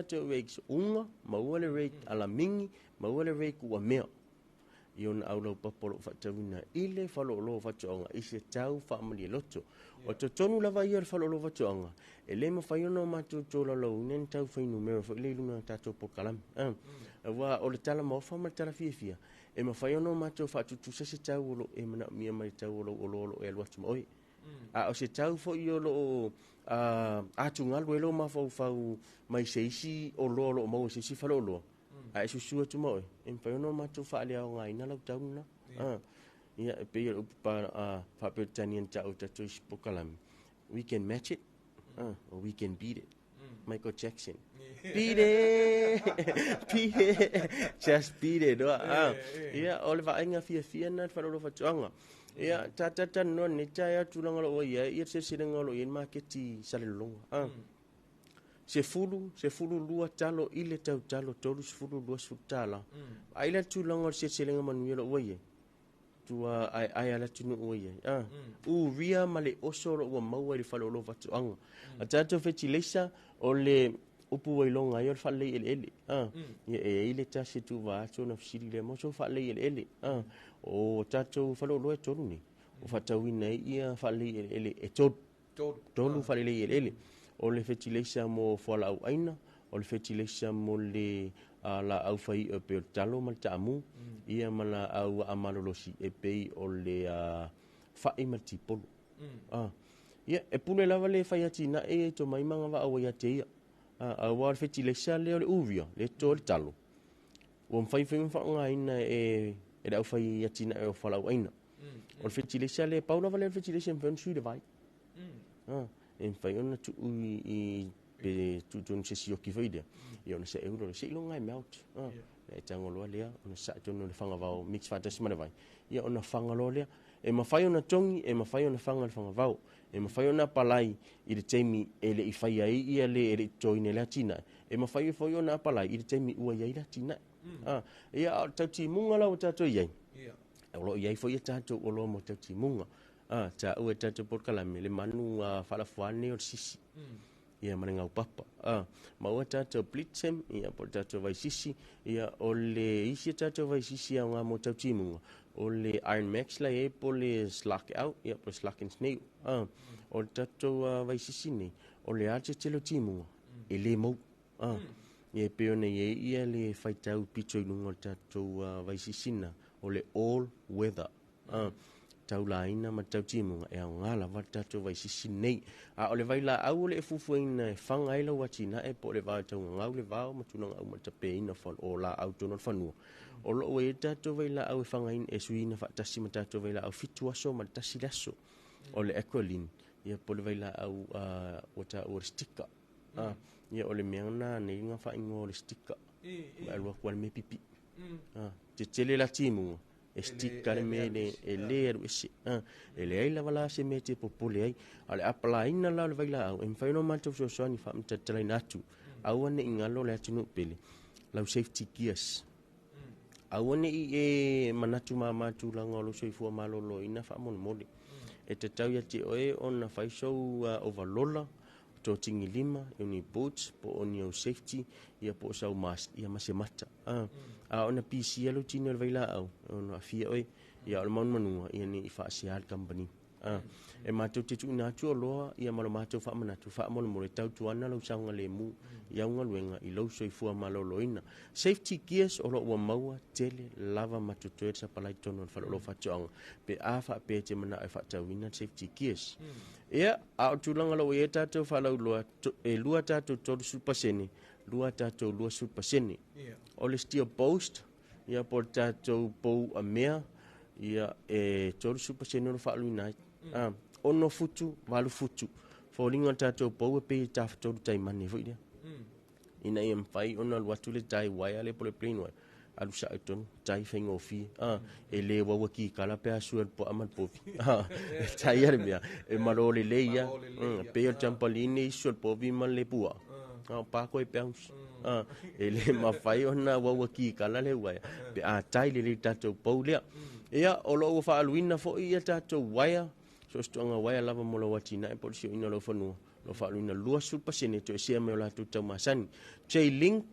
Speaker 4: te reiki unga, maua le reiki alamingi, maua le reiki ua mea. Iona au lau papolo whatawina ile whalolo whatoanga i se tau whaamali loto. O te tonu lava ia le whalolo whatoanga. E le ma whaiono mātou tōla lau nen tau whainu mera wha ile luna tātou pokalami. Wa o le tala mawha ma le tala fia. E ma whaiono mātou whatutu se tau olo e mana mia mai tau olo e aluatu ma oi. A o se tau fo i olo atu ngalu e lo ma whau mai se isi o lo mau se isi whalolo. A e susua tu mo e whaiono mātou whaalea o ngai nalau tauna. Ia e pe ia upa whapetani an tau tatou isi pokalami. We can match it, or we can beat it. Michael Jackson. Beat it! Beat it! Just beat it. Ia, o le vaenga fia na whalolo whatuanga. Ia, tata no ne taia tulanga lo ia, ia se sirenga lo ia marketi salelonga. Se fulu lua talo ile tau talo tolu se fulu lua sutala. Aila tulanga se sirenga manuela o ia. Tua ai ala tunu o ia. U ria male osoro o maua le whalolo whatuanga. A tato fetilesa o le upu wailonga i o le whalei ele. Ia e ile ta se tu wa ato na fsiri le moso whalei ele. O tato whalolo e tolu ni. O whatawina ia whalei ele e tolu. Tolu whalei ele. O le fetilesa mo whala au aina. O le fetilesa mo le la au fai e pe talo mal tamu. Ia mana au amalolosi e pei o le whai mati polo. Ia e pune lava le whai ati na e to mai manga wa awa ia te ia. A war fetilesa le o le uvia, le to le talo. O mwhai whainga ina e au whai ati na e o whalau aina. O le fetilesa le paula va le fetilesa mwhai sui le vai. E mwhai ona tu ui i pe tutun se sioki whaidea. I ona se euro, se ilo ngai melt. E tangoloa lea, ona sa tono le whanga vau, mix whatasi mana vai. Ia ona whangaloa lea, e mawhai ona tongi, e mawhai ona whanga le whanga vau. E mawhai ona palai i le teimi e le i whai ai ia le e le toine lea tina. E mawhai ona palai i le teimi ua iai lea tina. Ia tau ti munga lau tato iai. E olo iai fo ia tato olo mo tau ti munga. Ta ue tato porkalame, le manu whalafuane o le sisi. Ia marenga upapa. Ma ua tato blitzem, ia po tato vai sisi, ia o le isi tato vai sisi au ngā mo tau ti munga. O le Iron Max la e po le Slack Out, ia po Slack and Snail. O le tato vai sisi nei, o le arte telo ti munga, e le mau. Ia peo nei e ia le whaitau pito inunga o tato vai sisi na, o le All Weather. Tau la ina ma tau timunga e au ngala wa tato vai sisi nei. O le vai la au le fufuina e whanga ila watina e po le vai tau ngau le vau ma tunanga au ma tape ina whan o la au tono whanua. O lo e tato vai la au e whanga ina e suina whaatasi ma tato vai la au fitu aso ma tasi laso. O le Equaline. Ia po le vai la au o ta o le stika. Ia o le meana ne inga wha ingo o le stika. Ma alua kua le me pipi. Te tele la timunga. E stika le me e le aru ese. E le aila wala se me te popole ai. Ale apala ina la le vai la au. E mwhaino mātou soani wha mta talai natu. Au ane ingalo le atu nupele. Lau safety gears. Au ane i e manatu mātou la ngolo soifua malolo ina wha mone mole. E te tau ia te oe o na whaisau overlola. To tingi lima, ni boots, po oni au safety, ia po sau mask, ia mase mata. Ona PC alo tino le vaila au, ona fia oi, ia o maun manua, ia ni i whaasial company. E mātou te tu inatu o loa, ia malo mātou wha manatu, wha mole mole tau tuana lau saunga le mu, ia unga luenga, i lau soifua malolo ina. Safety gears o lo ua maua, tele, lava matutoe sa palai tono al whalolo whatuanga. Pe a wha pe te mana e whatau ina safety gears. Ia, a o tūlanga lau e tātou whalau loa, e lua tātou tolu supasene, lua tātou lua supasene. O le steel post, ia po tātou pou a mea, ia e tolu supasene no whaalu inai. Ono futu, walu futu. Fōringa tātou pou e pe tāwha tolu taimane, fo idea. Ina i mwhai, ona luatu le tai waia le pole plane wai. Alu sa e tonu, tai whainga o fi. E le wawa ki kala pe asua po amal povi. Tai are mea, e maro le leia. Pe o tampaline i sua povi man le pua. Pako e peaus. E le mawhai ona wawa ki kala le waia. Pe a tai le tātou pou lea. Ea, o lo ua whaaluina fo ia tātou waia. So stoanga waia lava mola watina e polisi o ina lo whanua. lo faaluina lua sulpasene to sia me la tu taumasani chain link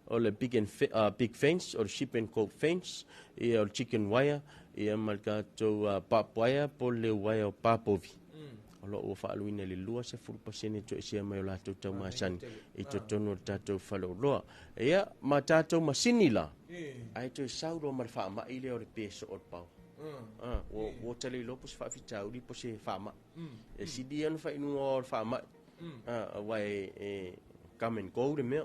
Speaker 4: o le big fence or ship and coat fence e o chicken wire e malka to pap wire po le wire o papovi o lo o faaluina le lua se sulpasene to sia me la tu taumasani e to tono tato falo loa ia ma tato masini la ai to sauro mar fa ma ile o le peso o pau o tele lopus fa fitau di pose fama e si dian fa inu o fama wai come and go de me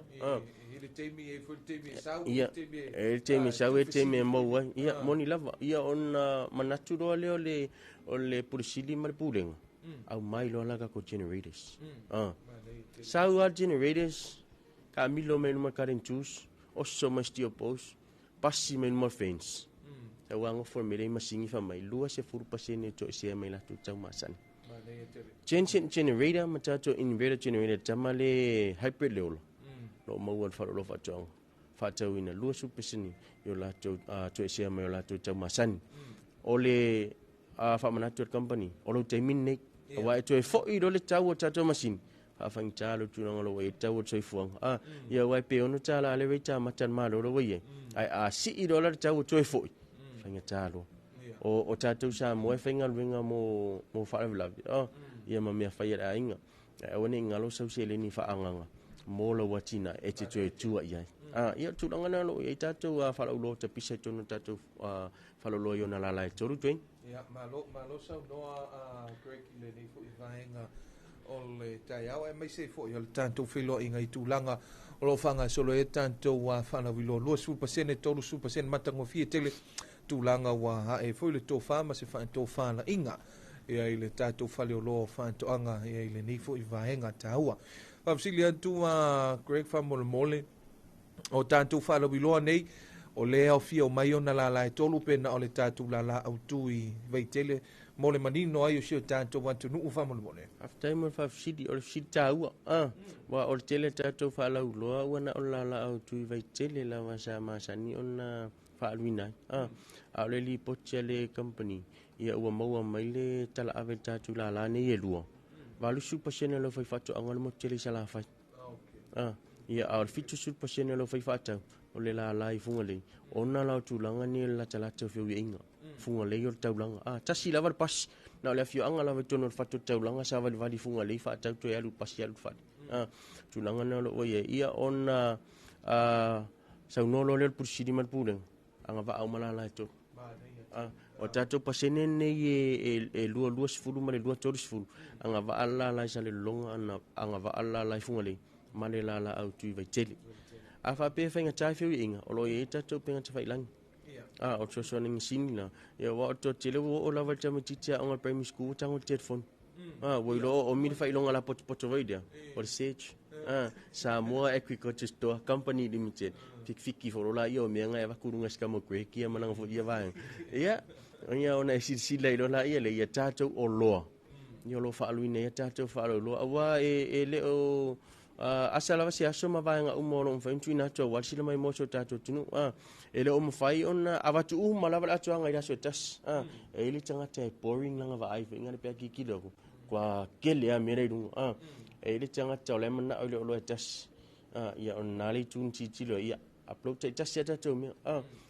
Speaker 1: ele temi e foi temi sau
Speaker 4: e temi sau e temi mo wa ia moni lava ia on manatu do le o le pursili mar puling au mai lo la ko generators sau generators ka milo men ma karen chus o so ma stio pos passi men ma fence e wango formere masingi fa mai lua se furu pasene to se mai la tu tau masan change generator matato inverter generator tamale hybrid leol lo mawal fa lo fa tong fa tau ina lua su pasene yo la to se mai la tu tau masan ole fa manato company olo temin ne wa to e fo i do le tau tato masin fa fang talo tu ngolo we tau to fuang ya wa pe onu tala le we ta matan ma lo we ai si i do la tau to fo fanga talo o tatou sa mo fenga winga mo fa la ia ma me fa ia inga e woni ngalo so se le ni fa anga mo lo watina e te tu ia ia tu ngana lo e tatou fa lo te pisa tu no tatou fa lo yo na la e toru twen
Speaker 1: ia ma lo so no Greg le ni fu vaenga o le tai au e mai se fo yo tanto filo inga i tulanga o lo fanga solo e tanto wa fa na vilo lo su pasene tolu su pasene matango fie tele tulanga wa ha e foi le tofa ma se fa tofa na inga e ai le tato fale o lo fa to anga e ai le ni fo i vaenga taua fa silia tu Greg fa mole o tanto fa lo vilo nei o le au fia o mai ona la e tolu pena o le tato la au tui veitele mole manino ai o sio tanto wa tu nu fa mole
Speaker 4: after time fa sidi o sidi taua wa o tele tato fa la ulo wana o la au tui veitele la masa ni ona fa alwina a le li pochele company ia ua maua mai le tala ave tatu la ne ye lua valu super channel lo fai fatu angol mo tele sala fai ia al fitu super channel lo fai fatu o le la i funga le ona la tu langa ni la tala te fiu inga funga le yo tau langa tasi la pas na le fiu anga la vetu fatu tau langa sa vali funga le fa tau to ya lu pas ya lu fa tu langa na lo ia ona sa no lo le pursidi mal pulen anga va au malala to o tato pasene ne e lua sifulu ma le lua tori sifulu anga va alla la sa le longa anga va alla la funga le ma le la au tui vai tele a fa pe fenga tai fiu inga o lo e tato penga te failang o so so ning sinina ya wa to tele o la va tama titia anga primary school tango telephone wo lo o mi fai longa la pot vai dia o research Samoa Agriculture Store Company Limited fiki fo la io me nga va kurunga ska mo kwe kia manang fo ia va ia ona sila ilo la ia le ia tato o lo yo lo fa aluina ia tato fa lo wa e le o asala va si aso ma va nga umo no fa intuina to wa sila mai mo so tato tunu e le o mo fai ona avatu ma la va to nga ida so tas e le tanga te boring langa va ai nga le pe ki lo kwa kele a mere du e le tanga te le mana o le tas ia on nali tun ti lo ia upload te tas ta to me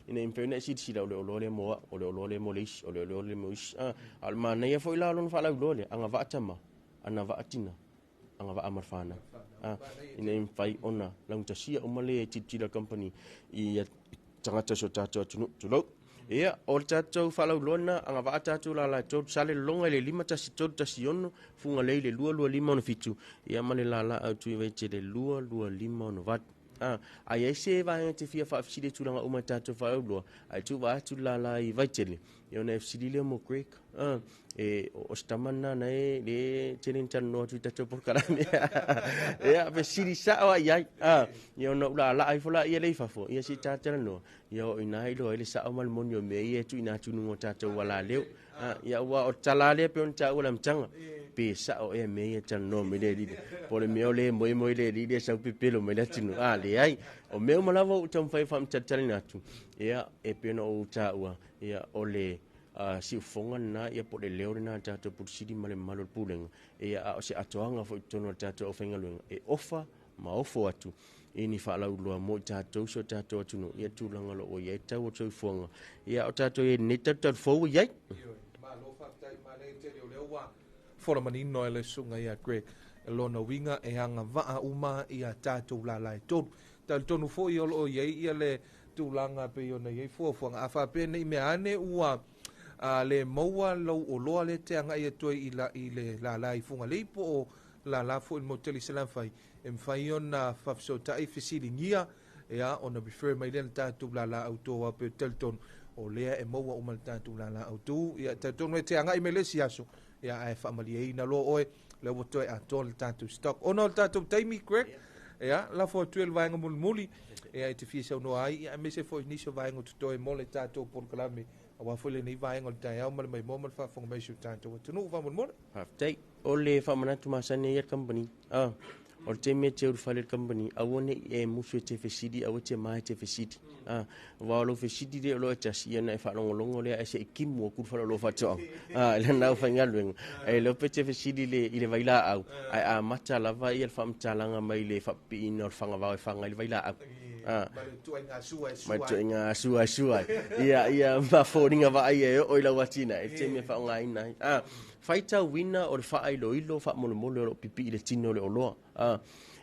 Speaker 4: ina internet si la o le mo o le mo lis o le mo is al mana ia foi la lon fa la lo le anga va tama ana va atina anga va amarfana ina fai ona lang tasia o male ti la company ia tanga ta so ta to lo ia o tatou falaulona anga va tatou la to sale longa le lima tasi to tasi ono funga le lua lima ono fitu ia male la au tu ve te le lua lima ono vat ai se va te fia fa fsile tu langa uma tatou falaulua ai tu va tu la I vai tele ia na fsile mo Greg e o stamana na le tenen tan no tu tatou por kala ia ve sili sa wa ia ia no la ai fola ia le fafo ia si tatou no ia o ina ilo ele sa mal monio me ia tu ina tu no tatou wala leo ia wa o talale pe on ta ulam tanga pe sa o e me ia tan no me le li por me ole mo le li sa pepelo me le tinu le ai o me malava o tam fai fam tatalina tu ia e pe no o ta ia ole si ufonga na ia po le leo na tato pursidi male malo pulenga ia o se atoanga fo tono tato ofenga luenga e ofa ma ofo atu ini fa lau lua mo tato so tato atu no ia tulanga lo o ia tau o tau fonga ia o tato e ne tato fo ia
Speaker 1: ma lo fa tai ma le te le wa fora manino ele sunga ia Greg lona winga e hanga waa uma ia tato la lai tot tal tonu fo i o ia le tulanga pe ona ia fo fonga afa pe nei me ane ua le moa lo o loa le te anga ia toi i le la lai funga le po la fo il moteli selan fai em fai ona fafso tai fisili ngia ia ona prefer mai le tatu la auto a pe telton o lea e moa o mal tatu la auto ia telton me te anga i melesi aso ia ai family na lo oe le wo toi a tol tatu stock ono tatu taimi Greg ia la fo 12 vai ngul muli ia te fisa no ai ia me se fo ni so vai ngul toi mole tatu por kalami awa fo le ni vai ngul tai au mal mai mo mal fa fo mai su tatu tu no va mo
Speaker 4: tai o le fa manatu masane ia company o te me te urfale company awone e musu te fesidi awo te mai te fesidi wa lo fesidi de lo tasi ia na fa longo le ese kimu ku fa lo fa to le na fa ngalwen e lo pe te fesidi le ile vaila au a mata la va ia fa mtalanga mai le fa pin or fa nga fa ngal vaila au ma inga sua ia ma foringa va ia o ila watina e te me fa ngai nai faita wina o le fa ilo fa molo o pipi le tino le olo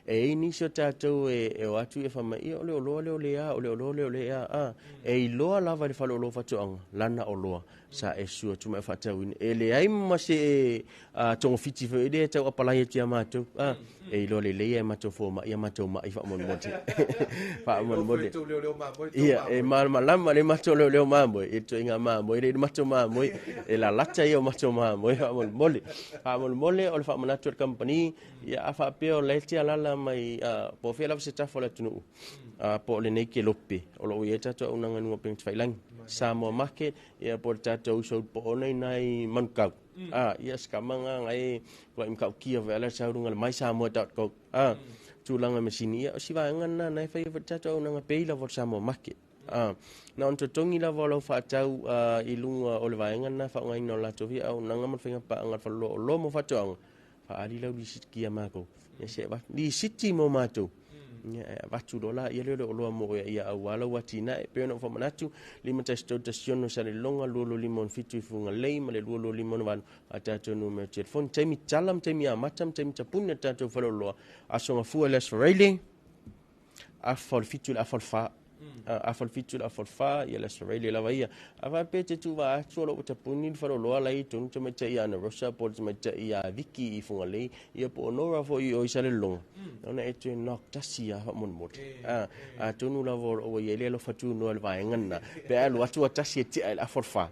Speaker 4: e ini so tato e o atu e fa mai o le olo le e ilo lava le fa lo fa to lana olo sa e su tu me fa ta win e le ai ma se tong fiti fe de ta apala ye tia ma to e ilo le e ma to fo ma ia ma to ma i fa mon moti fa mon moti ia e mal malama le ma to le ma mo e to inga ma mo e ma to ma mo e la lacha io ma to ma mo fa mon mole o le fa mana to company ia fa pe o le tia la mai po fe la se ta fo la tunu po le nei ke lope o lo ye ta to una nganu pe failang Samoa market ia po tato so po nei mankau ia skamanga ngai ko im kau kia vela saurunga mai samoa.co tulanga mesini ia siwa ngana nei fa tato una pe la vo Samoa market na on tongi la vo lo fa tau i lunga o le vaenga fa ngai no la tovi au nanga man finga pa ngal fa lo mo fa tau fa ali la di sitkia mako ia se va di siti mo mato vatu dola ia le lo mo ia awala watina e pe no fa manatu limita station sa le longa lo limon fitu funga lei ma le lo limon van atato no me telefon temi talam temi amatam temi tapun atato fa lo asonga fu les railing afol fitu afol fa afol fitu afol fa ia les railing la vai ava pete tu va solo tapun fa lo la i tun temi ia na rosa por temi ia viki funga lei ia po no fo i o sa le longa ona e tu nok tasia mon mot tunu la vo o ye le lo fatu no le vai ngana pe alu atu tasia ti a forfa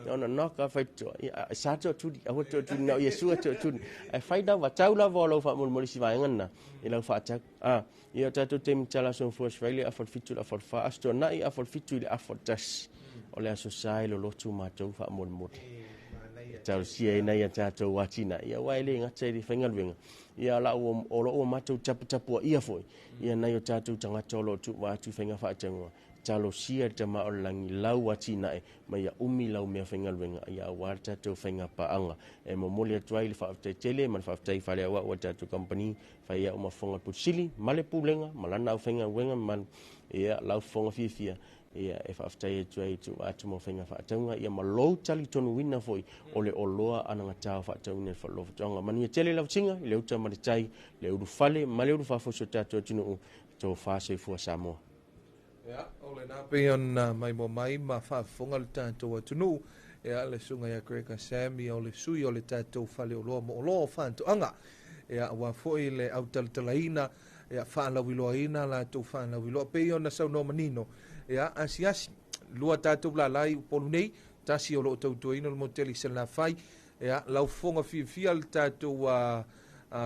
Speaker 4: ona nok fa tu sa tu a tu no yesu tu ai fai da va tau la vo lo fa mon si vai ngana i la fa ta ia tatu tem tala son fo Australia a for fitu a for fa asto na i a for fitu a for tas o le aso sai lo tu ma tu fa mon mot tau sia na ia tatu watina ia waile ngata di fengal wenga ia la o lo matu tapu ia foi ia na yo tatu tanga tolo tu wa tu fenga fa tanga talo sia te ma o langi lau watina e mai ia umi lau me fengal wenga ia war tatu fenga pa anga e mo mole tuai fa te tele man fa tai fa le wa tatu company fa ia uma fonga pusili male pulenga malana fenga wenga man ia lau fonga fifia ia e fa tai tuai tu atu mo fenga fa tanga ia ma lo tali tonu wina foi ole o loa ananga tau fa tau fa lo tanga mani tele lau singa le uta ma tai le u fale male u fa fo so tatu tinu to fa se fu Samoa
Speaker 1: ya ole na pe on mai mo mai ma fa fonga le tatu tunu ia le sunga ia Greg Sami ole sui ole tatu fale o lo fa to anga ia wa foi le autal talaina ia fa la wiloina la to fa la wilo pe on sa no manino ia asiasi lua tatu la lai polunei tasi o lo tautu ino mo teli se la fai ia lau fonga fia le tatu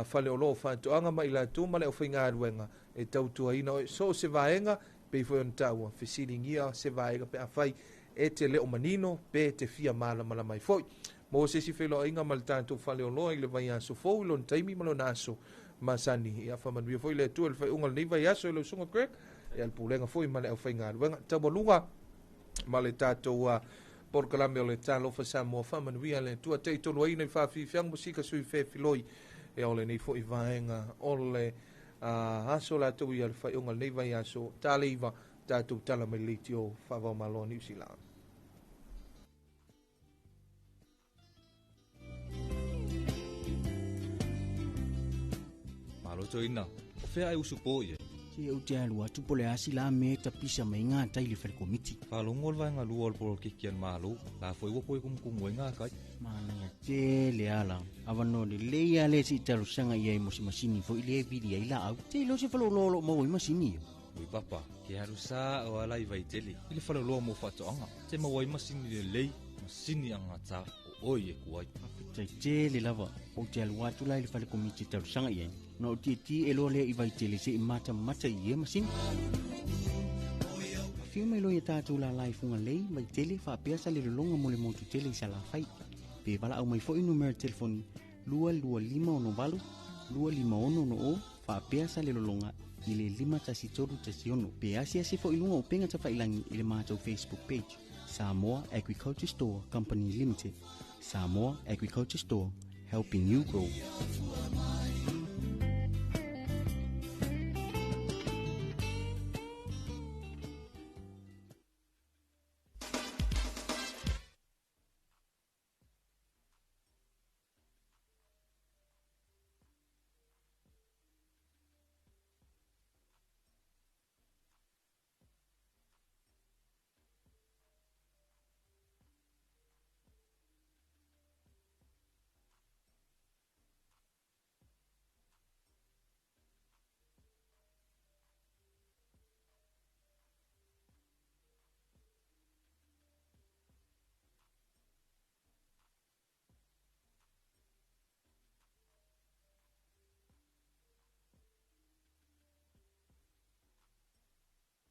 Speaker 1: fale o lo fa to anga mai la tu male o finga ruenga e tautu ino so se vaenga pe foi on tau fisilingia se vaenga pe afai e te le o manino pe te fia mala mai foi mo se si felo inga mal tatu fale o lo ile vai aso fo lo taimi malo naso masani ia fa man vi foi le tu el fai ungal ni vai aso lo sunga Greg e al pulenga foi male au fainga wenga tabolunga male tato por kalame o le talofa Samoa whamanuia le tua te tonu ai nei whawhiwhiang musika sui whewhiloi e ole nei fo i vaenga ole aso la tu ia le whaiunga nei vai aso taleiva tātou tala mai leiti o whawau malo New Zealand.
Speaker 16: Malo to ina, o whea ai usu po ia.
Speaker 17: Te au te alua tupole asi la me ta pisa mai ngā taili whare komiti.
Speaker 16: Whalongo le vaenga lua o le polo kikian malo, la fwoi wapo i kumkumu e ngā kai.
Speaker 17: Mānanga te le ala, awano le leia le si talo sanga ia i mosi masini fo i le vidi ai la au. Te lo se whalo lolo mau i masini ia.
Speaker 16: Ui papa, ke haru sa o ala i vai tele, i le whalo loa mo whatoanga. Te mawai masini le lei, masini anga ta o oi e kuai.
Speaker 17: Tai te le lava, o te alua tu lai le whale komiti talo sanga ia. Na o ti e lo le i vai tele se i mata i e masini. Whiu mai loia tātou la lai funga lei, mai tele whaapea le longa mo le motu tele i sa la whai. Pe wala au mai fo i numero telefoni 225 251 whaapea le longa i le 5 Pe asia se fo i lunga o penga ta whailangi i le mātou Facebook page. Samoa Agriculture Store Company Limited. Samoa Agriculture Store, helping you grow.